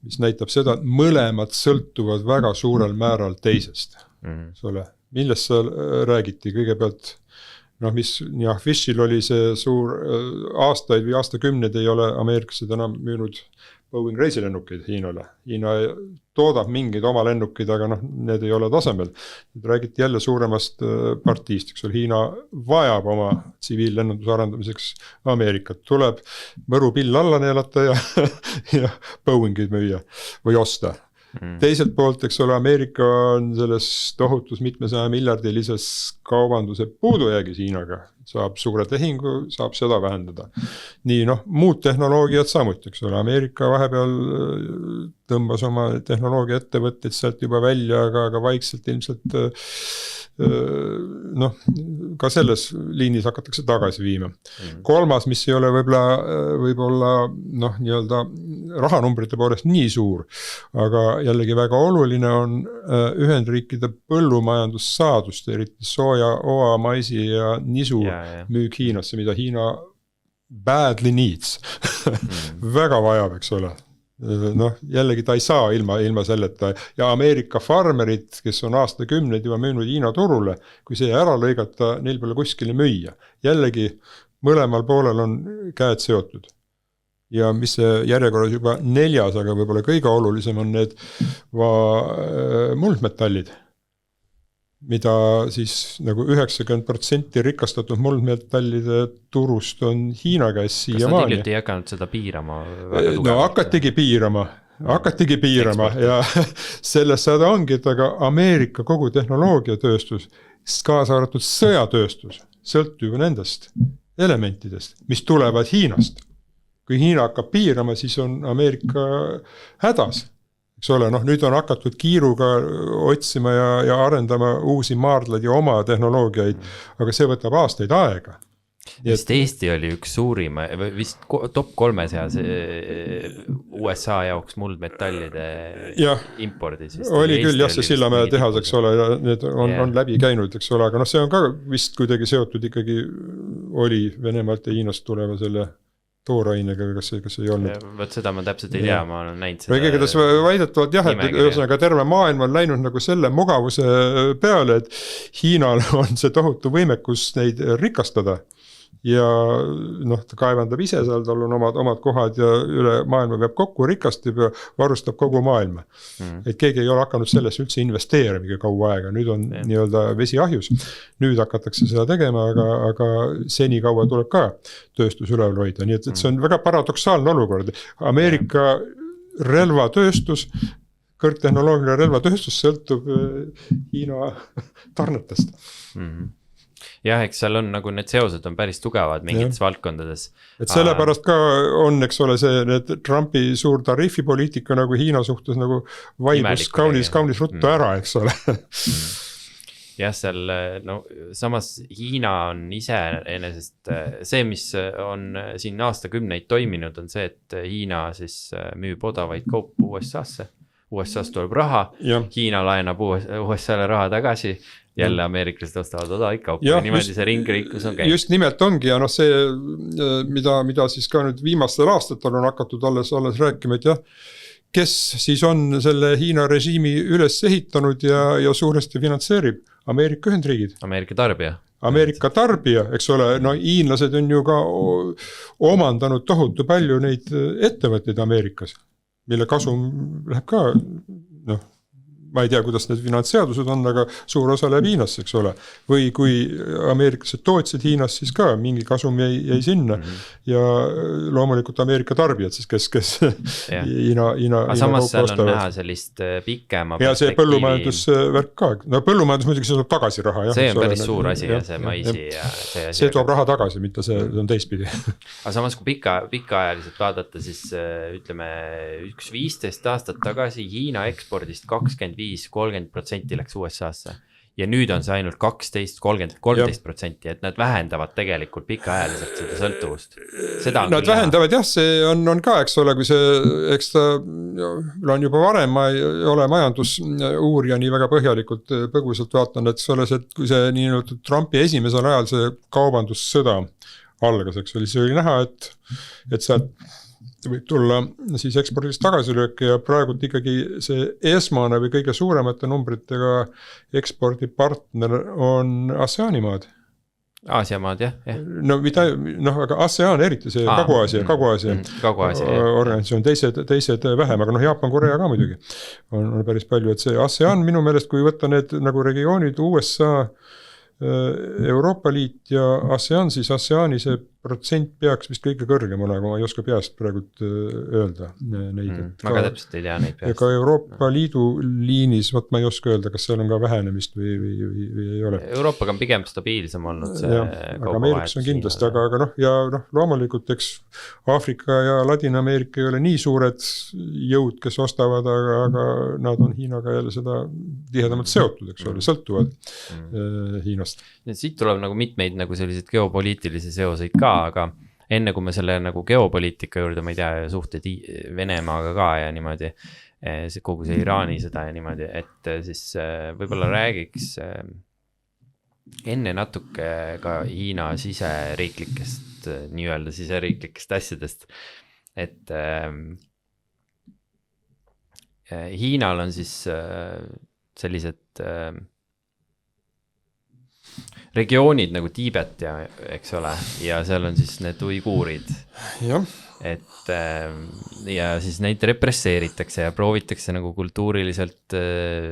mis näitab seda, et mõlemad sõltuvad väga suurel määral teisest, eks ole. Millest seal räägiti kõigepealt, mis Fishil oli see suur aastaid või aastakümned ei ole ameeriklased enam müünud Boeing reisilennukeid Hiinale. Hiina toodab mingeid oma lennukeid, aga need ei ole tasemel. Nüüd räägiti jälle suuremast partiist, eks ole, Hiina vajab oma tsiviillennunduse arendamiseks Ameerikat. Tuleb mõrupill alla neelata ja Boeingid müüa või osta. Teiselt poolt, eks ole, Ameerika on selles tohutus 700 miljardilises kaubanduse puudujäägis Hiinaga. Saab suure tehingu, saab seda vähendada. Nii, muud tehnoloogiad samuti, eks ole. Ameerika vahepeal tõmbas oma tehnoloogia ettevõtteid sealt juba välja, aga vaikselt ilmselt ka selles liinis hakatakse tagasi viima. Kolmas, mis ei ole võib-olla nii-öelda rahanumbrite poolest nii suur, aga jällegi väga oluline on Ühendriikide põllumajandussaaduste, eriti sooja, oa, maisi ja nisu müük Hiinasse, mida Hiina badly needs. Väga vajab, eks ole. Jällegi ta ei saa ilma selleta ja Ameerika farmerid, kes on aastakümneid juba müünud Hiina turule, kui see ära lõigata, neil pole kuskile müüa. Jällegi mõlemal poolel on käed seotud. Ja mis järjekorras juba 4, aga võib-olla kõige olulisem on need muldmetallid, mida siis nagu 90% rikastatud muldmetallide turust on Hiina käes siiamaani. Kas nad hiljuti ei hakanud seda piirama? Hakatigi piirama ja sellest saada ongi, et aga Ameerika kogu tehnoloogiatööstus, kaasa arvatud sõjatööstus, sõltub nendest elementidest, mis tulevad Hiinast. Kui Hiina hakkab piirama, siis on Ameerika hädas. Eks ole, nüüd on hakatud kiiruga otsima ja arendama uusi maardlaid ja oma tehnoloogiaid, aga see võtab aastaid aega. Vist Eesti oli üks suurima, vist top 3 seas USA jaoks muldmetallide impordis. Oli küll, jah, see Sillamäe tehas, eks ole, need on läbi käinud, eks ole, aga see on ka vist kuidagi seotud ikkagi oli Venemaalt ja Hiinast tuleva selle toorainega, kas ei olnud. Võt seda ma täpselt ei tea, ma olen näinud seda. Või kõigetas väidetavalt jah, et ühesõnaga terve maailm on läinud nagu selle mugavuse peale, et Hiinal on see tohutu võimekus neid rikastada. Ja ta kaevandab ise seal, tal on omad kohad ja üle maailma peab kokku, rikastab ja varustab kogu maailma. Et keegi ei ole hakanud sellest üldse investeerima kaua aega, nüüd on nii-öelda vesi ahjus. Nüüd hakatakse seda tegema, aga seni kaua tuleb ka tööstus üleval hoida. Nii et see on väga paradoksaalne olukord. Ameerika relvatööstus, kõrgtehnoloogiline relvatööstus sõltub Hiina tarnetest. Jah, eks seal on nagu need seosed on päris tugevad mingites valdkondades. Et sellepärast ka on, eks ole, see Trumpi suur tariifipoliitika nagu Hiina suhtes nagu vaibus kaunis ruttu ära, eks ole. Jah, seal, samas Hiina on ise enesest, see, mis on siin aastakümneid toiminud, on see, et Hiina siis müüb odavaid kaupu USA-sse. USA-st tuleb raha, Hiina laenab USA-le raha tagasi, jälle ameeriklased ostavad odavaid kaupu, niimoodi see ringriiklus on käinud. Just nimelt ongi ja see, mida siis ka nüüd viimastel aastatel on hakatud alles rääkima, et jah, kes siis on selle Hiina režiimi üles ehitanud ja suuresti finantseerib Ameerika Ühendriigid. Ameerika tarbija, eks ole, no hiinlased on ju ka omandanud tohutu palju neid ettevõtteid Ameerikas, mille kasum läheb ka, noh, ma ei tea, kuidas need finantsseadused on, aga suur osa läheb Hiinasse, eks ole. Või kui ameeriklased tootsid Hiinas, siis ka mingi kasum jäi sinna. Ja loomulikult Ameerika tarbijad, siis kes Hiina aga samas seal on näha sellist pikema ja see põllumajandusvärk ka. No põllumajandus muidugi see tuleb tagasi raha. See on päris suur asi ja see maisi. See toob raha tagasi, mitte see on teistpidi. Aga samas kui pikaajaliselt vaadata, siis ütleme 15 aastat tagasi Hiina ekspordist 25-30% läks USA-sse ja nüüd on see ainult 12-13%, et nad vähendavad tegelikult pikaajaliselt seda sõltuvust. Nad vähendavad jah, see on ka, eks ole, kui see, eks ta on juba varem, ma ei ole majandusuurija nii väga põhjalikult põgusalt vaatan, et kui see nii Trumpi esimesel ajal see kaubandussõda algas, eks oli, see oli näha, et sealt võib tulla siis ekspordist tagasilöök ja praegult ikkagi see esmane või kõige suuremate numbritega ekspordipartner on ASEAN-i maad. Aasia maad, jah. No aga ASEAN eriti see Kagu-Aasia organisatsioon, teised vähem, aga Jaapan, Korea ka muidugi on päris palju, et see ASEAN minu meelest, kui võtta need nagu regioonid USA, Euroopa Liit ja ASEAN, siis ASEANi see protsent peaks vist kõige kõrgem olema, ma ei oska peast praegult öelda neid. Ma ka täpselt ei tea neid peast. Ja ka Euroopa Liidu liinis, ma ei oska öelda, kas seal on ka vähenemist või ei ole. Euroopaga on pigem stabiilsem olnud see aga Ameerikas on kindlasti, aga loomulikult, eks Aafrika ja Ladina-Ameerika ei ole nii suured jõud, kes ostavad, aga nad on Hiinaga jälle seda tihedamalt seotud, eks ole, sõltuvad Hiinast. Siit tuleb nagu mitmeid nagu selliseid geopoliitilisi seoseid ka, aga enne kui me selle nagu geopoliitika juurde, ma ei tea, suhted Venemaaga ka ja niimoodi, kogu see Iraani seda ja niimoodi, et siis võib-olla räägiks enne natuke ka Hiina siseriiklikest, nii-öelda siseriiklikest asjadest, et Hiinal on siis sellised regioonid nagu Tiibet ja eks ole, ja seal on siis need uiguurid, et ja siis neid represseeritakse ja proovitakse nagu kultuuriliselt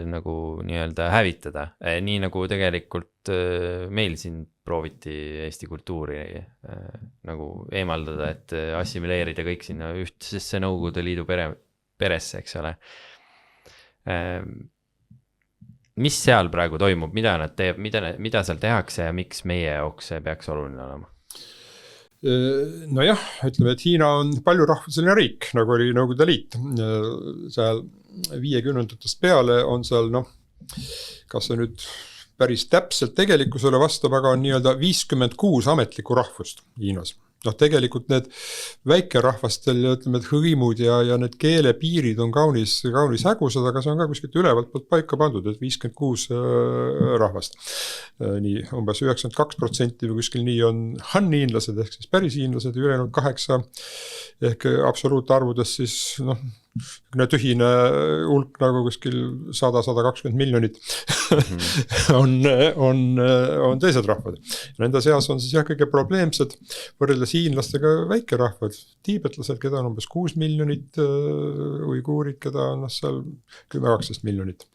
nagu nii-öelda hävitada, nii nagu tegelikult meil siin prooviti Eesti kultuuri nagu eemaldada, et assimileerida kõik sinna ühtsesse Nõukogude Liidu peresse, eks ole. Mis seal praegu toimub, mida nad teeb, mida seal tehakse ja miks meie jaoks see peaks oluline olema? Nojah, ütleme, et Hiina on palju rahvuseline riik, nagu oli Nõukogude Liit. Seal 50-ndatest peale on seal, kas see nüüd päris täpselt tegelikkusele vastab, aga on nii-öelda 56 ametlikku rahvust Hiinas. Tegelikult need väikerahvastel, ütleme, et hõimud ja need keelepiirid on kaunis hägusad, aga see on ka kuskilt ülevalt poolt paika pandud, et 56 rahvast. Nii, umbes 92% või kuskil nii on han-hiinlased ehk siis päris hiinlased ja ülejäänud 8 ehk absoluutarvudes siis tühine hulk nagu kuskil 100-120 miljonit on teised rahvad. Nende seas on siis kõige probleemsed võrreldes hiinlastega väikerahvad, tiibetlased, keda on umbes 6 miljonit, uiguurid, keda on seal 10-12 miljonit.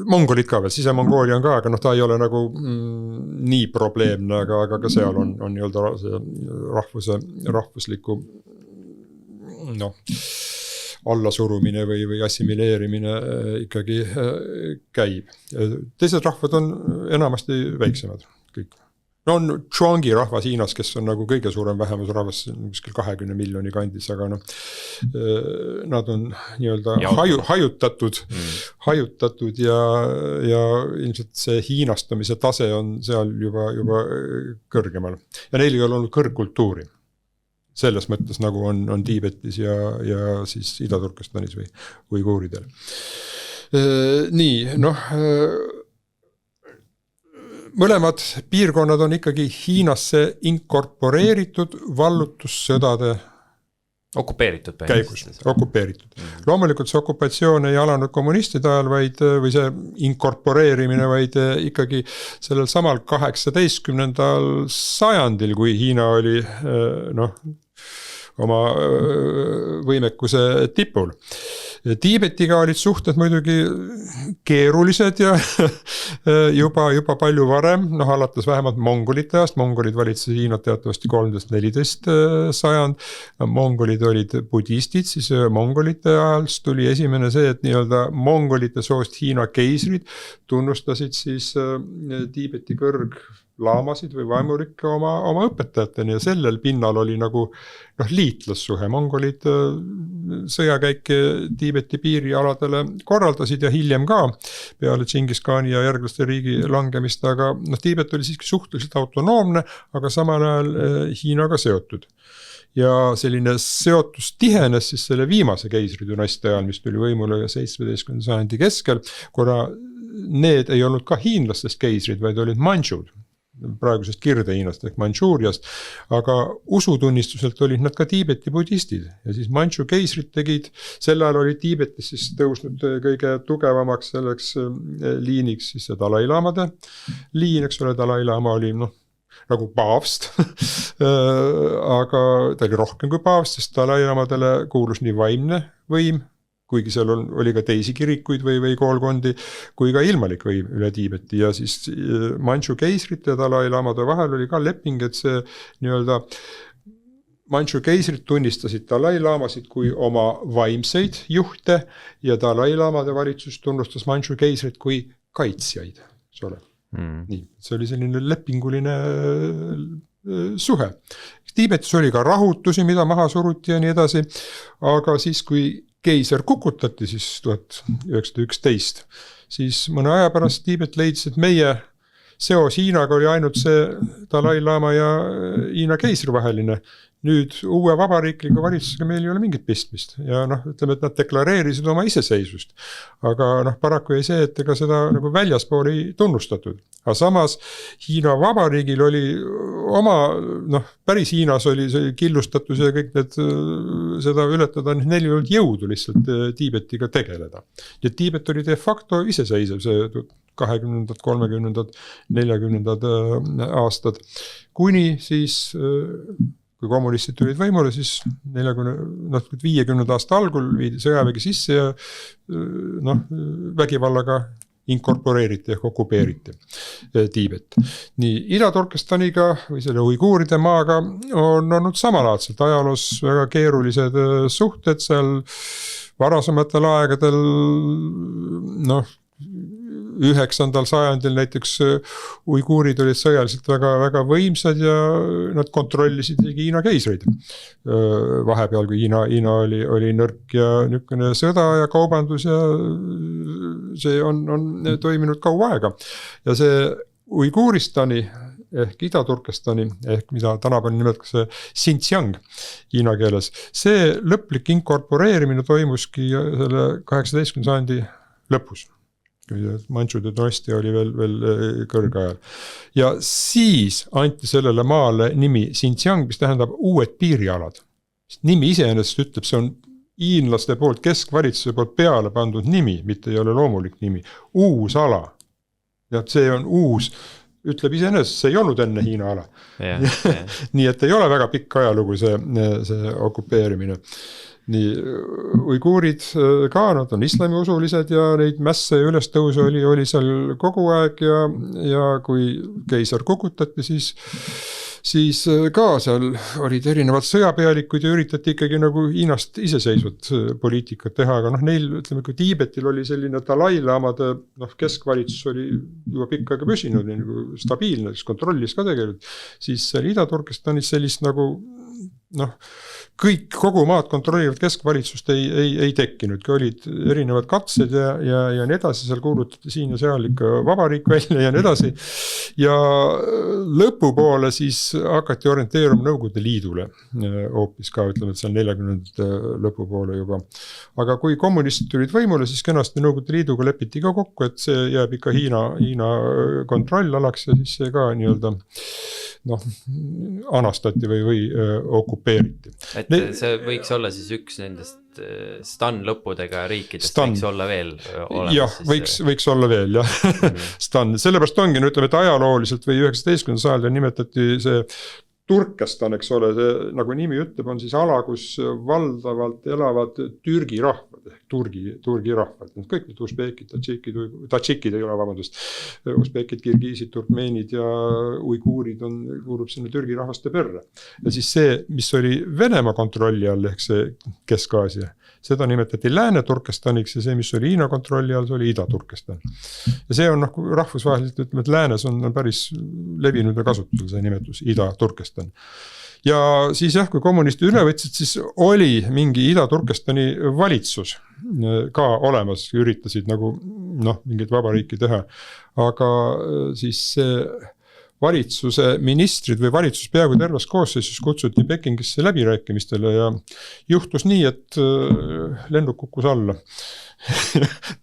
Mongolid ka veel, Sise-Mongoolia on ka, aga ta ei ole nagu nii probleemne, aga ka seal on nii-öelda rahvusliku allasurumine või assimileerimine ikkagi käib. Teised rahvad on enamasti väiksemad kõik. On Zhuangi rahvas Hiinas, kes on nagu kõige suurem vähemusrahvas, kuskil 20 miljoni kandis, aga nad on nii-öelda hajutatud ja ilmselt see hiinastamise tase on seal juba kõrgemal. Ja neil ei ole olnud kõrgkultuuri. Selles mõttes nagu on Tiibetis ja siis Ida-Turkestanis või uiguuridel. Nii, mõlemad piirkonnad on ikkagi Hiinasse inkorporeeritud vallutussõdade okupeeritud käigus, okupeeritud. Loomulikult see okupatsioon ei alanud kommunistide ajal, või see inkorporeerimine, vaid ikkagi sellel samal 18. sajandil, kui Hiina oli oma võimekuse tipul. Tiibetiga olid suhted muidugi keerulised ja juba palju varem, alates vähemalt mongolite ajast, mongolid valitsesid Hiinat teatavasti 13-14 sajand, mongolid olid budistid, siis mongolite ajast tuli esimene see, et nii-öelda mongolite soost Hiina keisrid tunnustasid siis Tiibeti kõrglaamasid või vaimurikke oma õpetajateni ja sellel pinnal oli nagu liitlassuhe. Mongolid sõjakäike Tiibeti piirialadele korraldasid ja hiljem ka peale Džingis Khani ja järglaste riigi langemist, aga Tiibet oli siiski suhteliselt autonoomne, aga samal ajal Hiinaga seotud. Ja selline seotus tihenes siis selle viimase keisridünastia ajal, mis tuli võimule 17. sajandi keskel, kuna need ei olnud ka hiinlastest keisrid, vaid olid manšud, praegusest Kirde-Hiinast ehk Mandžuuriast, aga usutunnistuselt olid nad ka Tiibeti budistid ja siis Mandžu keisrid tegid, sel ajal oli Tiibetis siis tõusnud kõige tugevamaks selleks liiniks siis see Dalai-laamade liin, eks ole, Dalai-laama oli nagu paavst, aga ta oli rohkem kui paavst, sest Dalai-laamadele kuulus nii vaimne võim, kuigi seal oli ka teisi kirikuid või koolkondi, kui ka ilmalik võim üle Tiibeti ja siis Mandžu keisrite ja Dalai-laamade vahel oli ka leping, et see nii-öelda Mandžu keisrid tunnistasid Dalai-laamasid kui oma vaimseid juhte ja Dalai-laamade valitsus tunnustas Mandžu keisrit kui kaitsjaid, eks ole. Nii, see oli selline lepinguline suhe. Tiibetis oli ka rahutusi, mida maha suruti ja nii edasi, aga siis kui keiser kukutati siis 1911, siis mõne aja pärast Tiibet leidis, et meie seos Hiinaga oli ainult see Dalai-laama ja Hiina keisri vaheline. Nüüd uue vabariikliku valitsusega meil ei ole mingit pistmist ja ütleme, et nad deklareerisid oma iseseisvust, aga paraku ei see, et ega seda nagu väljaspool ei tunnustatud. Aga samas Hiina vabariigil oli oma, päris Hiinas oli see killustatus ja kõik need, seda ületada, neil ei olnud jõudu lihtsalt Tiibetiga tegeleda. Ja Tiibet oli de facto iseseisev see 20., 30., 40. aastad, kuni siis kui kommunistid tulid võimule, siis 50. aasta algul viidi sõjavägi sisse ja vägivallaga inkorporeeriti ehk okupeeriti Tiibet. Nii Ida-Turkestaniga või selle uiguuride maaga on olnud samalaadselt ajaloos väga keerulised suhted seal varasematel aegadel, 9. sajandil näiteks uiguurid olid sõjaliselt väga, väga võimsad ja nad kontrollisid Hiina keisreid. Vahepeal, kui Hiina oli nõrk ja niisugune sõda ja kaubandus ja see on toiminud kaua aega. Ja see Uiguuristani ehk Ida-Turkestani ehk mida tänapäeval nimetatakse Xinjiang hiina keeles, see lõplik inkorporeerimine toimuski selle 18. sajandi lõpus. Mandžude dünastia oli veel kõrgajal. Ja siis anti sellele maale nimi Xinjiang, mis tähendab uued piirialad. Nimi iseenesest ütleb, see on hiinlaste poolt, keskvalitsuse poolt peale pandud nimi, mitte ei ole loomulik nimi. Uus ala. Ja see on uus, ütleb iseenesest, see ei olnud enne Hiina ala. Nii et ei ole väga pikk ajalugu see okupeerimine. Nii uiguurid ka, nad on islamiusulised ja neid mässe ja ülestõuse oli seal kogu aeg ja kui keiser kukutati, siis ka seal olid erinevad sõjapealikud ja üritati ikkagi nagu Hiinast iseseisvat poliitikat teha, aga neil, ütleme, kui Tiibetil oli selline Dalai-laamade keskvalitsus oli juba pikka aega püsinud, nagu stabiilne, kontrollis ka tegelikult, siis seal Ida-Turkestanis sellist nagu kõik kogu maad kontrollivad keskvalitsust ei tekkinud, kui olid erinevad katsed ja nii edasi, seal kuulutati siin ja seal ikka vabariik välja ja nii edasi. Ja lõpupoole siis hakati orienteeruma Nõukogude Liidule hoopis ka, ütleme, et seal 40. lõpupoole juba. Aga kui kommunistid tulid võimule, siis kenasti Nõukogude Liiduga lepiti ka kokku, et see jääb ikka Hiina kontrollalaks ja siis see ka nii-öelda noh, anastati või okupeeriti. Et see võiks olla siis üks nendest stan lõppudega riikidest võiks olla veel olemas. Jah, võiks olla veel, jah. Stan, sellepärast ongi, ütleme, et ajalooliselt või 19. sajandil nimetati see Turkestan, eks ole, see, nagu nimi ütleb, on siis ala, kus valdavalt elavad Türgi rahvad, ehk Turgi rahvad. Kõik need usbeekid, tatšikid ei ole, vabandust, usbeekid, kirgiisid, turkmeenid ja uiguurid kuulub sinna Türgi rahvaste perre. Ja siis see, mis oli Venemaa kontrolli all, ehk see Kesk-Aasia, seda nimetati Lääne-Turkestaniks ja see, mis oli Hiina kontrolli all, see oli Ida-Turkestan. Ja see on rahvusvaheliselt, ütleme, et läänes on päris levinud ja kasutusel see nimetus Ida-Turkestan. Ja siis jah, kui kommunistid üle võtsid, siis oli mingi Ida-Turkestani valitsus ka olemas, üritasid nagu mingit vabariiki teha, aga siis see valitsuse ministrid või valitsus peaaegu terves koosseisus kutsuti Pekingisse läbirääkimistele ja juhtus nii, et lennuk kukkus alla.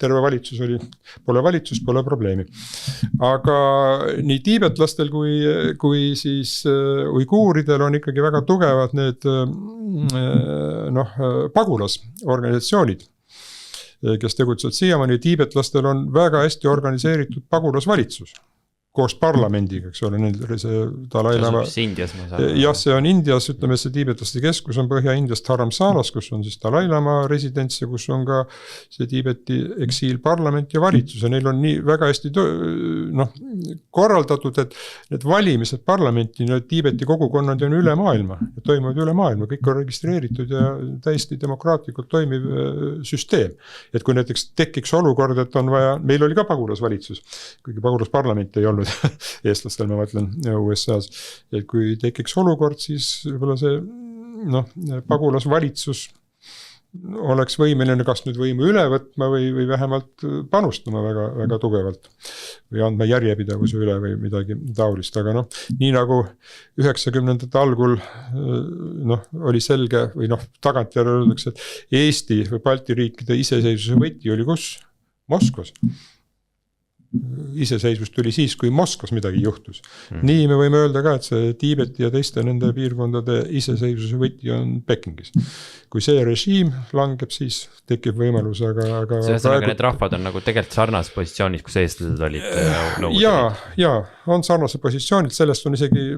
Terve valitsus oli, pole valitsus, pole probleemi. Aga nii tiibetlastel kui siis uiguuridel on ikkagi väga tugevad need pagulasorganisatsioonid, kes tegutsevad siiamaani. Tiibetlastel on väga hästi organiseeritud pagulasvalitsus koos parlamendiga, eks ole, see Dalai Lama. See on Indias, ma saan. Jah, see on Indias, ütleme, see tiibetlaste keskus on Põhja-Indias Dharamsalas, kus on siis Dalai Lama residents ja kus on ka see Tiibeti eksiilparlament ja valitsus. Ja neil on nii väga hästi korraldatud, et need valimised parlamenti, Tiibeti kogukonnad on üle maailma, toimuvad üle maailma, kõik on registreeritud ja täiesti demokraatlikult toimiv süsteem. Et kui näiteks tekiks olukord, et on vaja, meil oli ka pagulasvalitsus, kuigi pagulasparlament ei olnud eestlastel, ma mõtlen USA-s, et kui tekiks olukord, siis võib-olla see pagulasvalitsus oleks võimeline kas nüüd võimu üle võtma või vähemalt panustama väga, väga tugevalt või andma järjepidevuse üle või midagi taolist, aga nii nagu 90ndate algul oli selge või tagantjärele öeldakse, et Eesti või Balti riikide iseseisvuse võti oli kus? Moskvas. Iseseisvus tuli siis, kui Moskvas midagi juhtus. Nii me võime öelda ka, et see Tiibeti ja teiste nende piirkondade iseseisvuse võti on Pekingis. Kui see režiim langeb, siis tekib võimalus, aga praegu... need rahvad on nagu tegelikult sarnases positsioonis, kus eestlased olid. Ja, on sarnase positsioonid, sellest on isegi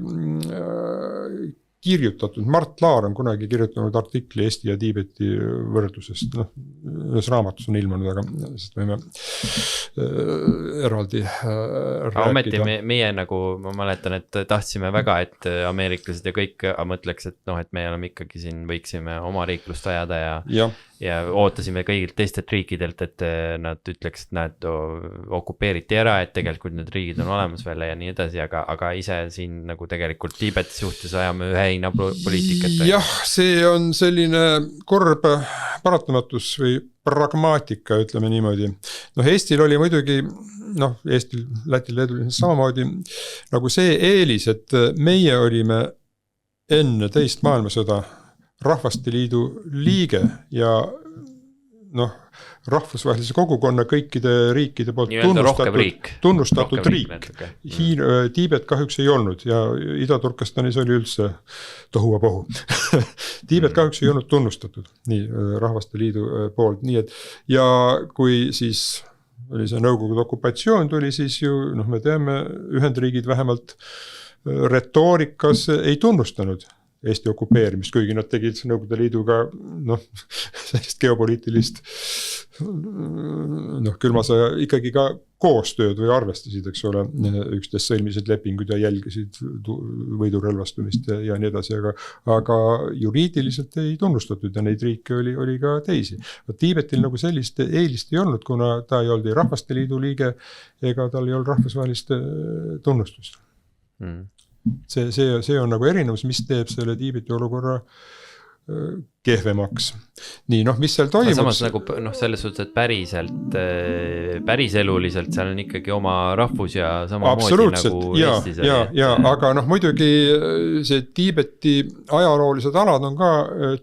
kirjutatud. Mart Laar on kunagi kirjutanud artikli Eesti ja Tiibeti võrdlusest. Ühes raamatus on ilmunud, aga sest võime eraldi rääkida. Ometi meie nagu, ma mäletan, et tahtsime väga, et ameeriklased ja kõik mõtleks, et et me oleme ikkagi siin, võiksime oma riiklust ajada ja ootasime kõigilt teistelt riikidelt, et nad ütleks, et nad okupeeriti ära, et tegelikult need riigid on olemas veel ja nii edasi, aga ise siin nagu tegelikult Tiibeti suhtes ajame ühe poliitikat. Jah, see on selline kurb paratamatus või pragmaatika, ütleme niimoodi. Eestil oli muidugi, Eestil, Lätil, Leedul samamoodi nagu see eelis, et meie olime enne teist maailmasõda Rahvaste Liidu liige ja rahvusvahelise kogukonna kõikide riikide poolt tunnustatud riik. Tiibet kahjuks ei olnud ja Ida-Turkestanis oli üldse tohuvapohu. Tiibet kahjuks ei olnud tunnustatud nii Rahvaste Liidu poolt. Nii et, ja kui siis oli see Nõukogude okupatsioon tuli, siis ju me teame, Ühendriigid vähemalt retoorikas ei tunnustanud Eesti okupeerimist, kuigi nad tegid Nõukogude Liiduga sellist geopoliitilist külmasõja ikkagi ka koostööd või arvestasid, eks ole, üksteist sõlmisid lepingud ja jälgisid võidurelvastumist ja nii edasi, aga juriidiliselt ei tunnustatud ja neid riike oli ka teisi. Tiibetil nagu sellist eelist ei olnud, kuna ta ei olnud Rahvaste Liidu liige ega tal ei olnud rahvusvahelist tunnustust. See on nagu erinevus, mis teeb selle Tiibeti olukorra kehvemaks. Nii, mis seal toimus? Samas nagu selles suhtes, et päriseluliselt seal on ikkagi oma rahvus ja samamoodi nagu Eestis. Aga muidugi see Tiibeti ajaloolised alad on ka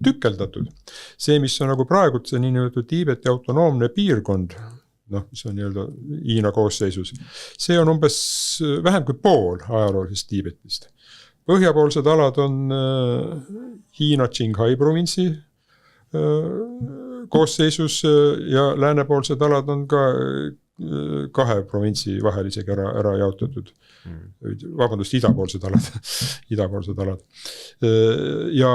tükeldatud. See, mis on nagu praegu see niinimetatud Tiibeti autonoomne piirkond, mis on nii-öelda Hiina koosseisus, see on umbes vähem kui pool ajaloolisest Tiibetist. põhjapoolsed alad on Hiina Qinghai provintsi koosseisus ja läänepoolsed alad on ka 2 provintsi vahel isegi ära jaotatud. Vabandust, idapoolsed alad. Ja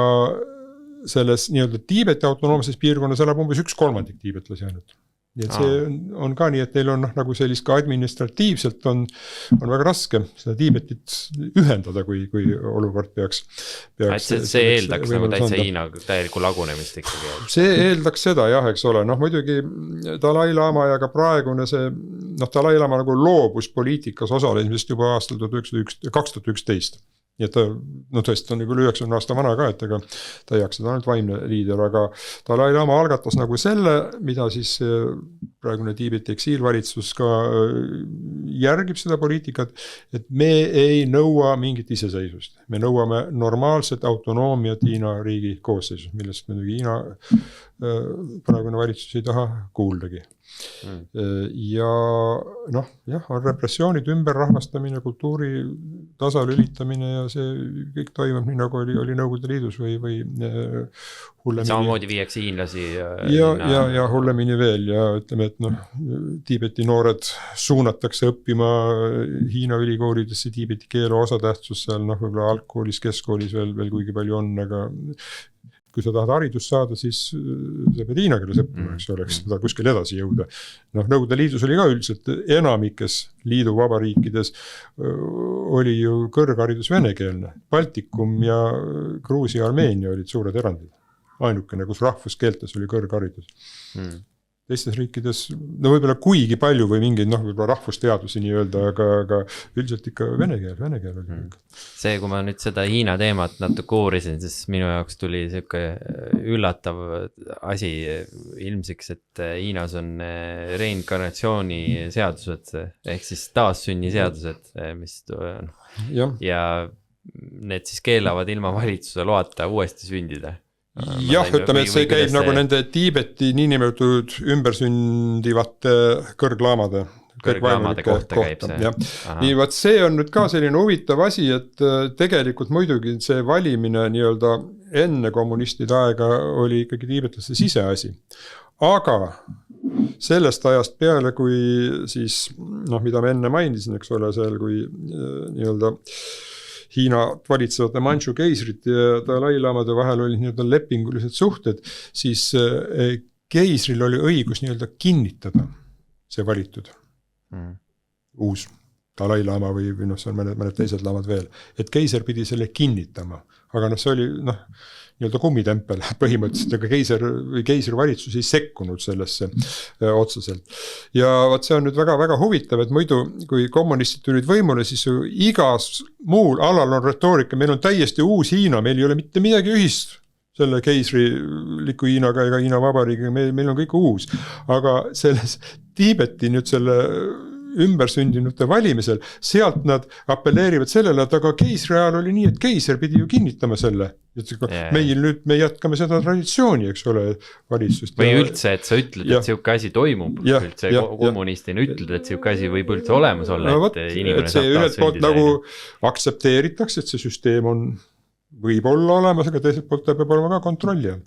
selles nii-öelda Tiibeti autonoomses piirkonnas elab umbes 1/3 tiibetlasi ainult. Nii et see on ka nii, et neil on nagu sellist ka administratiivselt on väga raske seda Tiibetit ühendada, kui olukord peaks see eeldaks nagu täitsa Hiina täielikku lagunemist ikkagi. See eeldaks seda jah, eks ole. Muidugi Dalai-Lama ja ka praegune see, Dalai-Lama nagu loobus poliitikas osalemisest juba aastal 2011. Nii et ta, tõesti on küll 90 aasta vana ka, et ega ta ei jaksa, ta ainult vaimne liider, aga Dalai-Lama algatas nagu selle, mida siis praegune Tiibeti eksiilvalitsus ka järgib seda poliitikat, et me ei nõua mingit iseseisvust. Me nõuame normaalset autonoomiat Hiina riigi koosseisus, millest muidugi Hiina praegune valitsus ei taha kuuldagi. Ja on repressioonid, ümberrahvastamine, kultuuri tasalülitamine ja see kõik toimub nii nagu oli Nõukogude Liidus või hullemini. Samamoodi viiakse hiinlasi. Ja hullemini veel ja ütleme, et Tiibeti noored suunatakse õppima Hiina ülikoolidesse Tiibeti keele osatähtsus seal, võib-olla algkoolis, keskkoolis veel kuigi palju on, aga kui sa tahad haridust saada, siis sa pead hiina keeles õppima, eks oleks seda kuskil edasi jõuda. Nõukogude Liidus oli ka üldiselt enamikes liidu vabariikides oli ju kõrgharidus venekeelne. Baltikum ja Gruusia ja Armeenia olid suured erandid. Ainukene, kus rahvuskeeltes oli kõrgharidus. Teistes riikides, võib-olla kuigi palju või mingeid võib-olla rahvusteadusi nii öelda, aga üldiselt ikka vene keel oli. See, kui ma nüüd seda Hiina teemat natuke uurisin, siis minu jaoks tuli selline üllatav asi ilmsiks, et Hiinas on reinkarnatsiooni seadused, ehk siis taassünni seadused, mis ja need siis keelavad ilma valitsuse loata uuesti sündida. Jah, ütleme, et see käib nagu nende Tiibeti niinimetatud ümbersündivate kõrglaamade kohta käib see. Nii, vaat see on nüüd ka selline huvitav asi, et tegelikult muidugi see valimine nii-öelda enne kommunistide aega oli ikkagi tiibetlaste siseasi. Aga sellest ajast peale, kui siis, mida ma enne mainisin, eks ole, seal kui nii-öelda Hiina valitsevate Manchu keisrite ja Dalai-Lamade vahel oli nii-öelda lepingulised suhted, siis keisril oli õigus nii-öelda kinnitada see valitud. Uus Dalai-Lama või see on mõned teised lamad veel. Et keiser pidi selle kinnitama. Aga see oli nii-öelda kummitempel põhimõtteliselt, aga keisrivalitsus ei sekkunud sellesse otseselt. Ja see on nüüd väga-väga huvitav, et muidu kui kommunistid tulid võimule, siis igas muul alal on retoorika, meil on täiesti uus Hiina, meil ei ole mitte midagi ühist selle keisriliku Hiinaga ega Hiina vabariigiga, meil on kõik uus. Aga selles Tiibeti nüüd selle ümbersündinute valimisel, sealt nad appelleerivad sellele, et aga keisri ajal oli nii, et keiser pidi ju kinnitama selle. Meil nüüd me jätkame seda traditsiooni, eks ole, valitsust. Või üldse, et sa ütled, et siuke asi toimub, üldse kommunistina ütled, et siuke asi võib üldse olemas olla, et inimene saab ühelt poolt nagu aktsepteeritakse, et see süsteem on võib olla olemas, aga teiselt poolt ta peab olema ka kontrolli all.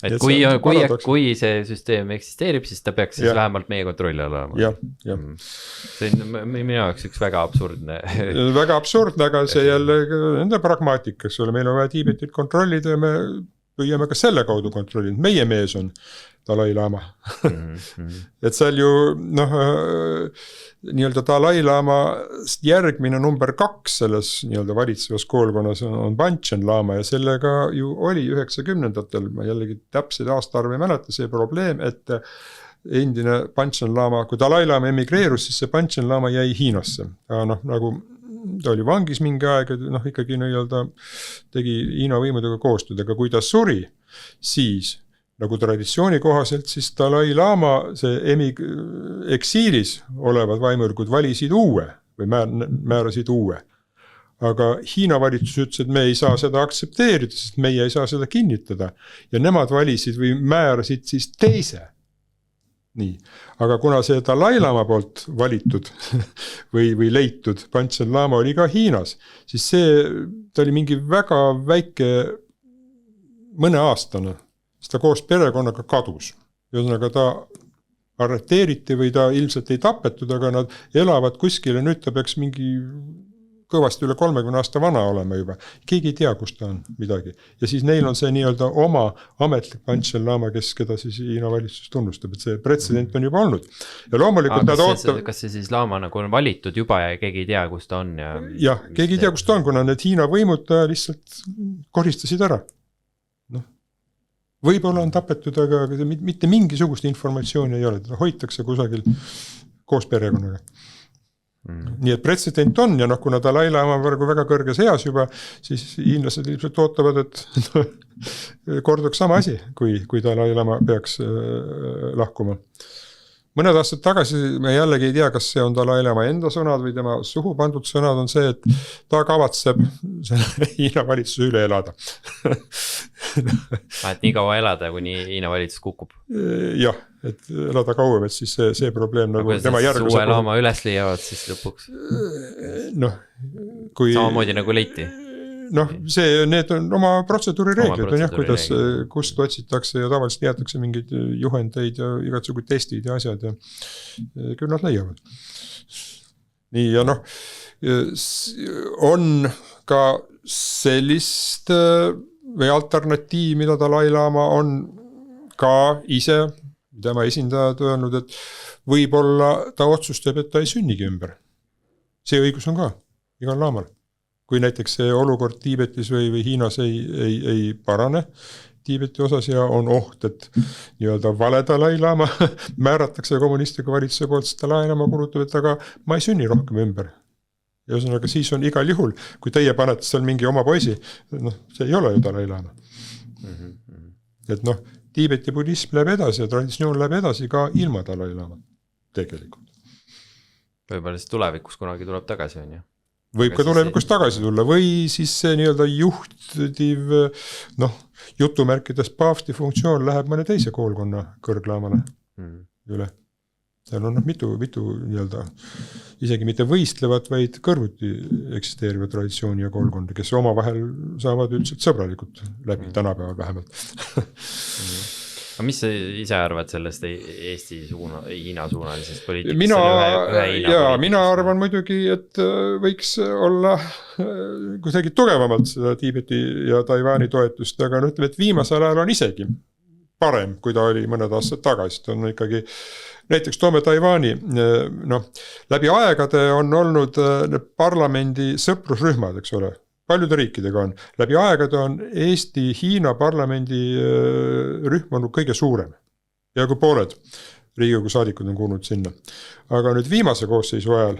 Et kui see süsteem eksisteerib, siis ta peaks siis vähemalt meie kontrolli all olema. See on minu jaoks üks väga absurdne. Väga absurdne, aga see jälle nende pragmaatika, eks ole, meil on vaja Tiibetit kontrollida ja me püüame ka selle kaudu kontrollida. Meie mees on Dalai-Lama. Et seal ju nii-öelda Dalai-Lama järgmine number 2 selles nii-öelda valitsevas koolkonnas on Panchen Lama ja sellega ju oli 90-ndatel, ma jällegi täpseid aastaarve ei mäleta, see probleem, et endine Panchen Lama, kui Dalai-Lama emigreerus, siis see Panchen Lama jäi Hiinasse. Nagu ta oli vangis mingi aeg, ikkagi nii-öelda tegi Hiina võimudega koostööd, aga kui ta suri, siis nagu traditsiooni kohaselt, siis Dalai-Lama see eksiilis olevad vaimurikud valisid uue või määrasid uue. Aga Hiina valitsus ütles, et me ei saa seda aktsepteerida, sest meie ei saa seda kinnitada. Ja nemad valisid või määrasid siis teise. nii, aga kuna see Dalai-Lama poolt valitud või leitud Panchen Lama oli ka Hiinas, siis ta oli mingi väga väike mõneaastane, siis ta koos perekonnaga kadus. Ühesõnaga ta arreteeriti või ta ilmselt ei tapetud, aga nad elavad kuskil ja nüüd ta peaks mingi kõvasti üle 30 aasta vana olema juba. Keegi ei tea, kus ta on midagi. Ja siis neil on see nii-öelda oma ametlik Panchen Lama, keda siis Hiina valitsus tunnustab, et see pretsedent on juba olnud. Ja loomulikult kas see siis Lama nagu on valitud juba ja keegi ei tea, kus ta on? Ja keegi ei tea, kus ta on, kuna need Hiina võimud lihtsalt koristasid ära. Võib-olla on tapetud, aga mitte mingisugust informatsiooni ei ole, teda hoitakse kusagil koos perekonnaga. Nii et pretsedent on ja kuna Dalai-Lama on praegu väga kõrges eas juba, siis hiinlased ilmselt ootavad, et korduks sama asi, kui Dalai-Lama peaks lahkuma. Mõned aastad tagasi me jällegi ei tea, kas see on Dalai-Lama enda sõnad või tema suhu pandud sõnad on see, et ta kavatseb selle Hiina valitsuse üle elada. Et nii kaua elada, kuni Hiina valitsus kukub. Jah, et elada kauem, et siis see probleem nagu tema järgmise... Uue Lama üles leiavad siis lõpuks? Samamoodi nagu leiti? Need on oma protseduurireeglid on jah, kuidas, kust otsitakse ja tavaliselt jäetakse mingeid juhendeid ja igatsugu testid ja asjad ja küll nad leiavad. Nii ja on ka sellist või alternatiiv, mida Dalai-Lama on ka ise, tema esindajad öelnud, et võib-olla ta otsustab, et ta ei sünnigi ümber. See õigus on ka igal laamal. Kui näiteks see olukord Tiibetis või Hiinas ei parane Tiibeti osas ja on oht, et nii-öelda vale Dalai-Lama määratakse kommunistliku valitsuse poolt, siis Dalai-Lama kuulutab, et aga ma ei sünni rohkem ümber. Ja ühesõnaga siis on igal juhul, kui teie panete seal mingi oma poisi, see ei ole ju Dalai-Lama. Et Tiibeti budism läheb edasi ja traditsioon läheb edasi ka ilma Dalai-Lama tegelikult. Võib-olla siis tulevikus kunagi tuleb tagasi, on ju? Võib ka tulevikus tagasi tulla või siis see nii-öelda juhtiv jutumärkides paavsti funktsioon läheb mõne teise koolkonna kõrglaamale üle. Seal on mitu nii-öelda isegi mitte võistlevat, vaid kõrvuti eksisteeriva traditsiooni ja koolkondi, kes oma vahel saavad üldiselt sõbralikult läbi tänapäeval vähemalt. Aga mis sa ise arvad sellest Eesti Hiina suunalisest poliitikast? Mina arvan muidugi, et võiks olla kuidagi tugevamalt seda Tiibeti ja Taiwani toetust, aga ütleme, et viimasel ajal on isegi parem, kui ta oli mõned aastad tagasi. On ikkagi, näiteks toome Taiwani, läbi aegade on olnud parlamendi sõprusrühmad, eks ole. Paljude riikidega on. Läbi aegade on Eesti-Hiina parlamendi rühm olnud kõige suurem. Ja kui pooled Riigikogu saadikud on kuulnud sinna. Aga nüüd viimase koosseisu ajal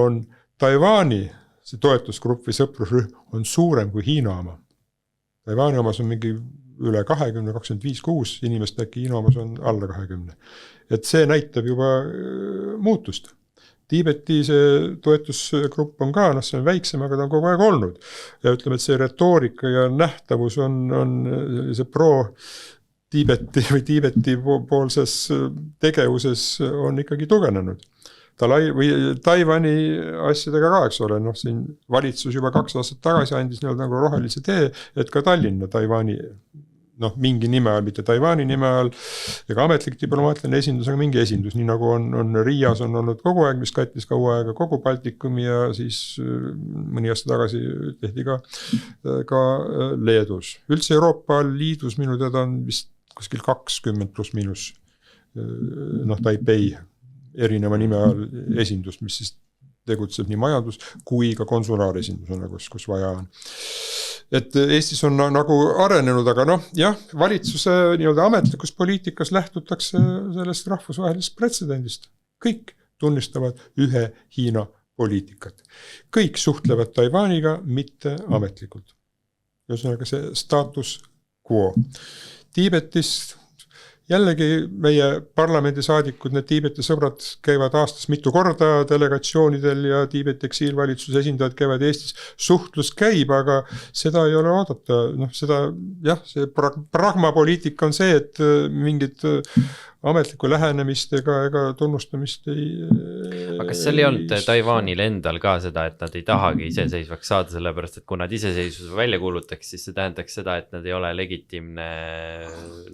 on Taiwani see toetusgrupp või sõprusrühm on suurem kui Hiina oma. Taiwani omas on mingi üle 20, 25-6 inimest, äkki Hiina omas on alla 20. Et see näitab juba muutust. Tiibeti see toetusgrupp on ka, see on väiksem, aga ta on kogu aeg olnud. Ja ütleme, et see retoorika ja nähtavus on see pro-Tiibeti või Tiibeti poolses tegevuses on ikkagi tugevnenud. Taiwani asjadega ka, eks ole, siin valitsus juba 2 aastat tagasi andis nagu rohelise tee, et ka Tallinna Taiwani mingi nime all, mitte Taiwani nime all, ega ametlik diplomaatiline esindus, aga mingi esindus, nii nagu on Riias on olnud kogu aeg, mis kattis kaua aega kogu Baltikumi ja siis mõni aasta tagasi tehti ka Leedus. Üldse Euroopa Liidus minu teada on vist kuskil 20 plus miinus Taipei erineva nime all esindus, mis siis tegutseb nii majandus kui ka konsulaaresindusena, kus vaja on. Et Eestis on nagu arenenud, aga valitsuse nii-öelda ametlikus poliitikas lähtutakse sellest rahvusvahelisest pretsedendist. Kõik tunnistavad ühe Hiina poliitikat. Kõik suhtlevad Taiwaniga, mitte ametlikult. Ühesõnaga see status quo. Tiibetis jällegi meie parlamendisaadikud, need Tiibeti sõbrad käivad aastas mitu korda delegatsioonidel ja Tiibeti eksiilvalitsuse esindajad käivad Eestis. Suhtlus käib, aga seda ei ole oodata. See pragmapoliitika on see, et mingid ametlikku lähenemist ega tunnustamist ei. Aga kas seal ei olnud Taiwanil endal ka seda, et nad ei tahagi iseseisvaks saada, sellepärast et kui nad iseseisvuse välja kuulutaks, siis see tähendaks seda, et nad ei ole legitiimne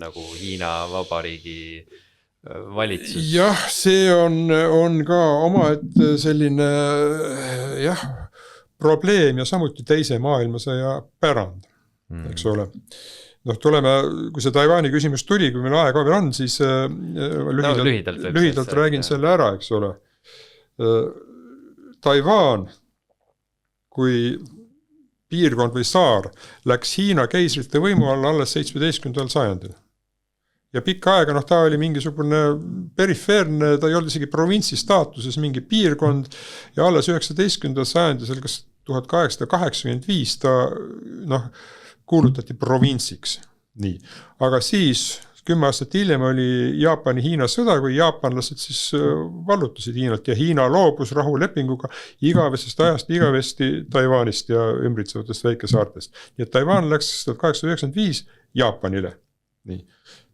nagu Hiina Vabariigi valitsus? Jah, see on ka omaette selline probleem ja samuti teise maailmasõja pärand, eks ole. Noh, tuleme, kui see Taiwani küsimus tuli, kui meil aega veel on, siis lühidalt räägin selle ära, eks ole. Taiwan kui piirkond või saar läks Hiina keisrite võimu alla alles 17. sajandil. Ja pikka aega, ta oli mingisugune perifeerne, ta ei olnud isegi provintsi staatuses mingi piirkond ja alles 19. sajandisel, kas 1885 ta kuulutati provintsiks. Nii. Aga siis 10 aastat hiljem oli Jaapani-Hiina sõda, kui jaapanlased siis vallutasid Hiinat ja Hiina loobus rahulepinguga igavesest ajast igavesti Taiwanist ja ümbritsevatest väikesaartest. Ja Taiwan läks 1895 Jaapanile. Nii.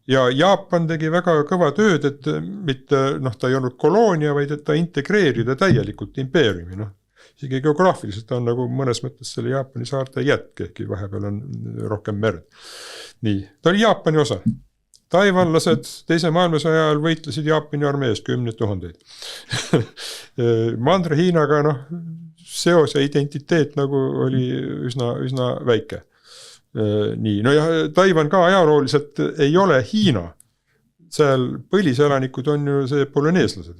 Ja Jaapan tegi väga kõva tööd, et mitte, ta ei olnud koloonia, vaid et ta integreerida täielikult impeeriumi. Isegi geograafiliselt ta on nagu mõnes mõttes selle Jaapani saarte jätk, ehkki vahepeal on rohkem merd. Nii, ta oli Jaapani osa. Taiwanlased teise maailmasõja ajal võitlesid Jaapani armees 10 000. Mandre Hiinaga seos ja identiteet nagu oli üsna väike. Nii, ja Taiwan ka ajalooliselt ei ole Hiina. Seal põliselanikud on ju see poloneeslased.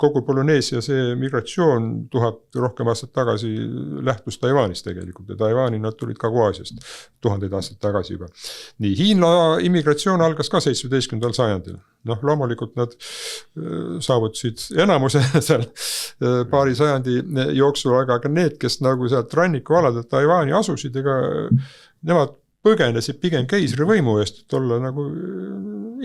Kogu Poloneesia see migratsioon 1000 rohkem aastat tagasi lähtus Taiwanist tegelikult ja Taiwani nad tulid Kagu-Aasiast 1000 aastat tagasi juba. Nii, Hiina immigratsioon algas ka 17. sajandil. Loomulikult nad saavutasid enamuse seal paari sajandi jooksul, aga need, kes nagu sealt rannikualadelt Taiwani asusid, ega nemad põgenesid pigem keisrivõimu eest, et olla nagu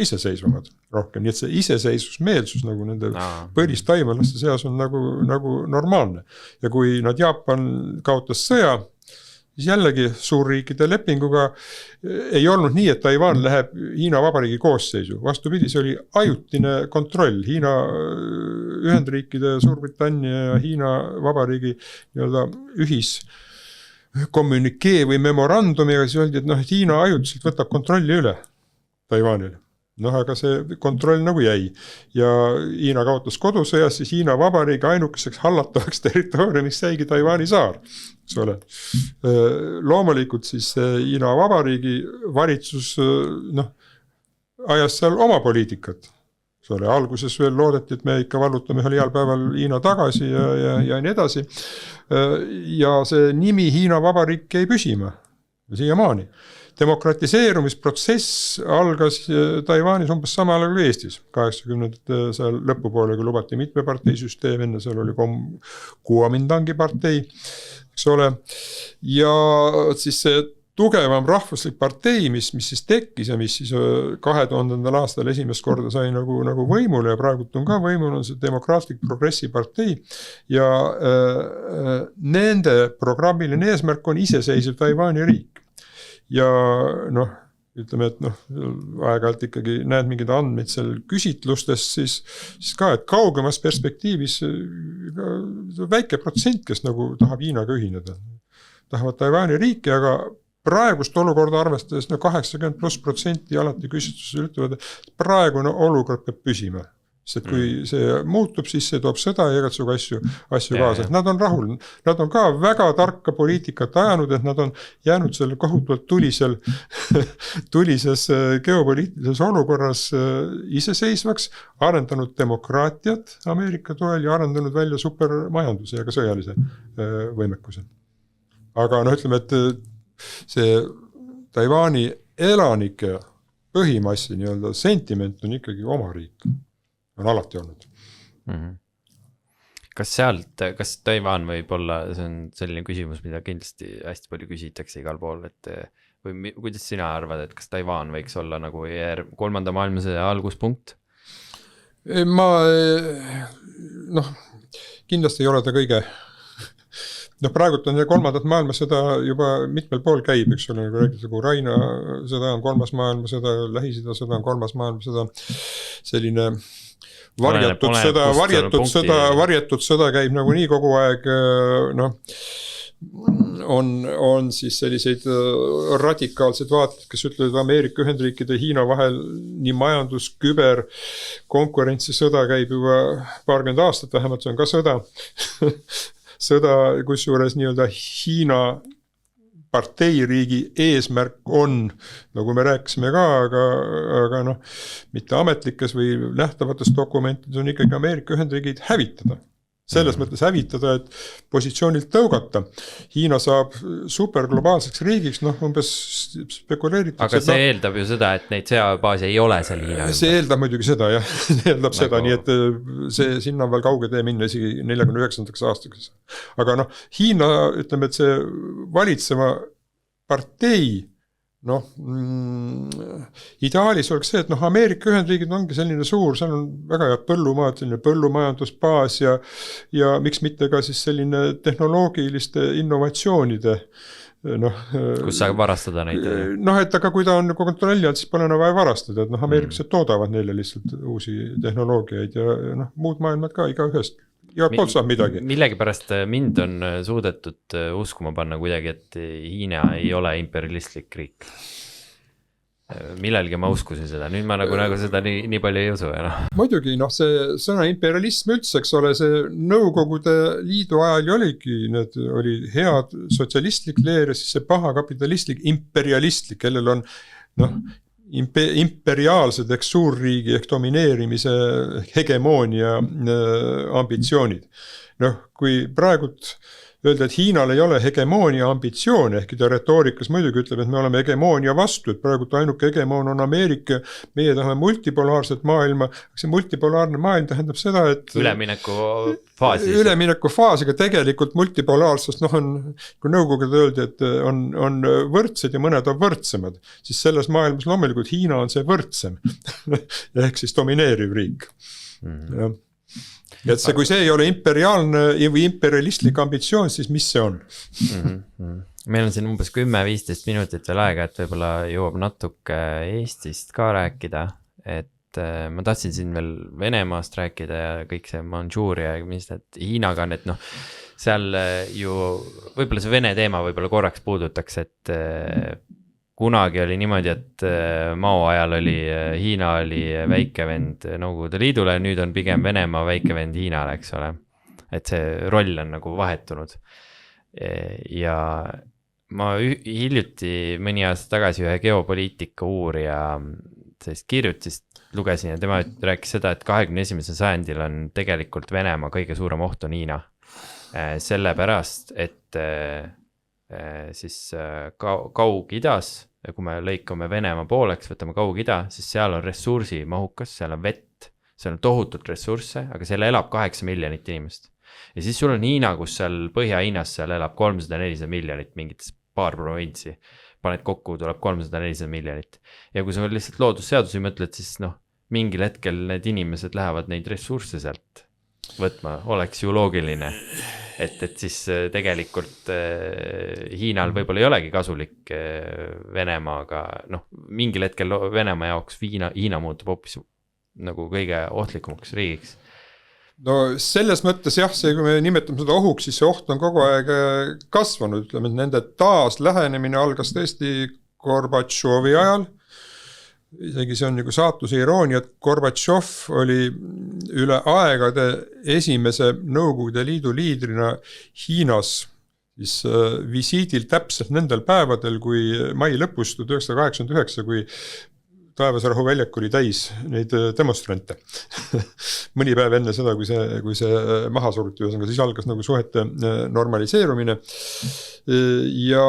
iseseisvamad rohkem. Nii et see iseseisvusmeelsus nagu nende põlistaivanlaste seas on nagu normaalne. Ja kui nad Jaapan kaotas sõja, siis jällegi suurriikide lepinguga ei olnud nii, et Taiwan läheb Hiina Vabariigi koosseisu. Vastupidi, see oli ajutine kontroll. Hiina Ühendriikide, Suurbritannia ja Hiina Vabariigi ühiskommunikee või memorandumiga, siis öeldi, et Hiina ajutiselt võtab kontrolli üle Taiwanile. Aga see kontroll nagu jäi ja Hiina kaotas kodusõjas, siis Hiina Vabariigi ainukeseks hallatavaks territooriumiks jäigi Taiwani saar. Loomulikult siis Hiina Vabariigi valitsus ajas seal oma poliitikat. Alguses veel loodeti, et me ikka vallutame ühel heal päeval Hiina tagasi ja nii edasi. Ja see nimi Hiina Vabariik jäi püsima siiamaani. Demokratiseerumisprotsess algas Taiwanis umbes samal ajal kui Eestis. 80. seal lõpupoole, kui lubati mitmeparteisüsteem, enne seal oli Kuomintangi partei, eks ole. Ja siis see tugevam rahvuslik partei, mis siis tekkis ja mis siis 2000. aastal esimest korda sai nagu võimule ja praegu on ka võimul, on see demokraatlik progressipartei ja nende programmiline eesmärk on iseseisev Taiwani riik. Ja ütleme, et aeg-ajalt ikkagi näed mingid andmeid seal küsitlustes, siis ka, et kaugemas perspektiivis väike protsent, kes nagu tahab Hiinaga ühineda. Tahavad Taiwani riiki, aga praegust olukorda arvestades 80+% alati küsitluses ütlevad, et praegune olukord peab püsima. Sest kui see muutub, siis see toob sõda ja igatsuga asju kaasa. Nad on rahul. Nad on ka väga tarka poliitikat ajanud, et nad on jäänud selle kohutavalt tulises geopoliitilises olukorras iseseisvaks, arendanud demokraatiat Ameerika toel ja arendanud välja supermajanduse ja ka sõjalise võimekuse. Aga ütleme, et see Taiwani elanike põhimassi sentiment on ikkagi oma riik. On alati olnud. Kas Taiwan võib olla, see on selline küsimus, mida kindlasti hästi palju küsitakse igal pool, et või kuidas sina arvad, et kas Taiwan võiks olla nagu 3. maailmasõja alguspunkt? Kindlasti ei ole ta kõige noh, praegult on kolmandat maailmasõda juba mitmel pool käib, eks ole, nagu räägitakse, Ukraina sõda on kolmas maailmasõda, Lähis-Ida sõda on kolmas maailmasõda, selline varjatud sõda käib nagu nii kogu aeg, noh, on siis selliseid radikaalseid vaated, kes ütlevad Ameerika Ühendriikide ja Hiina vahel nii majandus, küber, konkurentsisõda käib juba paarkümmend aastat, vähemalt see on ka sõda. Sõda, kusjuures nii-öelda Hiina parteiriigi eesmärk on, nagu me rääkisime ka, aga noh, mitte ametlikes või nähtavates dokumentides on ikkagi Ameerika Ühendriigid hävitada. Selles mõttes hävitada, et positsioonilt tõugata. Hiina saab superglobaalseks riigiks, noh, umbes spekuleeritakse. Aga see eeldab ju seda, et neid sõjabaasi ei ole seal Hiina. See eeldab muidugi seda, jah. See eeldab nagu... seda, nii et see sinna on veel kauge tee minna isegi 49. aastaks. Aga noh, Hiina, ütleme, et see valitseva partei, noh, ideaalis oleks see, et noh, Ameerika Ühendriigid ongi selline suur, seal on väga head põllumaad, selline põllumajandusbaas ja miks mitte ka siis selline tehnoloogiliste innovatsioonide, noh. Kus saab varastada neid? Noh, et aga kui ta on kontrolli all, siis pole enam vaja varastada, et noh, ameeriklased toodavad neile lihtsalt uusi tehnoloogiaid ja noh, muud maailmad ka igaühest. Ja poolt saab midagi. Millegi pärast mind on suudetud uskuma panna kuidagi, et Hiina ei ole imperialistlik riik. Millelgi ma uskusin seda, nüüd ma nagu seda nii palju ei usu. Muidugi, noh, see sõna imperialism üldse, eks ole, see Nõukogude Liidu ajal oligi, need oli head sotsialistlik leer ja siis see paha kapitalistlik, imperialistlik, kellel on, noh, imperiaalsed ehk suurriigi ehk domineerimise hegemoonia ambitsioonid. Noh, kui praegult öelda, et Hiinal ei ole hegemoonia ambitsioone, ehk ta retoorikas muidugi ütleb, et me oleme hegemoonia vastu, et praegult ainuke hegemoon on Ameerika, meie tahame multipolaarset maailma, see multipolaarne maailm tähendab seda, et ülemineku faasiga tegelikult multipolaarsust, noh on, kui nõukogude öeldi, et on võrdsed ja mõned on võrdsemad, siis selles maailmas loomulikult Hiina on see võrdsem, ehk siis domineeriv riik. Jah. Et see, kui see ei ole imperiaalne või imperialistlik ambitsioon, siis mis see on? Meil on siin umbes 10-15 minutit veel aega, et võib-olla jõuab natuke Eestist ka rääkida, et ma tahtsin siin veel Venemaast rääkida ja kõik see Mandžuuria ja mis need Hiinaga on, et noh, seal ju võib-olla see Vene teema võib-olla korraks puudutaks, et kunagi oli niimoodi, et Mao ajal oli Hiina oli väikevend Nõukogude Liidule, nüüd on pigem Venemaa väikevend Hiinale, eks ole. Et see roll on nagu vahetunud. Ja ma hiljuti mõni aasta tagasi ühe geopoliitika uurija sellist kirjutist lugesin ja tema rääkis seda, et 21. sajandil on tegelikult Venemaa kõige suurem oht on Hiina. Sellepärast, et siis Kaug-Idas, kui me lõikame Venemaa pooleks, võtame Kaug-Ida, siis seal on ressursi mahukas, seal on vett, seal on tohutult ressursse, aga seal elab 8 miljonit inimest. Ja siis sul on Hiina, kus seal Põhja-Hiinas seal elab 300-400 miljonit, mingites paar provintsi. Paned kokku, tuleb 300-400 miljonit. Ja kui sa lihtsalt loodusseadusi mõtled, siis noh, mingil hetkel need inimesed lähevad neid ressursse sealt võtma, oleks ju loogiline. Et siis tegelikult Hiinal võib-olla ei olegi kasulik Venemaaga, noh, mingil hetkel Venemaa jaoks Hiina muutub hoopis nagu kõige ohtlikumaks riigiks. No selles mõttes jah, see, kui me nimetame seda ohuks, siis see oht on kogu aeg kasvanud, ütleme, et nende taas lähenemine algas tõesti Gorbatšovi ajal. Isegi see on nagu saatuse iroonia, et Gorbatšov oli üle aegade esimese Nõukogude Liidu liidrina Hiinas siis visiidil täpselt nendel päevadel, kui mai lõpus 1989, kui Taevasrahu väljak oli täis neid demonstrante. Mõni päev enne seda, kui see maha suruti, ühesõnaga siis algas nagu suhete normaliseerumine ja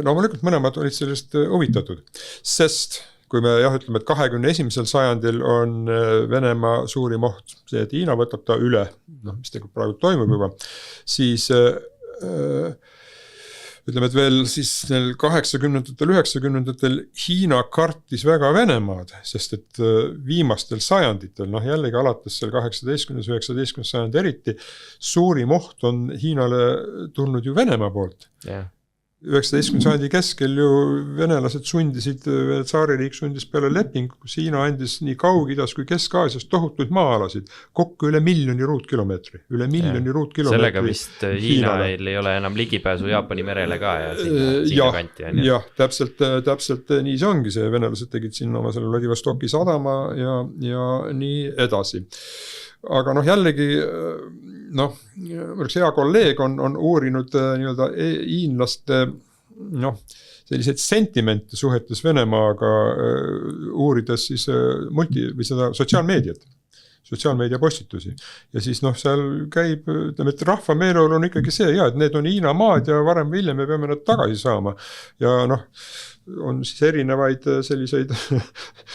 loomulikult mõlemad olid sellest huvitatud, sest kui me ütleme, et 21. sajandil on Venemaa suurim oht, see, et Hiina võtab ta üle, noh, mis tegelikult praegu toimub juba, siis ütleme, et veel siis 80-ndatel, 90-ndatel Hiina kartis väga Venemaad, sest et viimastel sajanditel, jällegi alates seal 18. 19. sajand eriti, suurim oht on Hiinale tulnud ju Venemaa poolt. 19. sajandi keskel ju venelased sundisid, tsaaririik sundis peale lepingu, kus Hiina andis nii Kaug-Idas kui Kesk-Aasias tohutuid maa-alasid, kokku üle 1 miljoni ruutkilomeetri, sellega vist Hiinal ei ole enam ligipääsu Jaapani merele ka ja sinna kanti. Jah, täpselt nii see ongi, see venelased tegid sinna oma selle Vladivostoki sadama ja nii edasi. Aga jällegi, hea kolleeg on uurinud nii-öelda hiinlaste selliseid sentimente suhetes Venemaaga, uurides siis või seda sotsiaalmeedia postitusi. Ja siis seal käib, ütleme, et rahva meeleolu on ikkagi see, et need on Hiina maad ja varem või hiljem me peame nad tagasi saama. Ja on siis erinevaid selliseid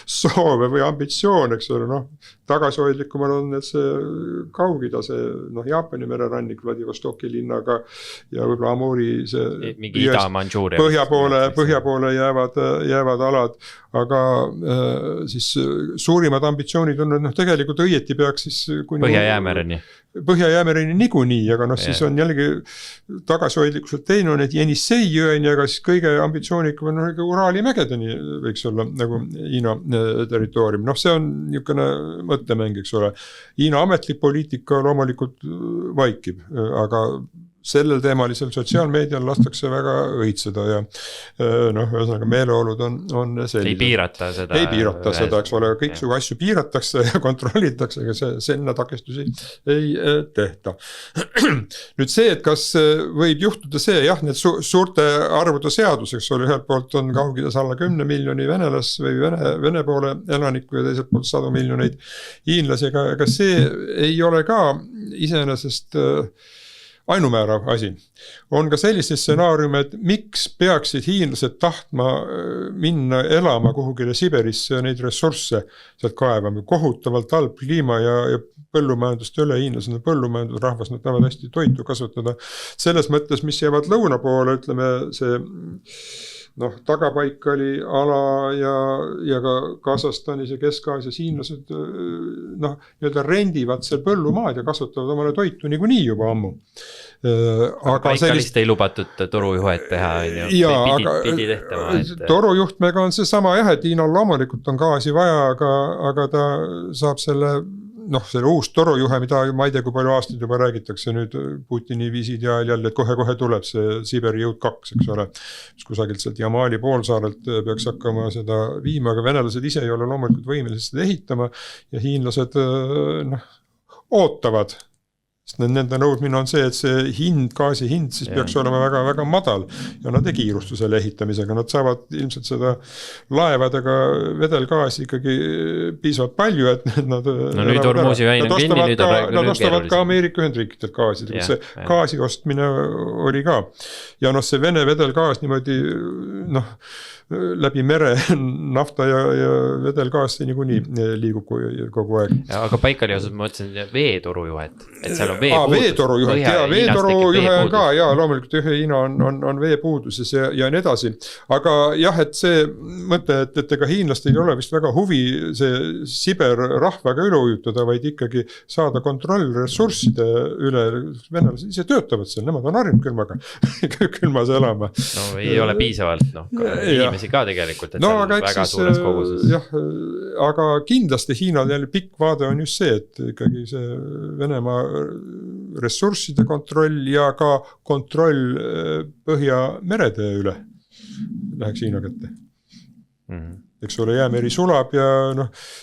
soove või ambitsioone, eks ole, tagasihoidlikumad on need see Kaug-Ida, see Jaapani mererannik Vladivostoki linnaga ja võib-olla Amuri see mingi Ida-Manchuuria põhja poole jäävad alad, aga siis suurimad ambitsioonid on, tegelikult õieti peaks siis Põhja-Jäämereni niikuinii, aga siis on jällegi tagasihoidlikkuselt teine on, et Jenissei jõeni, aga siis kõige ambitsioonikam on Uraali mägedeni võiks olla nagu Hiina territoorium. See on niisugune mõttemäng, eks ole. Hiina ametlik poliitika loomulikult vaikib, aga sellel teemalisel sotsiaalmeedial lastakse väga õitseda ja ühesõnaga meeleolud on sellised. Ei piirata seda, eks ole, kõiksugu asju piiratakse ja kontrollitakse, aga sinna takistusi ei tehta. Nüüd see, et kas võib juhtuda see, need suurte arvude seadus, eks ole, ühelt poolt on Kaug-Idas alla 10 miljoni venelas või Vene poole elanikku ja teiselt poolt 100 miljoneid hiinlasi, aga see ei ole ka iseenesest ainumäärav asi. On ka sellised stsenaariume, et miks peaksid hiinlased tahtma minna elama kuhugile Siberisse ja neid ressursse sealt kaevama. Kohutavalt halb kliima ja põllumajandust üle, hiinlased on põllumajandusrahvas, nad tahavad hästi toitu kasvatada. Selles mõttes, mis jäävad lõuna poole, ütleme see Tagabaikali ala ja ka Kasahstanis ja Kesk-Aasias hiinlased rendivad seal põllumaad ja kasvatavad omale toitu niikuinii juba ammu. Baikalist ei lubatud torujuhet teha, pidi tehtama. Torujuhtmega on see sama et Hiinal loomulikult on gaasi vaja, aga ta saab selle uus torujuhe, mida ma ei tea, kui palju aastaid juba räägitakse nüüd Putini visiidi ajal jälle, et kohe tuleb see Siberi jõud 2, eks ole, mis kusagilt sealt Jamali poolsaarelt peaks hakkama seda viima, aga venelased ise ei ole loomulikult võimelised seda ehitama ja hiinlased ootavad. Sest nende nõudmine on see, et see gaasi hind siis peaks olema väga, väga madal ja nad ei kiirustu selle ehitamisega. Nad saavad ilmselt seda laevadega vedelgaasi ikkagi piisavalt palju, et nad nüüd Ormusi väin on kinni, nüüd on nad ostavad ka Ameerika Ühendriikidelt gaasi, see gaasi ostmine oli ka. Ja see Vene vedelgaas niimoodi läbi mere nafta ja vedelgaas niikuinii liigub kogu aeg. Aga Baikali osas ma mõtlesin veetorujuhet, et seal on veetorujuhet ja veetorujuhe on ka ja loomulikult ühe Hiina on veepuuduses ja nii edasi. Aga et see mõte, et ega hiinlastel ei ole vist väga huvi see Siber rahvaga üle ujutada, vaid ikkagi saada kontroll ressursside üle. Venelased ise töötavad seal, nemad on harjunud külmas elama. Ei ole piisavalt, inimesi ka tegelikult, et seal väga suures koguses. Aga kindlasti Hiinal jälle pikk vaade on just see, et ikkagi see Venemaa ressursside kontroll ja ka kontroll Põhjamerede üle läheks Hiina kätte. Eks ole, Jäämeri sulab ja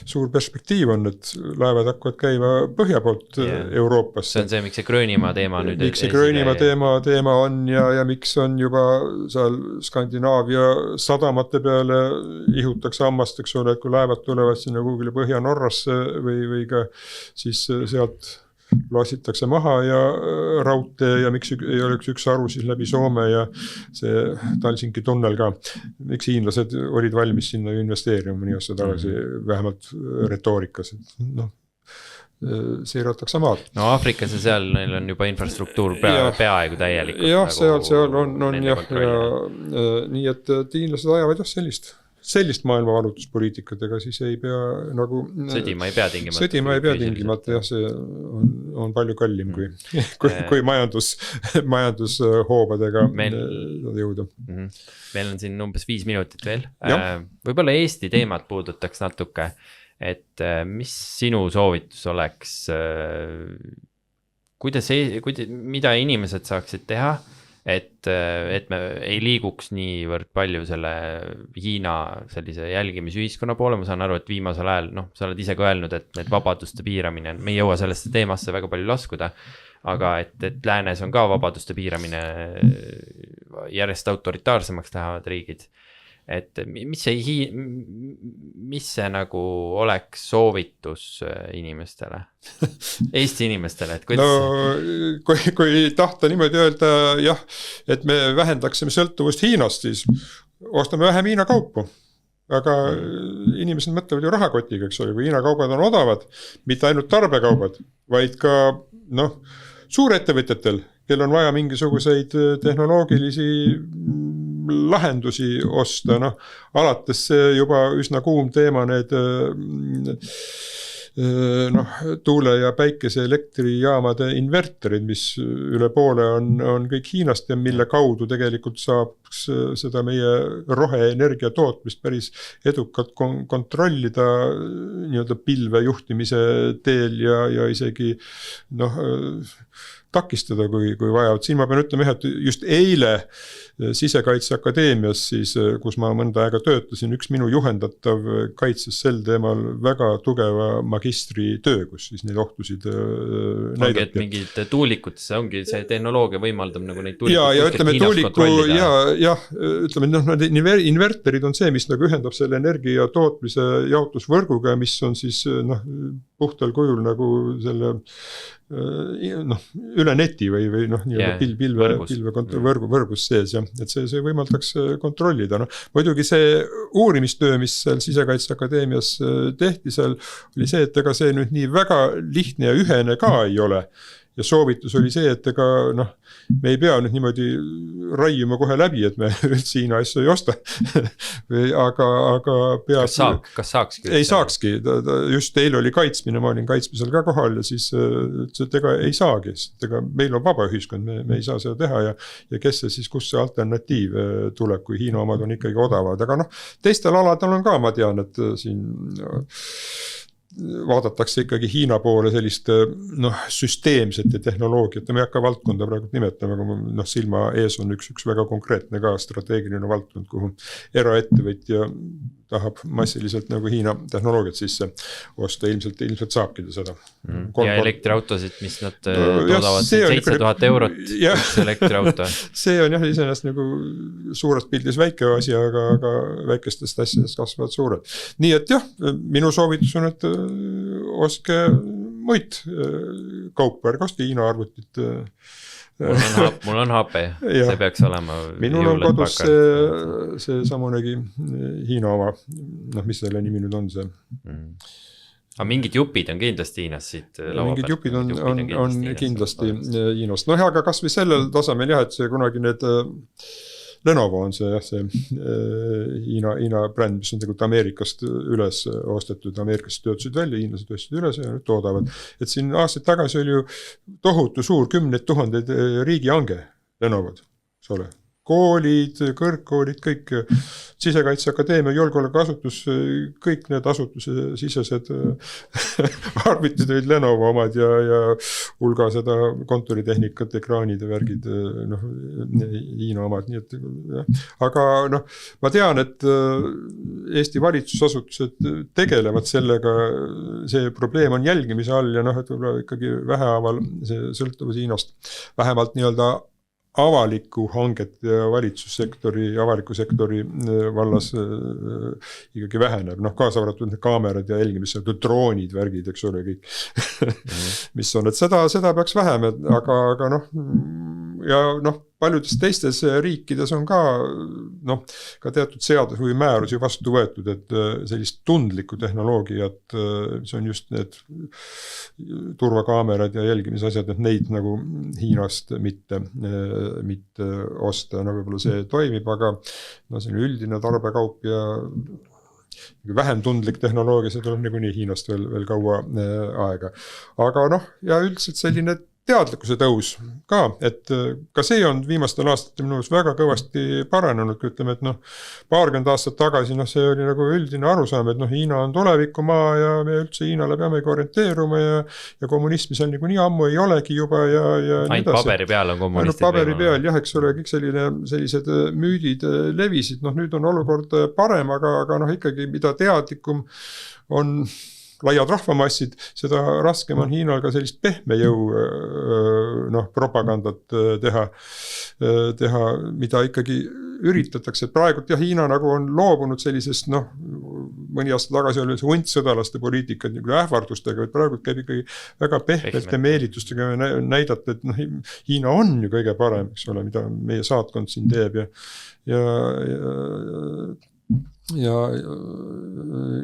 suur perspektiiv on, et laevad hakkavad käima põhja poolt Euroopasse. See on see, miks see Gröönimaa teema nüüd miks see Gröönimaa teema on ja miks on juba seal Skandinaavia sadamate peale ihutakse ammast, eks ole, et kui laevad tulevad sinna kuhugile Põhja-Norrasse või ka siis sealt loositakse maha ja raudtee ja miks ei oleks üks aru siis läbi Soome ja see Talsinki tunnel ka. Miks hiinlased olid valmis sinna investeerima nii aasta tagasi vähemalt retoorikas. seiratakse maad. No Aafrikas ja seal neil on juba infrastruktuur peaaegu täielikult. Jah, seal on jah, nii et hiinlased ajavad jah sellist maailma valutuspoliitikat, ega siis ei pea nagu sõdima ei pea tingimata, jah, see on palju kallim kui majandushoobadega jõuda. Meil on siin umbes 5 minutit veel. Võib-olla Eesti teemat puudutaks natuke, et mis sinu soovitus oleks, mida inimesed saaksid teha, et me ei liiguks niivõrd palju selle Hiina sellise jälgimisühiskonna poole. Ma saan aru, et viimasel ajal, sa oled ise ka öelnud, et need vabaduste piiramine, me ei jõua sellesse teemasse väga palju laskuda, aga et läänes on ka vabaduste piiramine järjest autoritaarsemaks lähevad riigid. Et mis see nagu oleks soovitus inimestele, Eesti inimestele, et kuidas... No kui tahta niimoodi öelda, jah, et me vähendaksime sõltuvust Hiinast, siis ostame vähem Hiina kaupu. Aga inimesed mõtlevad ju rahakotiga, eks ole, kui Hiina kaubad on odavad, mitte ainult tarbekaubad, vaid ka suurettevõtjatel, kel on vaja mingisuguseid tehnoloogilisi lahendusi osta, alates juba üsna kuum teema need tuule- ja päikese elektrijaamade inverterid, mis üle poole on kõik Hiinast ja mille kaudu tegelikult saab seda meie roheenergia tootmist päris edukalt kontrollida nii-öelda pilve juhtimise teel ja isegi takistada, kui vajavad. Siin ma pean ütlema, et just eile Sisekaitseakadeemias, siis, kus ma mõnda aega töötasin, üks minu juhendatav kaitses sel teemal väga tugeva magistri töö, kus siis neid ohtusid näidati. Et mingid tuulikutesse ongi see tehnoloogia võimaldab nagu neid ütleme, inverterid on see, mis nagu ühendab selle energia tootmise jaotusvõrguga, mis on siis puhtal kujul nagu selle üle neti või pilvevõrgus sees, et see võimaldaks kontrollida. Muidugi see uurimistöö, mis seal Sisekaitseakadeemias tehti, seal oli see, et ega see nüüd nii väga lihtne ja ühene ka ei ole. Ja soovitus oli see, et ega me ei pea nüüd niimoodi raiuma kohe läbi, et me üldse Hiina asju ei osta. aga peab... Kas saakski? Ei saakski. Just teil oli kaitsmine, ma olin kaitsmisel ka kohal ja siis et ega ei saagi. Ega meil on vaba ühiskond, me ei saa seda teha ja kes see siis, kus see alternatiiv tuleb, kui Hiina omad on ikkagi odavad. Aga teistel aladel on ka, ma tean, et siin... vaadatakse ikkagi Hiina poole sellist süsteemsete tehnoloogiat ja me ei hakka valdkonda praegu nimetama, aga silma ees on üks väga konkreetne ka strateegiline valdkond, kuhu eraettevõtja tahab massiliselt nagu Hiina tehnoloogiat sisse osta, ilmselt saabki seda. Ja elektriautosid, mis nad toodavad 7000 eurot üks elektriauto. See on jah, iseenesest nagu suures pildis väike asi, aga väikestest asjadest kasvavad suured. Nii et jah, minu soovitus on, et oske muid kaupa, ostke Hiina arvutit. Mul on HP, see peaks olema. Minul on kodus see samunegi Hiina oma, mis selle nimi nüüd on see. Aga mingid jupid on kindlasti Hiinas siit laua peal. Mingid jupid on kindlasti Hiinast. Aga kas või sellel tasemel jah, et see kunagi need... Lenovo on see Hiina bränd, mis on tegelikult Ameerikast üles ostetud, Ameerikast töötasid välja, hiinlased töötasid üles ja nüüd toodavad. Et siin aastaid tagasi oli ju tohutu suur 10 000 riigihange Lenovod, ole. Koolid, kõrgkoolid, kõik Sisekaitseakadeemia, julgeolekuasutus, kõik need asutuse sisesed arvutid olid Lenovo omad ja hulga seda kontoritehnikat, ekraanid ja värgid, Hiina omad. Nii et, aga ma tean, et Eesti valitsusasutused tegelevad sellega, see probleem on jälgimise all ja et võib-olla ikkagi vähehaaval see sõltuvus Hiinast vähemalt nii-öelda avaliku hanget ja valitsussektori, avaliku sektori vallas ikkagi väheneb. Kaasa arvatud kaamerad ja jälgimised, droonid, värgid, eks ole kõik. Mis on, et seda peaks vähem, aga ja noh, paljudes teistes riikides on ka noh, ka teatud seadus või määrusi vastu võetud, et sellist tundlikku tehnoloogiat, see on just need turvakaamerad ja jälgimisasjad, et neid nagu Hiinast mitte osta, no võib-olla see toimib, aga no selline üldine tarbekaup ja vähem tundlik tehnoloogia, see tuleb niikuinii Hiinast veel kaua aega. Aga noh, ja üldiselt selline teadlikkuse tõus ka, et ka see on viimastel aastatel minu arust väga kõvasti paranenud, kui ütleme, et noh, paarkümmend aastat tagasi, noh, see oli nagu üldine arusaam, et noh, Hiina on tulevikumaa ja me üldse Hiinale peamegi orienteeruma ja kommunismi seal niikuinii ammu ei olegi juba ja ainult paberi peal on kommunistid. Ainult paberi peal, jah, eks ole, kõik sellised müüdid levisid, noh, nüüd on olukord parem, aga noh, ikkagi mida teadlikum on laiad rahvamassid, seda raskem on Hiinal ka sellist pehme jõu noh, propagandat teha, mida ikkagi üritatakse. Praegult jah, Hiina nagu on loobunud sellisest, noh, mõni aasta tagasi oli see hundsõdalaste poliitikad nagu ähvardustega, et praegult käib ikkagi väga pehmete meelitustega näidata, et noh, Hiina on ju kõige parem, eks ole, mida meie saatkond siin teeb ja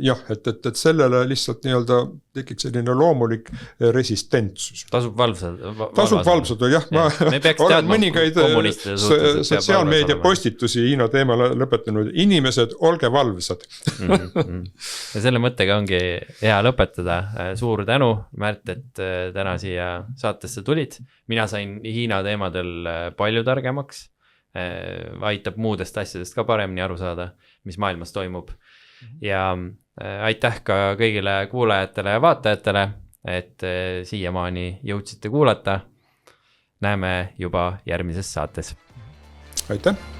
jah, et sellele lihtsalt nii-öelda tekiks selline loomulik resistentsus. Tasub valvsada. Jah, ma olen mõningaid sotsiaalmeedia postitusi Hiina teemal lõpetanud. Inimesed, olge valvsad. Ja selle mõttega ongi hea lõpetada. Suur tänu, Märt, et täna siia saatesse tulid. Mina sain Hiina teemadel palju targemaks. Aitab muudest asjadest ka paremini aru saada, mis maailmas toimub. Ja aitäh ka kõigile kuulajatele ja vaatajatele, et siiamaani jõudsite kuulata. Näeme juba järgmises saates. Aitäh!